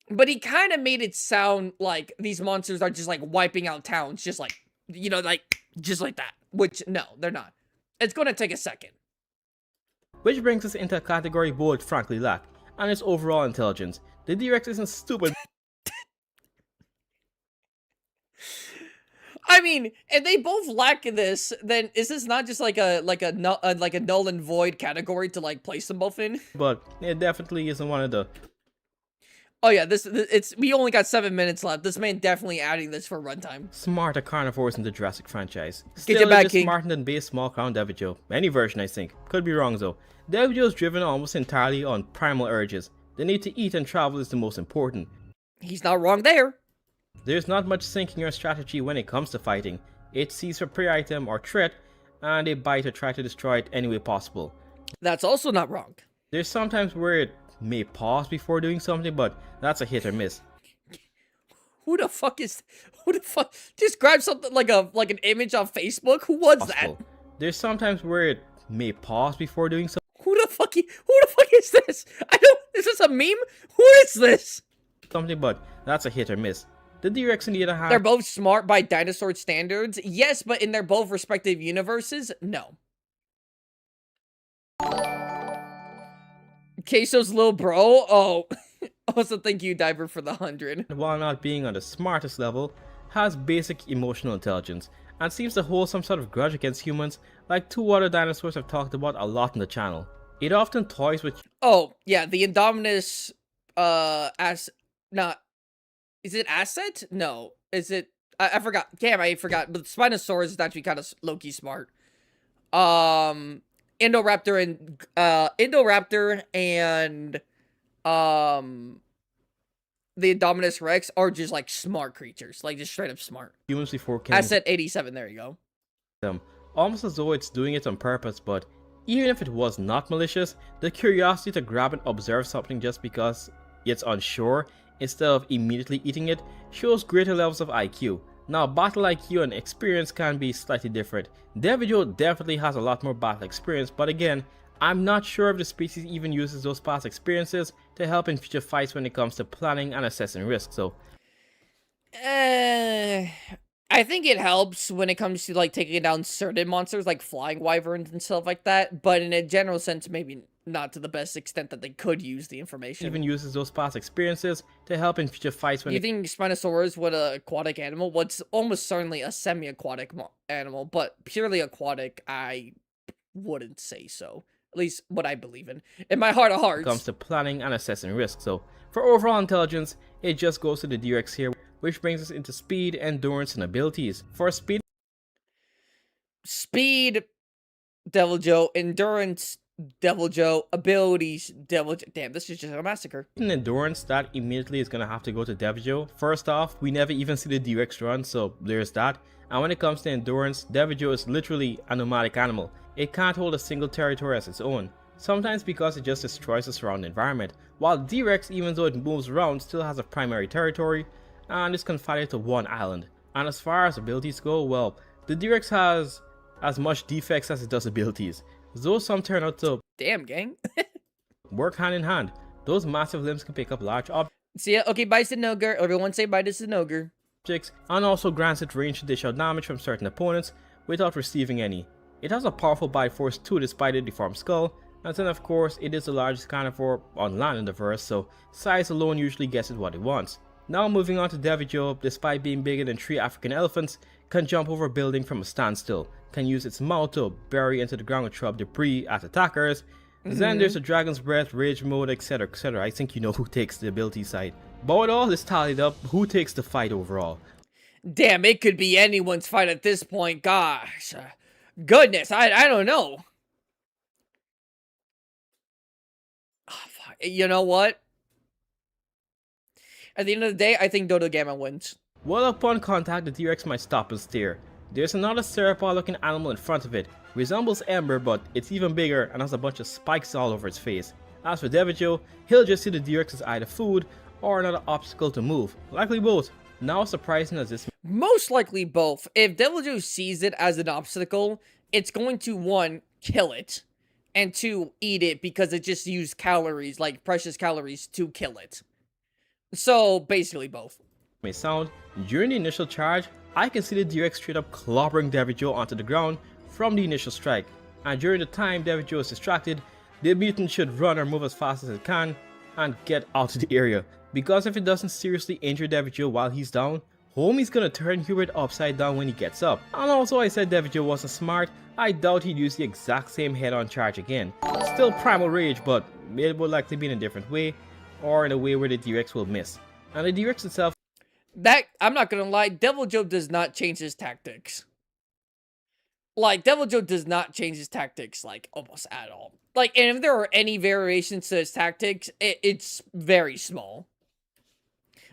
But he kind of made it sound like these monsters are just, like, wiping out towns, just like, you know, like, just like that. Which, no, they're not. It's gonna take a second. Which brings us into a category both frankly lack, and its overall intelligence. The D-Rex isn't stupid. I mean, if they both lack this, then is this not just like a null and void category to like place them both in? But it definitely isn't one of the Oh yeah, we only got 7 minutes left. This man definitely adding this for runtime. smarter carnivores in the Jurassic franchise. Get Still, your back, it is King. smarter than base small crown Devijo. Any version, I think. Could be wrong though. Devijo is driven almost entirely on primal urges. The need to eat and travel is the most important. He's not wrong there. There's not much thinking or strategy when it comes to fighting. It sees for prey item or threat, and they bite or try to destroy it any way possible. That's also not wrong. There's sometimes where it may pause before doing something, but that's a hit or miss. Who the fuck? Just grab something like an image on Facebook. Who was that? There's sometimes where it may pause before doing something. Who the fuck is this? Is this a meme? Who is this? But that's a hit or miss. The D-Rex on the other hand, They're both smart by dinosaur standards. Yes, but in their both respective universes, no. Queso's little bro? Oh. Also, thank you, Diver, for the 100. while not being on the smartest level, has basic emotional intelligence, and seems to hold some sort of grudge against humans, like two other dinosaurs I've talked about a lot on the channel. It often toys with Oh, yeah, the Indominus, is it Asset? No. Is it, I forgot. Damn, I forgot. But Spinosaurus is actually kind of low-key smart. Indoraptor and, the Indominus Rex are just, like, smart creatures. Like, just straight up smart. humans before killing Asset 87, there you go. them, almost as though it's doing it on purpose, but even if it was not malicious, the curiosity to grab and observe something just because it's unsure, instead of immediately eating it, shows greater levels of IQ. Now, battle IQ and experience can be slightly different. Devijo definitely has a lot more battle experience, but again, I'm not sure if the species even uses those past experiences to help in future fights when it comes to planning and assessing risk, so I think it helps when it comes to, like, taking down certain monsters, like flying wyverns and stuff like that, but in a general sense, maybe not to the best extent that they could use the information. even uses those past experiences to help in future fights when You think Spinosaurus was an aquatic animal? Well, it's almost certainly a semi-aquatic animal, but purely aquatic, I wouldn't say so. At least what I believe in. In my heart of hearts. comes to planning and assessing risk. So for overall intelligence, it just goes to the D-Rex here which brings us into speed, endurance, and abilities. For Speed, Devil Joe. Endurance, Devil Joe. Abilities, Devil Joe. Damn, this is just a massacre. and endurance, that immediately is going to have to go to Devil Joe. First off, we never even see the D-Rex run, so there's that. And when it comes to endurance, Devil Joe is literally a nomadic animal. It can't hold a single territory as its own, sometimes because it just destroys the surrounding environment, while D-Rex, even though it moves around, still has a primary territory and is confined to one island. And as far as abilities go, well, the D-Rex has as much defects as it does abilities, though some turn out to Damn, gang. work hand in hand. Those massive limbs can pick up large See ya. Okay, bye, Sinogur. Everyone say bye to Sinogur. objects, and also grants it range to dish out damage from certain opponents without receiving any. It has a powerful bite force too, despite its deformed skull, and then of course it is the largest carnivore on land in the verse, so size alone usually gets it what it wants. Now moving on to Devijo, despite being bigger than 3 African elephants, can jump over a building from a standstill, can use its mouth to bury into the ground with shrub debris at attackers. Then there's the Dragon's Breath, Rage Mode, etc, etc. I think you know who takes the ability side. But with all this tallied up, who takes the fight overall? Damn, it could be anyone's fight at this point. Gosh. Goodness, I don't know. Oh, fuck. You know what? At the end of the day, I think Dodo Gamma wins. Well, upon contact, the T-Rex might stop and stare. There's another cerebral looking animal in front of it. Resembles Ember, but it's even bigger and has a bunch of spikes all over its face. As for Devijo, he'll just see the T-Rex as either food or another obstacle to move. Likely both. Now, surprising as this Most likely both. If Deviljho sees it as an obstacle, it's going to, 1, kill it, and 2, eat it because it just used calories, like precious calories, to kill it. So, basically both. may sound, during the initial charge, I can see the T-Rex straight up clobbering Devijo onto the ground from the initial strike. And during the time Devijo is distracted, the mutant should run or move as fast as it can and get out of the area. Because if it doesn't seriously injure Devijo while he's down, Homie's gonna turn Hubert upside down when he gets up. And also, I said Devijo wasn't smart, I doubt he'd use the exact same head-on charge again. Still Primal Rage, but it would likely be in a different way, or in a way where the D-Rex will miss. And the D-Rex itself, That, I'm not gonna lie, Deviljho does not change his tactics. Like, Deviljho does not change his tactics, like, almost at all. Like, and if there are any variations to his tactics, it's very small.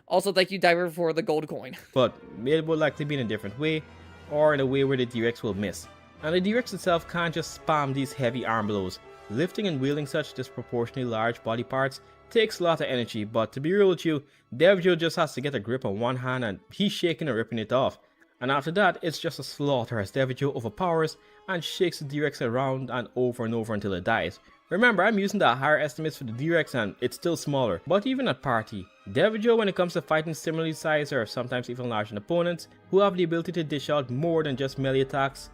Also, thank you, Diver, for the gold coin. but it would likely be in a different way, or in a way where the D-Rex will miss. And the D-Rex itself can't just spam these heavy arm blows. Lifting and wielding such disproportionately large body parts takes a lot of energy, but to be real with you, Devijo just has to get a grip on one hand and he's shaking and ripping it off. And after that, it's just a slaughter as Devijo overpowers and shakes the D-Rex around and over until it dies. Remember, I'm using the higher estimates for the D-Rex and it's still smaller, but even at party, Devijo, when it comes to fighting similarly sized or sometimes even larger opponents who have the ability to dish out more than just melee attacks,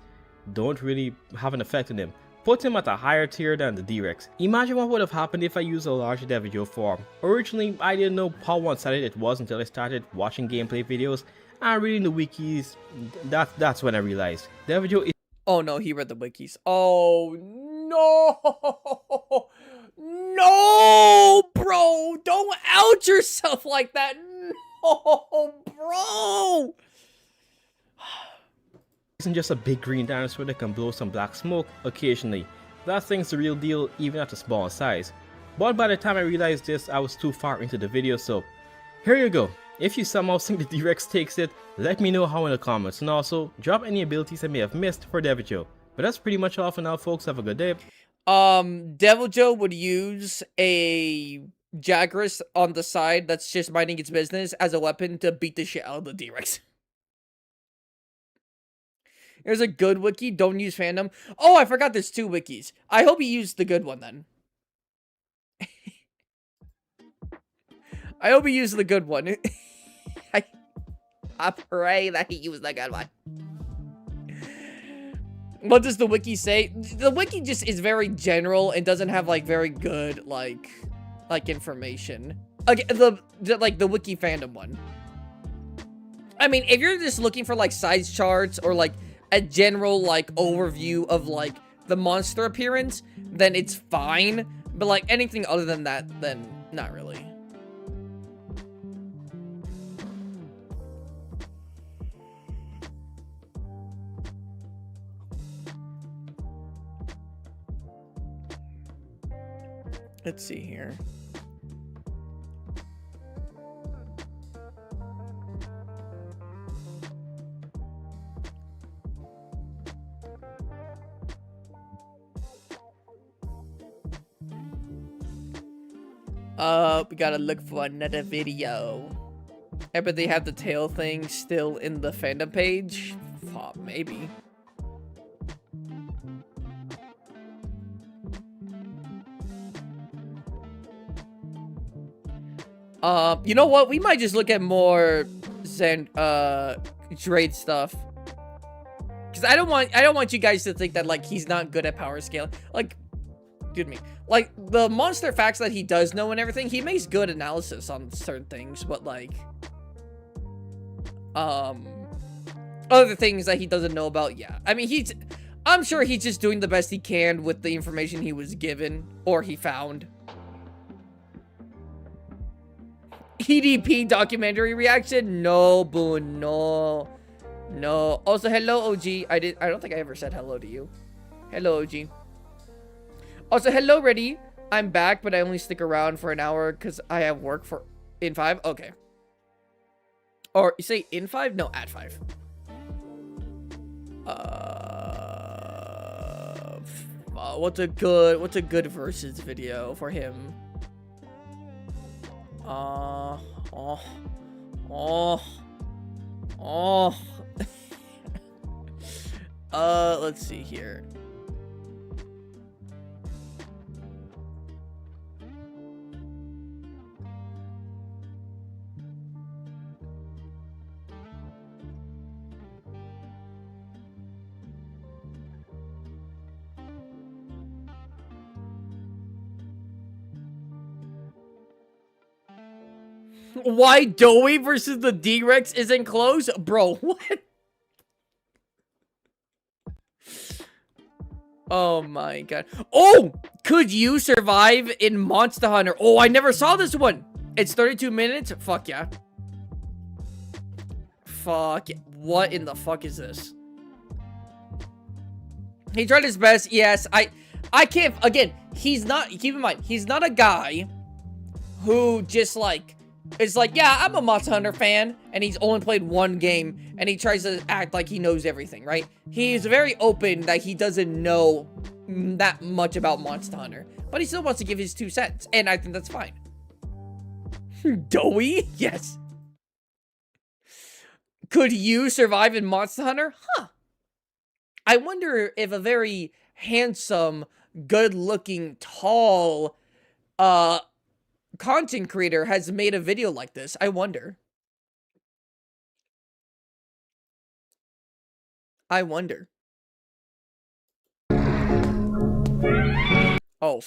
don't really have an effect on him. Put him at a higher tier than the D-Rex. Imagine what would have happened if I used a larger Devijo form. Originally, I didn't know how one-sided it was until I started watching gameplay videos and reading the wikis. That's when I realized Devijo is Oh no, he read the wikis. Oh no! No, bro! Don't out yourself like that! No, bro! isn't just a big green dinosaur that can blow some black smoke occasionally. That thing's the real deal even at a small size. But by the time I realized this, I was too far into the video, so here you go. If you somehow think the D-Rex takes it, let me know how in the comments, and also drop any abilities I may have missed for Devijo. But that's pretty much all for now, folks. Have a good day. Deviljho would use a Jagras on the side that's just minding its business as a weapon to beat the shit out of the D-Rex. There's a good wiki, don't use fandom. Oh, I forgot there's 2 wikis. I hope he used the good one then. I hope he used the good one. I pray that he used the good one. What does the wiki say? The wiki just is very general and doesn't have like very good like information. Okay, the wiki fandom one. I mean, if you're just looking for like size charts or like a general like overview of like the monster appearance, then it's fine. But like anything other than that, then not really. Let's see here. We gotta look for another video. Yeah, but they have the tail thing still in the fandom page? Oh, maybe. You know what? We might just look at more Drade stuff. Cause I don't want you guys to think that like he's not good at power scaling. Like, excuse me. Like the monster facts that he does know and everything, he makes good analysis on certain things, but like other things that he doesn't know about, yeah. I mean, I'm sure he's just doing the best he can with the information he was given or he found. EDP documentary reaction? No, Boone, no. No. Also, hello, OG. I don't think I ever said hello to you. Hello, OG. Also, hello, Ready. I'm back, but I only stick around for an hour because I have work for in 5. Okay. Or you say in 5? No, at 5. What's a good versus video for him? Let's see here. Why Doey versus the D-Rex isn't close? Bro, what? Oh my god. Oh! Could you survive in Monster Hunter? Oh, I never saw this one. It's 32 minutes? Fuck yeah. Fuck. What in the fuck is this? He tried his best. Yes, I can't. Again, he's not. Keep in mind, he's not a guy who just like is like, yeah, I'm a Monster Hunter fan, and he's only played one game, and he tries to act like he knows everything, right? He's very open that he doesn't know that much about Monster Hunter, but he still wants to give his 2 cents, and I think that's fine. Doey? Yes. Could you survive in Monster Hunter? Huh. I wonder if a very handsome, good-looking, tall, content creator has made a video like this. I wonder. I wonder. Oh,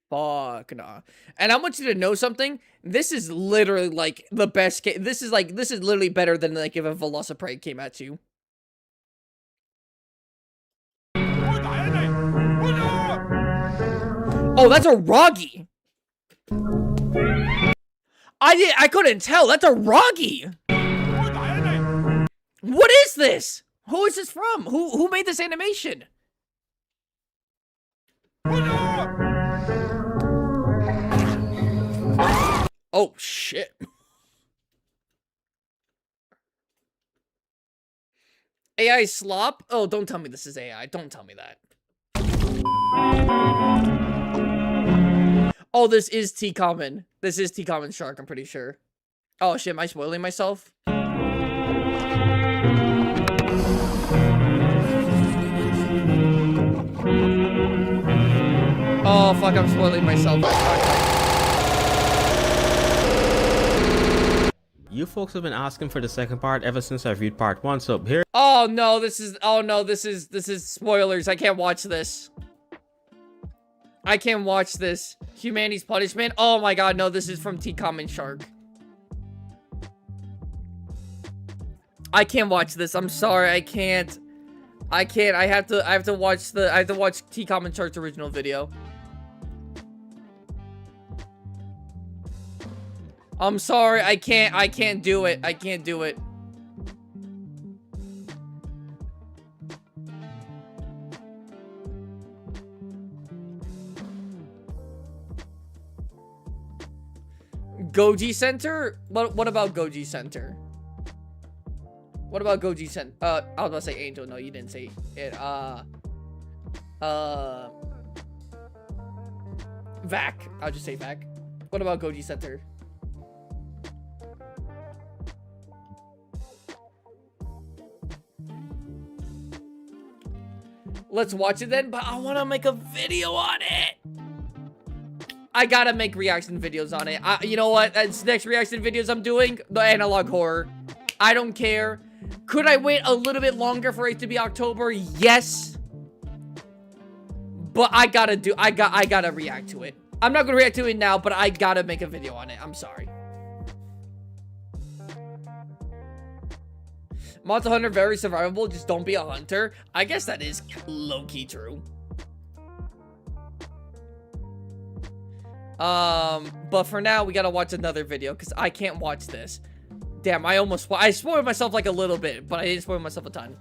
fuck nah. And I want you to know something. This is literally like the best case. This is literally better than like if a Velociprey came at you. Oh, that's a Roggy. I couldn't tell. That's a Roggy. What is this? Who is this from? Who made this animation? Oh shit. AI slop? Oh, don't tell me this is AI. Don't tell me that. Oh, this is T-Common. This is T-Common Shark, I'm pretty sure. Oh shit, am I spoiling myself? Oh fuck, I'm spoiling myself. You folks have been asking for the second part ever since I viewed part 1, so here. Oh no, this is spoilers. I can't watch this. I can't watch this. Humanity's Punishment. Oh my god, no, this is from T-Common Shark. I can't watch this. I'm sorry, I can't. I have to watch T-Common Shark's original video. I'm sorry, I can't do it. I can't do it. Goji Center? What about Goji Center? What about Goji Center? I was about to say Angel. No, you didn't say it. Vac. I'll just say Vac. What about Goji Center? Let's watch it then, but I want to make a video on it. I gotta make reaction videos on it. You know what? That's next reaction videos I'm doing. The analog horror. I don't care. Could I wait a little bit longer for it to be October? Yes. But I gotta react to it. I'm not gonna react to it now, but I gotta make a video on it. I'm sorry. Monster Hunter, very survivable. Just don't be a hunter. I guess that is low-key true. But for now, we gotta watch another video because I can't watch this. Damn, I spoiled myself like a little bit, but I didn't spoil myself a ton.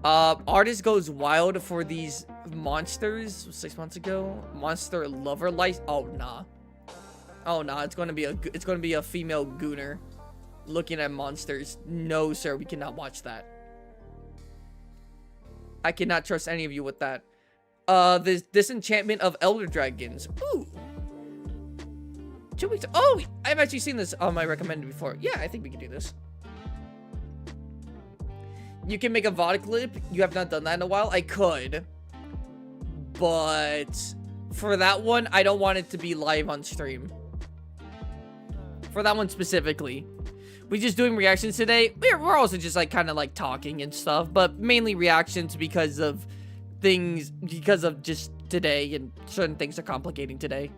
Artist goes wild for these monsters 6 months ago. Monster lover light. Oh nah. Oh nah. It's gonna be a female gooner looking at monsters. No sir, we cannot watch that. I cannot trust any of you with that. This Disenchantment of Elder Dragons. Ooh. 2 weeks. Oh, I've actually seen this on my recommended before. Yeah, I think we can do this. You can make a VOD clip. You have not done that in a while. I could. But for that one, I don't want it to be live on stream. For that one specifically. We're just doing reactions today. We're also just like kind of like talking and stuff. But mainly reactions because of things. Because of just today. And certain things are complicating today.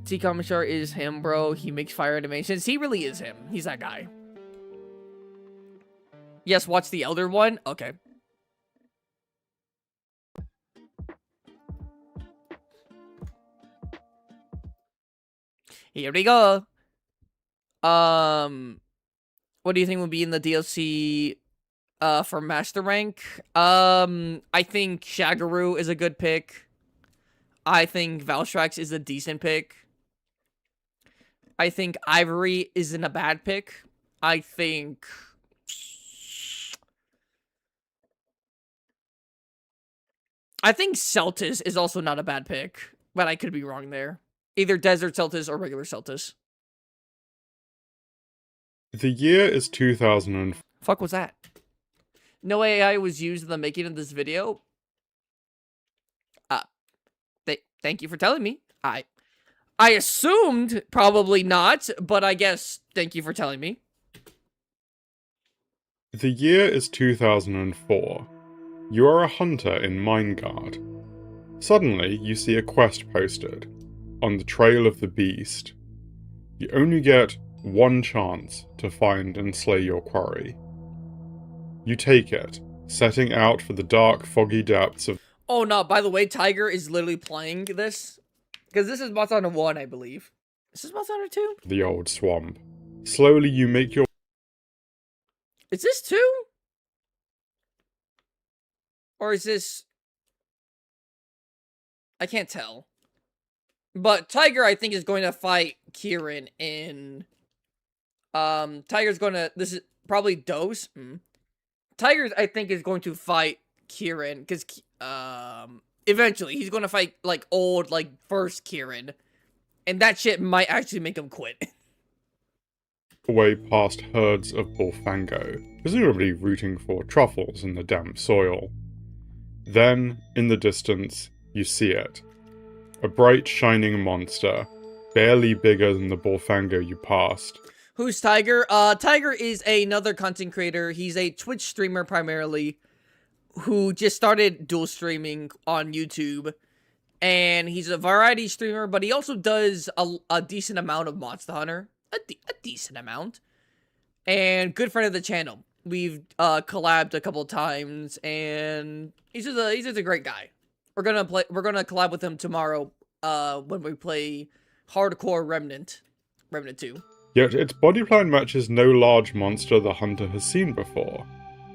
T-Commissar is him, bro. He makes fire animations. He really is him. He's that guy. Yes, watch the Elder one. Okay. Here we go. What do you think would be in the DLC for Master Rank? I think Shagaru is a good pick. I think Valstrax is a decent pick. I think Ivory isn't a bad pick. I think Celtis is also not a bad pick, but I could be wrong there. Either Desert Celtis or regular Celtis. The year is 2004. Fuck was that? No AI was used in the making of this video. Thank you for telling me. I assumed probably not, but I guess thank you for telling me. The year is 2004. You are a hunter in Mineguard. Suddenly, you see a quest posted. On the Trail of the Beast. You only get one chance to find and slay your quarry. You take it, setting out for the dark, foggy depths of... Oh no, by the way, Tiger is literally playing this. Because this is Monster Hunter 1, I believe. Is this Monster Hunter 2? The old swamp. Slowly you make your... Is this 2? Or is this... I can't tell. But Tiger, I think, is going to fight Kieran in... Tiger's going to... This is probably Dose. Tiger, I think, is going to fight Kieran. Because, eventually, he's going to fight, like, old, like, first Kieran. And that shit might actually make him quit. Way past herds of Bullfango, presumably rooting for truffles in the damp soil. Then, in the distance, you see it. A bright, shining monster, barely bigger than the Bullfango you passed. Who's Tiger? Tiger is another content creator. He's a Twitch streamer primarily, who just started dual streaming on YouTube. And he's a variety streamer, but he also does a decent amount of Monster Hunter. A decent amount. And good friend of the channel. We've collabed a couple times, and he's just a great guy. We're gonna collab with him tomorrow when we play Hardcore Remnant 2. Yet its body plan matches no large monster the hunter has seen before.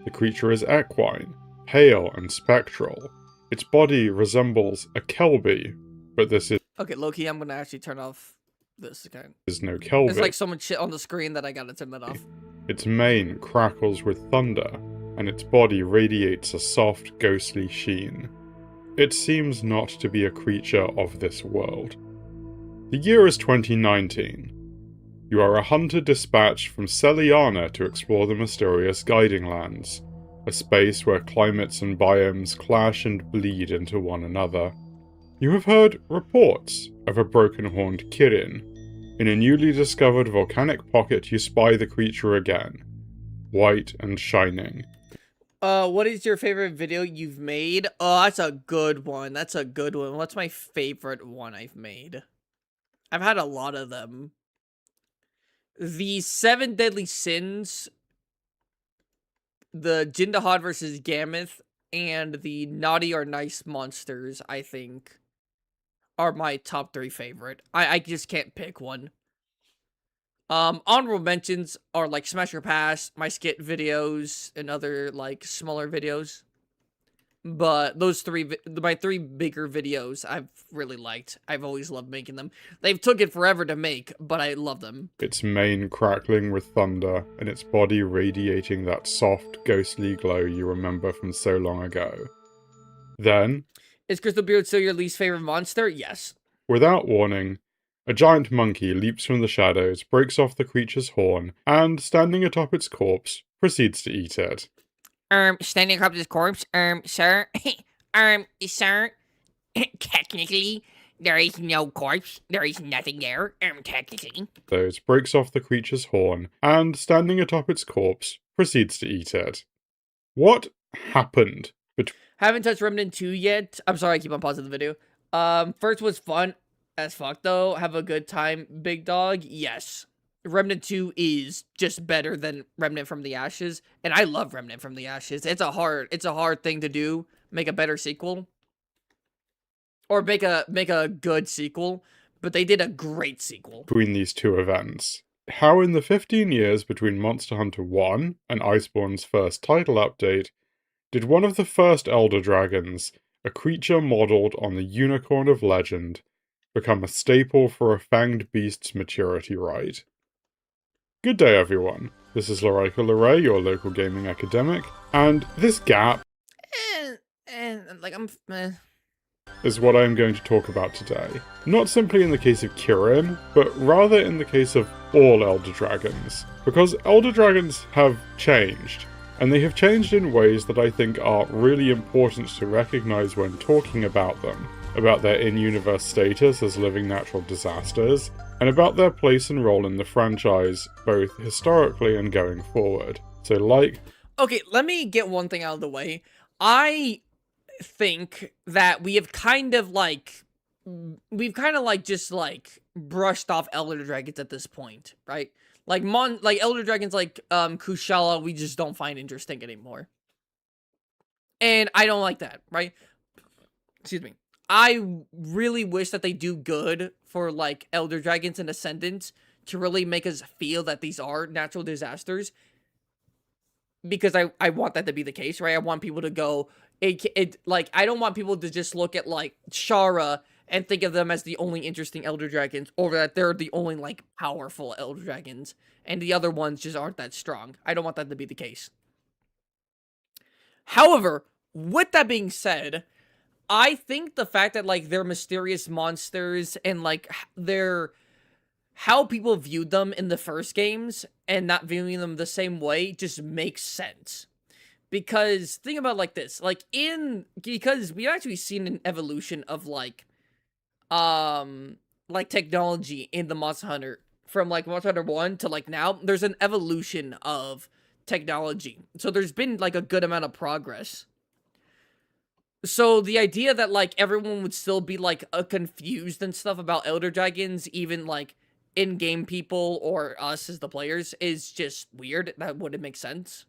The creature is equine, pale and spectral. Its body resembles a Kelby, but this Okay, low-key, I'm gonna actually turn off this again. is no Kelby. There's like so much shit on the screen that I gotta turn that off. Its mane crackles with thunder, and its body radiates a soft, ghostly sheen. It seems not to be a creature of this world. The year is 2019. You are a hunter dispatched from Celiana to explore the mysterious Guiding Lands, a space where climates and biomes clash and bleed into one another. You have heard reports of a broken-horned Kirin. In a newly discovered volcanic pocket, you spy the creature again, white and shining. What is your favorite video you've made? Oh, that's a good one. That's a good one. What's my favorite one I've made? I've had a lot of them. The 7 Deadly Sins, the Jindahad versus Gammoth, and the Naughty or Nice Monsters, I think, are my top 3 favorite. I just can't pick one. Honorable mentions are like Smash or Pass, my skit videos, and other like smaller videos. But those my 3 bigger videos I've really liked. I've always loved making them. They've took it forever to make, but I love them. Its mane crackling with thunder, and its body radiating that soft, ghostly glow you remember from so long ago. Then, Is Crystal Beard still your least favorite monster? Yes. without warning, a giant monkey leaps from the shadows, breaks off the creature's horn, and, standing atop its corpse, proceeds to eat it. Standing up this corpse, sir, sir, technically, there is no corpse, there is nothing there, technically. Those breaks off the creature's horn, and, standing atop its corpse, proceeds to eat it. What happened between Haven't touched Remnant 2 yet. I'm sorry, I keep on pausing the video. First was fun as fuck, though. Have a good time, big dog. Yes. Remnant 2 is just better than Remnant from the Ashes, and I love Remnant from the Ashes. It's a hard thing to do, make a better sequel, or make a good sequel, but they did a great sequel. these two events? How in the 15 years between Monster Hunter 1 and Iceborne's first title update, did one of the first Elder Dragons, a creature modelled on the Unicorn of Legend, become a staple for a fanged beast's maturity rite? Good day, everyone. This is Laraika Leray, your local gaming academic, and this gap is what I am going to talk about today. Not simply in the case of Kirin, but rather in the case of all Elder Dragons. Because Elder Dragons have changed, and they have changed in ways that I think are really important to recognize when talking about them, about their in-universe status as living natural disasters, and about their place and role in the franchise, both historically and going forward. So Okay, let me get one thing out of the way. I think that we have kind of just brushed off Elder Dragons at this point, right? Like Elder Dragons like Kushala, we just don't find interesting anymore. And I don't like that, right? Excuse me. I really wish that they do good for like Elder Dragons and Ascendants to really make us feel that these are natural disasters. Because I want that to be the case, right? I want people to go, I don't want people to just look at like Shara and think of them as the only interesting Elder Dragons, or that they're the only like powerful Elder Dragons, and the other ones just aren't that strong. I don't want that to be the case. However, with that being said, I think the fact that like they're mysterious monsters and like how people viewed them in the first games and not viewing them the same way just makes sense. Because think about it like this, because we've actually seen an evolution of like technology in the Monster Hunter from like Monster Hunter 1 to like now. There's an evolution of technology. So there's been like a good amount of progress. So the idea that like everyone would still be like confused and stuff about Elder Dragons, even like in-game people or us as the players, is just weird. That wouldn't make sense.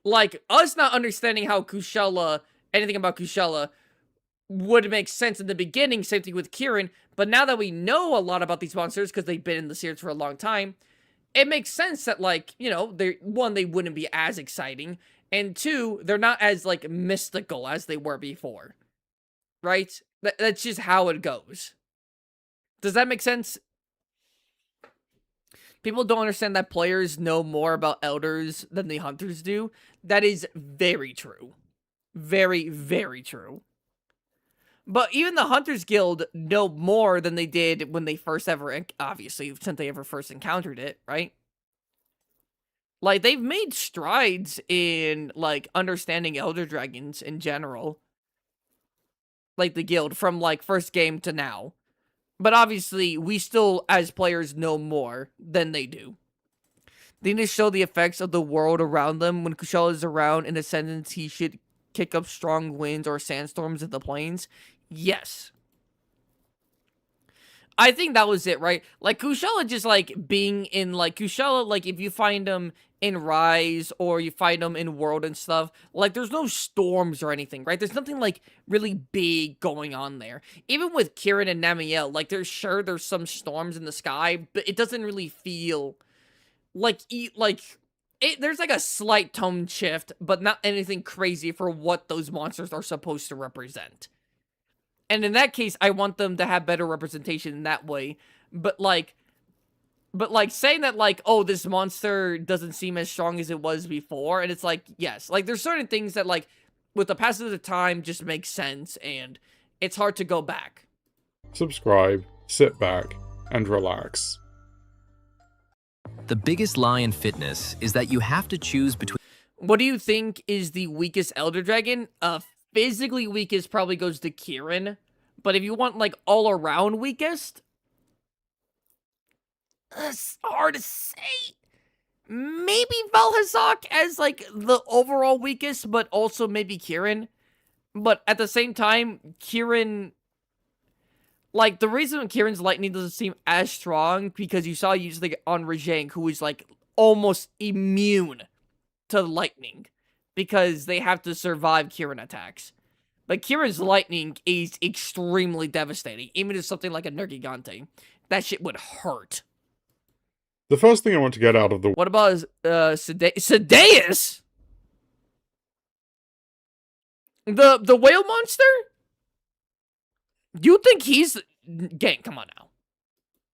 Like us not understanding how anything about Kushala would make sense in the beginning, same thing with Kirin, but now that we know a lot about these monsters because they've been in the series for a long time, it makes sense that like, you know, they wouldn't be as exciting, And 2, they're not as, like, mystical as they were before. Right? That's just how it goes. Does that make sense? People don't understand that players know more about elders than the hunters do. That is very true. Very, very true. But even the Hunters Guild know more than they did when they first ever, obviously, since they ever first encountered it, right? Like, they've made strides in, like, understanding Elder Dragons in general. Like, the guild, from, like, first game to now. But obviously, we still, as players, know more than they do. They need to show the effects of the world around them. When Kushala is around in Ascendance, he should kick up strong winds or sandstorms in the plains. Yes. I think that was it, right? Like, Kushala just, like, being in, like, Kushala, like, if you find him in Rise, or you find him in World and stuff, like, there's no storms or anything, right? There's nothing, like, really big going on there. Even with Kirin and Namiel, like, there's some storms in the sky, but it doesn't really feel like, there's, like, a slight tone shift, but not anything crazy for what those monsters are supposed to represent. And in that case, I want them to have better representation in that way. But saying that, like, oh, this monster doesn't seem as strong as it was before, and it's like, yes. Like, there's certain things that, like, with the passage of time just make sense, and it's hard to go back. Subscribe, sit back, and relax. The biggest lie in fitness is that you have to choose between... What do you think is the weakest Elder Dragon? Physically weakest probably goes to Kirin. But if you want, like, all-around weakest... It's hard to say. Maybe Valhazak as, like, the overall weakest, but also maybe Kirin. But at the same time, Kirin... Like, the reason Kirin's lightning doesn't seem as strong, because you saw usually on Rajang, who is, like, almost immune to lightning. Because they have to survive Kirin attacks. But Kirin's lightning is extremely devastating. Even if something like a Nergigante, that shit would hurt. The first thing I want to get out of the... What about Sedeus? The whale monster? You think he's... Gang, come on now.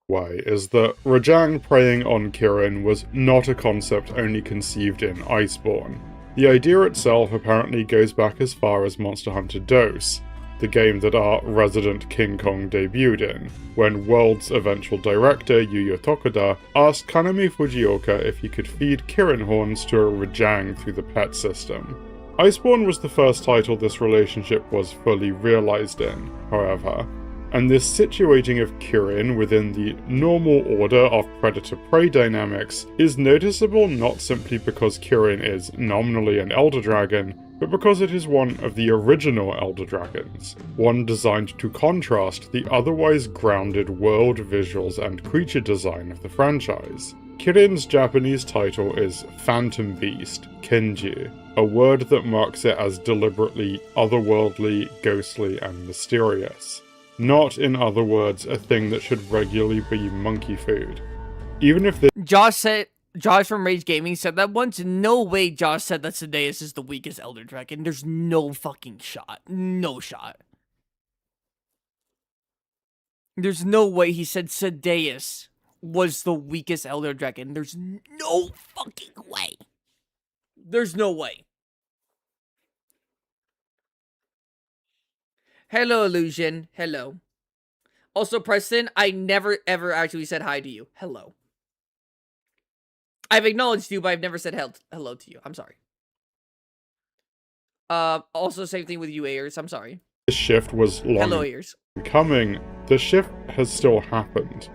way is that Rajang preying on Kirin was not a concept only conceived in Iceborne. The idea itself apparently goes back as far as Monster Hunter DOS, the game that our resident King Kong debuted in, when World's eventual director Yuya Tokuda asked Kanami Fujioka if he could feed Kirin horns to a Rajang through the pet system. Iceborne was the first title this relationship was fully realized in, however, and this situating of Kirin within the normal order of predator-prey dynamics is noticeable not simply because Kirin is nominally an Elder Dragon, but because it is one of the original Elder Dragons, one designed to contrast the otherwise grounded world visuals and creature design of the franchise. Kirin's Japanese title is Phantom Beast, Kenji, a word that marks it as deliberately otherworldly, ghostly, and mysterious. Not, in other words, a thing that should regularly be monkey food. Even if this— Josh from Rage Gaming said that once. No way Josh said that Sedeus is the weakest Elder Dragon. There's no fucking shot. No shot. There's no way he said Sedeus was the weakest Elder Dragon. There's no fucking way. There's no way. Hello, Illusion. Hello. Also, Preston, I never ever actually said hi to you. Hello. I've acknowledged you, but I've never said hello to you. I'm sorry. Also, same thing with you, Ayers. I'm sorry. This shift was long Hello, Ayers. coming, the shift has still happened.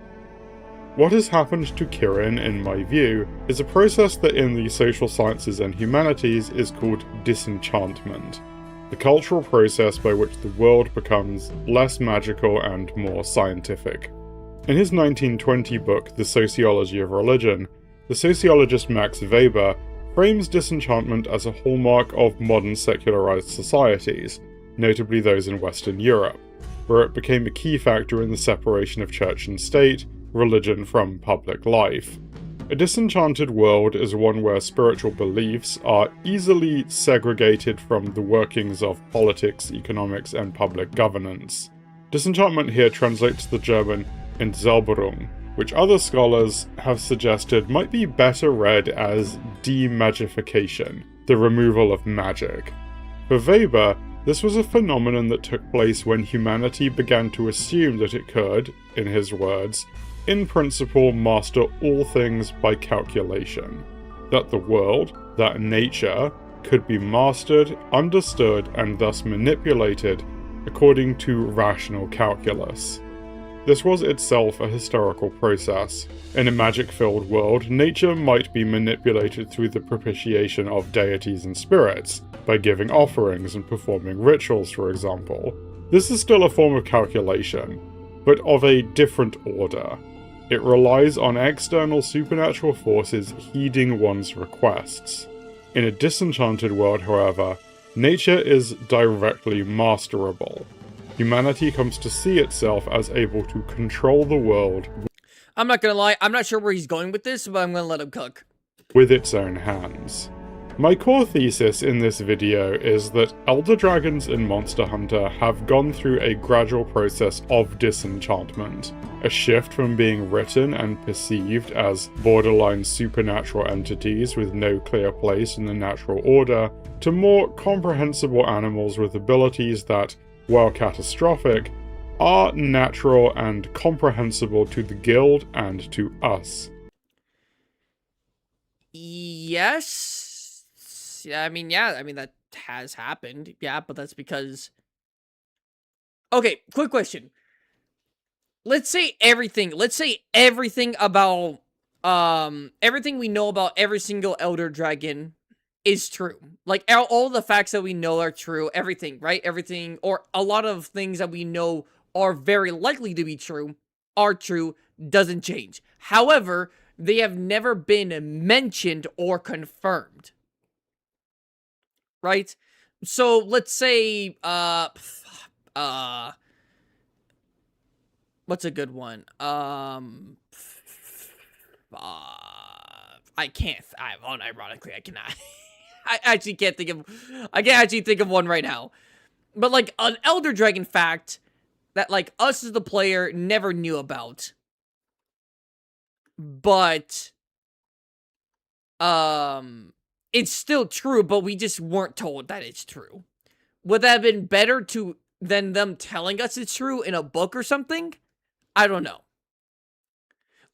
What has happened to Kirin, in my view, is a process that in the social sciences and humanities is called disenchantment, the cultural process by which the world becomes less magical and more scientific. In his 1920 book, The Sociology of Religion, the sociologist Max Weber frames disenchantment as a hallmark of modern secularized societies, notably those in Western Europe, where it became a key factor in the separation of church and state, religion from public life. A disenchanted world is one where spiritual beliefs are easily segregated from the workings of politics, economics, and public governance. Disenchantment here translates to the German Entzauberung, which other scholars have suggested might be better read as demagification, the removal of magic. For Weber, this was a phenomenon that took place when humanity began to assume that it could, in his words, in principle master all things by calculation. That the world, that nature, could be mastered, understood, and thus manipulated according to rational calculus. This was itself a historical process. In a magic-filled world, nature might be manipulated through the propitiation of deities and spirits, by giving offerings and performing rituals, for example. This is still a form of calculation, but of a different order. It relies on external supernatural forces heeding one's requests. In a disenchanted world, however, nature is directly masterable. Humanity comes to see itself as able to control the world. I'm not gonna lie, I'm not sure where he's going with this, but I'm gonna let him cook. With its own hands. My core thesis in this video is that Elder Dragons in Monster Hunter have gone through a gradual process of disenchantment, a shift from being written and perceived as borderline supernatural entities with no clear place in the natural order, to more comprehensible animals with abilities that, while catastrophic, are natural and comprehensible to the guild and to us. Yes. Yeah, I mean, that has happened. Yeah, but that's because... Okay, quick question. Let's say everything about, everything we know about every single Elder Dragon is true. Like, all the facts that we know are true, everything, right? Everything, or a lot of things that we know are very likely to be true, are true, doesn't change. However, they have never been mentioned or confirmed. Right? So, let's say, what's a good one? I can't, unironically, I cannot. I actually can't think of one right now. But, like, an Elder Dragon fact that, like, us as the player never knew about. But, it's still true, but we just weren't told that it's true. Would that have been better than them telling us it's true in a book or something? I don't know.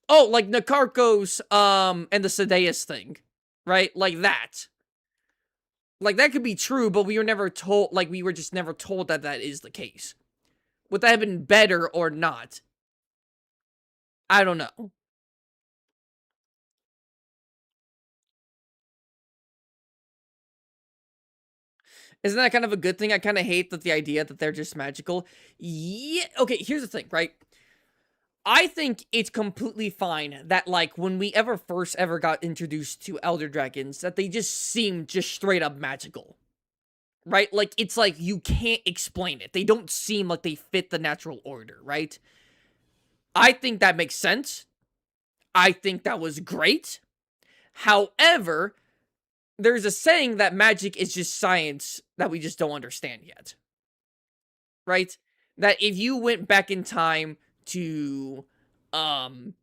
Oh, like Nakarkos, and the Sadeas thing. Right? Like that. Like, that could be true, but we were never told, like, we were just never told that that is the case. Would that have been better or not? I don't know. Isn't that kind of a good thing? I kind of hate that the idea that they're just magical. Yeah, okay, here's the thing, right? I think it's completely fine that, like, when we first ever got introduced to Elder Dragons, that they just seem just straight up magical. Right? Like, it's like you can't explain it. They don't seem like they fit the natural order, right? I think that makes sense. I think that was great. However, there's a saying that magic is just science that we just don't understand yet. Right? That if you went back in time to, like,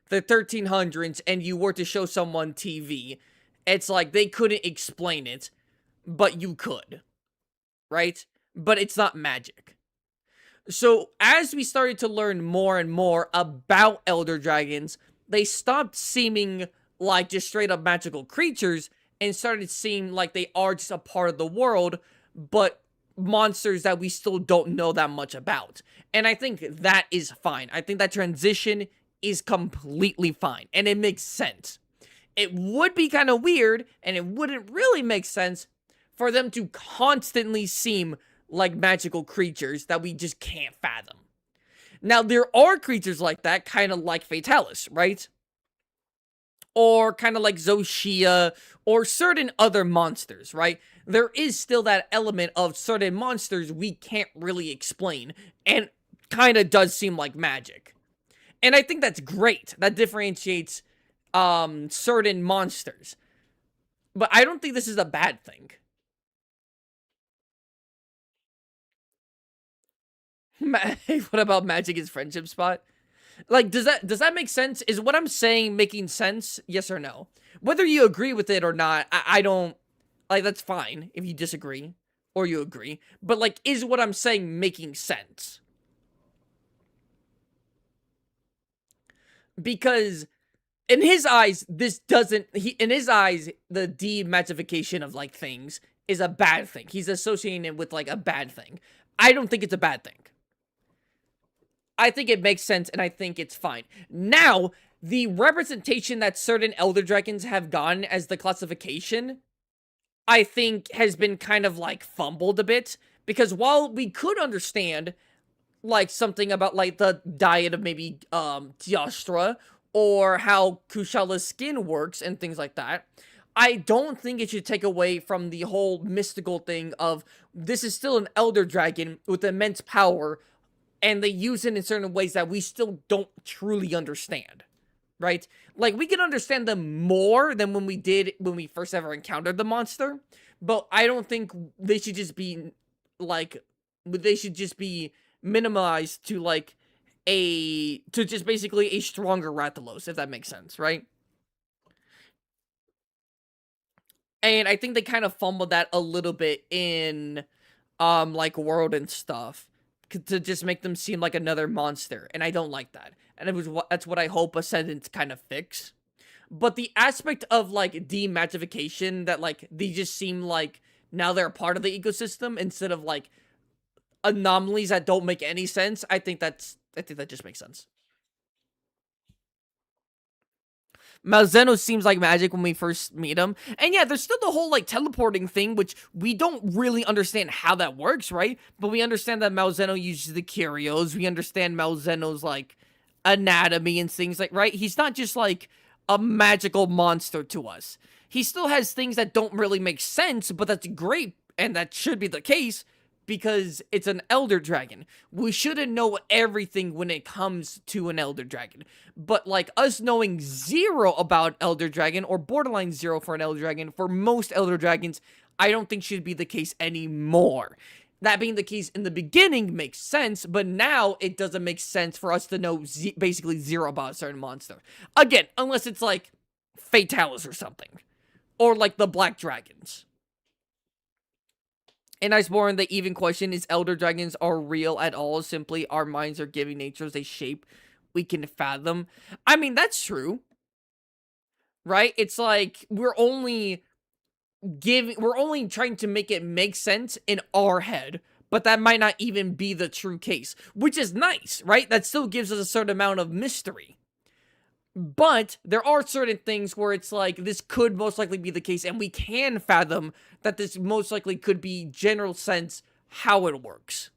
the 1300s and you were to show someone TV, it's like they couldn't explain it, but you could. Right? But it's not magic. So, as we started to learn more and more about Elder Dragons, they stopped seeming like just straight up magical creatures and started seeming like they are just a part of the world, but monsters that we still don't know that much about. And I think that is fine. I think that transition is completely fine, and it makes sense. It would be kind of weird, and it wouldn't really make sense for them to constantly seem like magical creatures that we just can't fathom. Now, there are creatures like that, kind of like Fatalis, right? Or kind of like Zoshia, or certain other monsters, right? There is still that element of certain monsters we can't really explain, and kind of does seem like magic. And I think that's great. That differentiates certain monsters. But I don't think this is a bad thing. What about magic is friendship spot? Like, does that make sense? Is what I'm saying making sense? Yes or no? Whether you agree with it or not, I don't, like, that's fine if you disagree or you agree. But, like, is what I'm saying making sense? Because in his eyes, this doesn't, in his eyes, the demagification of, like, things is a bad thing. He's associating it with, like, a bad thing. I don't think it's a bad thing. I think it makes sense, and I think it's fine. Now, the representation that certain Elder Dragons have gotten as the classification, I think has been kind of, like, fumbled a bit. Because while we could understand, like, something about, like, the diet of maybe, Diastra, or how Kushala's skin works, and things like that, I don't think it should take away from the whole mystical thing of, this is still an Elder Dragon with immense power, and they use it in certain ways that we still don't truly understand, right? Like, we can understand them more than when we first ever encountered the monster, but I don't think they should just be, like, they should just be minimized to, like, to just basically a stronger Rathalos, if that makes sense, right? And I think they kind of fumbled that a little bit in, like, World and stuff, to just make them seem like another monster, and I don't like that. And that's what I hope Ascendants kind of fix. But the aspect of, like, demagification, that, like, they just seem like now they're a part of the ecosystem instead of, like, anomalies that don't make any sense, I think that just makes sense. Malzeno seems like magic when we first meet him. And yeah, there's still the whole, like, teleporting thing, which we don't really understand how that works, right? But we understand that Malzeno uses the curios. We understand Malzeno's, like, anatomy and things like, right? He's not just, like, a magical monster to us. He still has things that don't really make sense, but that's great, and that should be the case, because it's an Elder Dragon. We shouldn't know everything when it comes to an Elder Dragon. But, like, us knowing zero about Elder Dragon, or borderline zero for an Elder Dragon, for most Elder Dragons, I don't think should be the case anymore. That being the case in the beginning makes sense, but now it doesn't make sense for us to know basically zero about a certain monster. Again, unless it's, like, Fatalis or something. Or, like, the Black Dragons. And Iceborne, the even question is, Elder Dragons are real at all? Simply, our minds are giving natures a shape we can fathom. I mean, that's true. Right? It's like, we're only trying to make it make sense in our head. But that might not even be the true case. Which is nice, right? That still gives us a certain amount of mystery. But there are certain things where it's like, this could most likely be the case, and we can fathom that this most likely could be general sense how it works.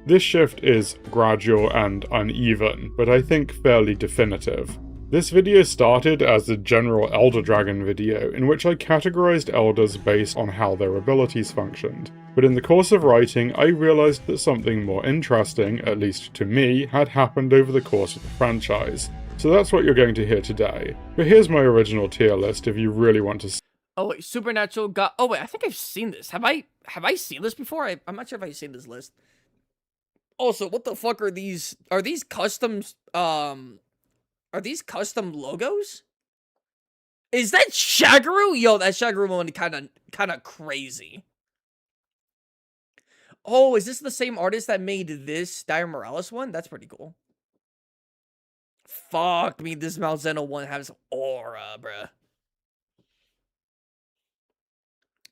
This shift is gradual and uneven, but I think fairly definitive. This video started as a general Elder Dragon video, in which I categorized Elders based on how their abilities functioned. But in the course of writing, I realized that something more interesting, at least to me, had happened over the course of the franchise. So that's what you're going to hear today. But here's my original tier list if you really want to see. Oh wait, Supernatural got, oh wait, I think I've seen this. Have I seen this before? I'm not sure if I've seen this list. Also, what the fuck are these? Are these customs, are these custom logos? Is that Shagaru? Yo, that Shagaru one kind of crazy. Oh, is this the same artist that made this Dire Morales one? That's pretty cool. Fuck me, this Malzeno one has aura, bruh.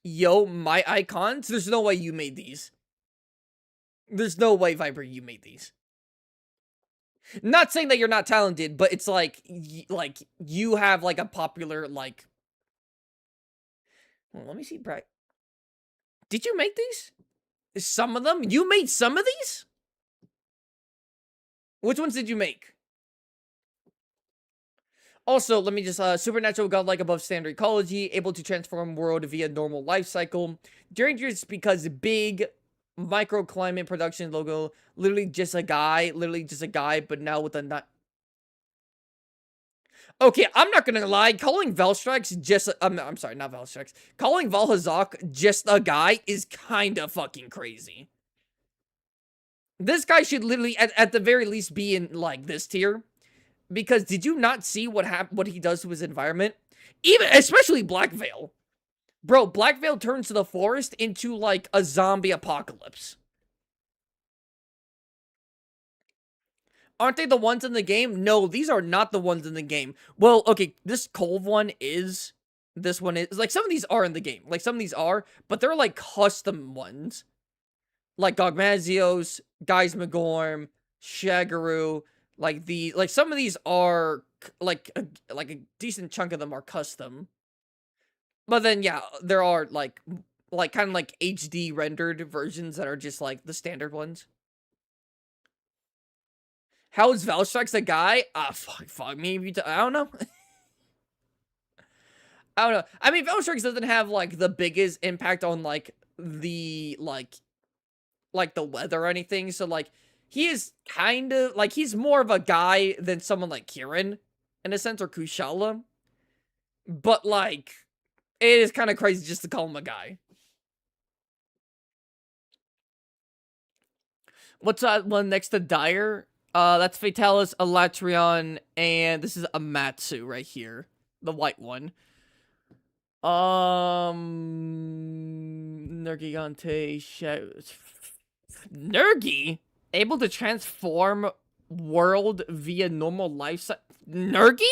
Yo, my icons? There's no way you made these. There's no way, Viper, you made these. Not saying that you're not talented, but it's like you have, like, a popular, like... Well, let me see, Bright. Did you make these? Some of them? You made some of these? Which ones did you make? Also, let me just, supernatural godlike above standard ecology, able to transform world via normal life cycle. Dangerous because big, Microclimate production logo. Literally just a guy. But now with a nut. Okay, I'm not gonna lie. Calling Velstrax just... I'm sorry, not Velstrax. Calling Valhazak just a guy is kind of fucking crazy. This guy should literally, at the very least, be in, like, this tier. Because did you not see what he does to his environment? Especially Black Veil. Bro, Black Veil turns the forest into, like, a zombie apocalypse. Aren't they the ones in the game? No, these are not the ones in the game. Well, okay, this Colv one is. This one is. Like, some of these are in the game. Like, some of these are. But they're, like, custom ones. Like, Gogmazios, Guys Magorm, Shagaru. Like, some of these are, like a decent chunk of them are custom. But then, yeah, there are, like kind of like HD rendered versions that are just, like, the standard ones. How is Valstrax a guy? Fuck me. I don't know. I don't know. I mean, Valstrax doesn't have, like, the biggest impact on, like, the, like the weather or anything. So, like, he is kind of, like, he's more of a guy than someone like Kieran, in a sense, or Kushala. But, like, it is kind of crazy just to call him a guy. What's that one next to Dire? That's Fatalis, Elatrion, and this is Amatsu right here. The white one. Nergigante, Nergi? Able to transform world via normal life Nergi?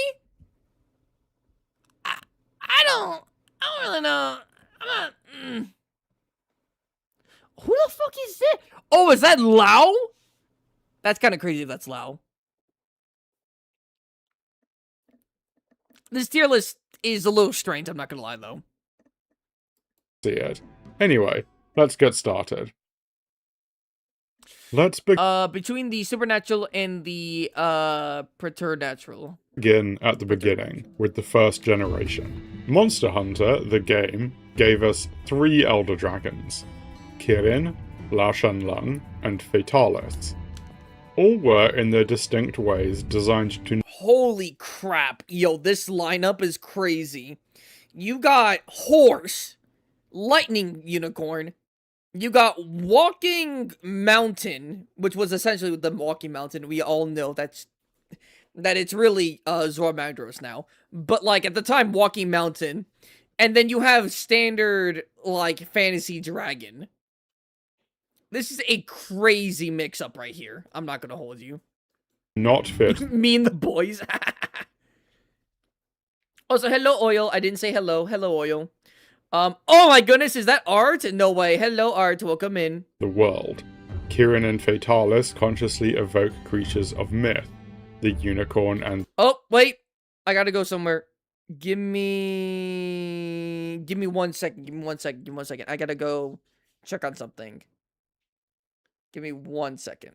I don't really know. I'm not... Who the fuck is that? Oh, is that Lao? That's kind of crazy if that's Lao. This tier list is a little strange, I'm not gonna lie, though. See it. Anyway, let's get started. Let's between the supernatural and the, preternatural. Begin at the beginning, with the first generation. Monster Hunter, the game, gave us 3 Elder Dragons. Kirin, La Shanlung, and Fatalis. All were, in their distinct ways, designed to... Holy crap. Yo, this lineup is crazy. You got Horse, Lightning Unicorn, you got Walking Mountain, which was essentially the Walking Mountain. We all know that it's really Zormandros now. But, like, at the time, Walking Mountain. And then you have standard, like, Fantasy Dragon. This is a crazy mix-up right here. I'm not gonna hold you. Not fit. Me and the boys. Also, hello, Oil. I didn't say hello. Hello, Oil. Oh my goodness, is that Art? No way. Hello, Art. Welcome in. The world. Kirin and Fatalis consciously evoke creatures of myth. The unicorn and... Oh, wait. I gotta go somewhere. Give me 1 second. Give me 1 second. Give me 1 second. I gotta go check on something. Give me 1 second.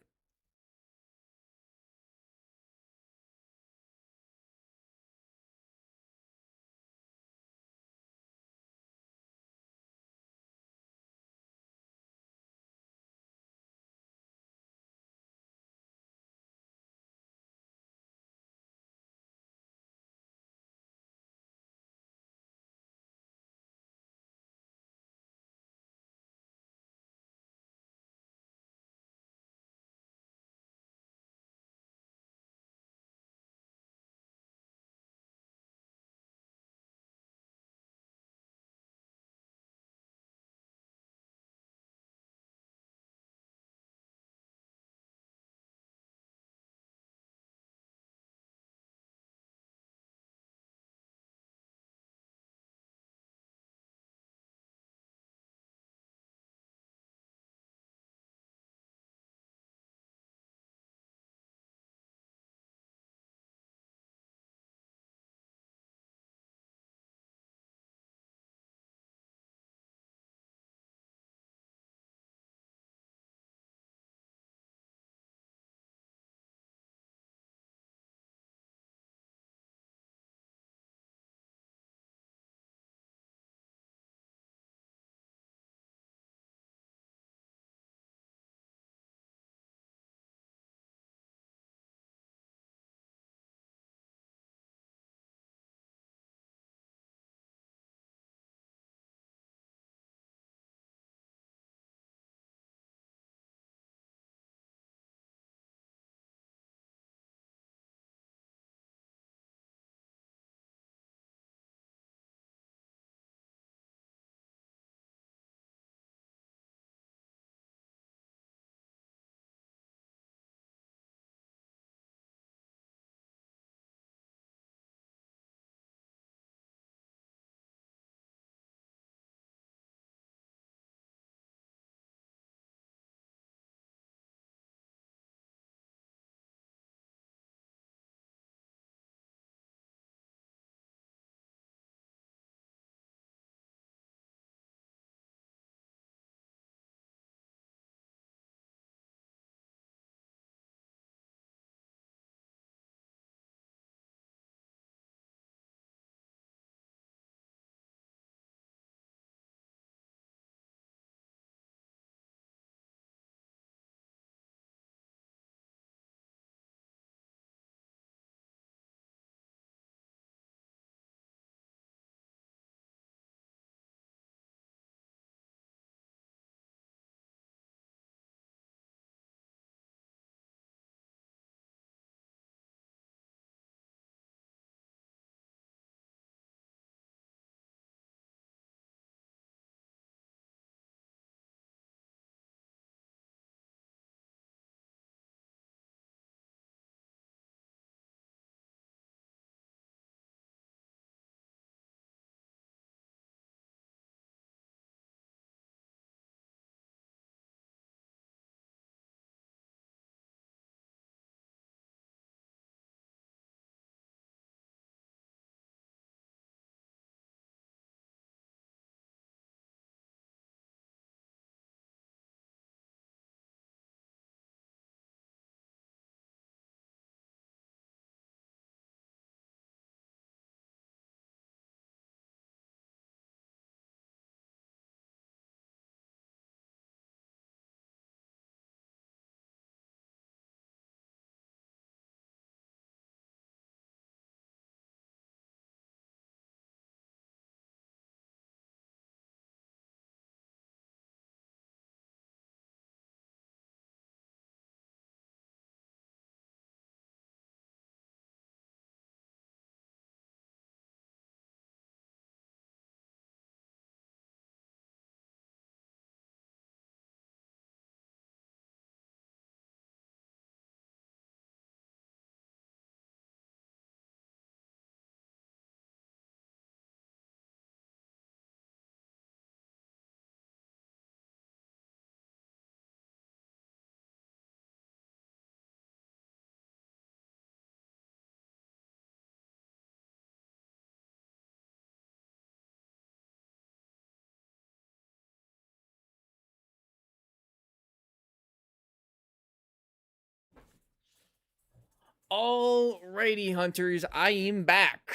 Alrighty, hunters, I am back.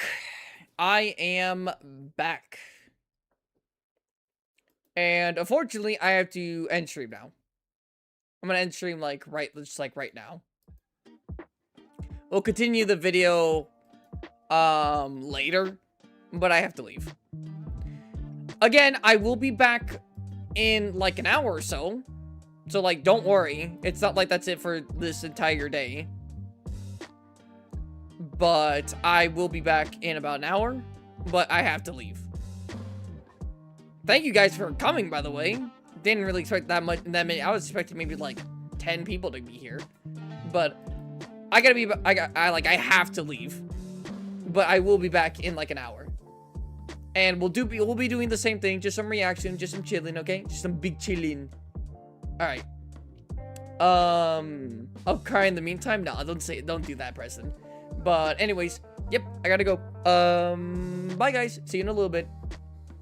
I am back. And unfortunately, I have to end stream now. I'm gonna end stream just right now. We'll continue the video later, but I have to leave. Again, I will be back in like an hour or so. So like, don't worry. It's not like that's it for this entire day. But I will be back in about an hour, but I have to leave. Thank you guys for coming, by the way. Didn't really expect that many. I was expecting maybe like 10 people to be here, but I gotta be. I have to leave, but I will be back in like an hour, and we'll be doing the same thing. Just some reaction, just some chilling, okay? Just some big chilling. All right. I'll cry in the meantime. No, don't do that, Preston. But anyways, yep, I gotta go. Bye guys. See you in a little bit.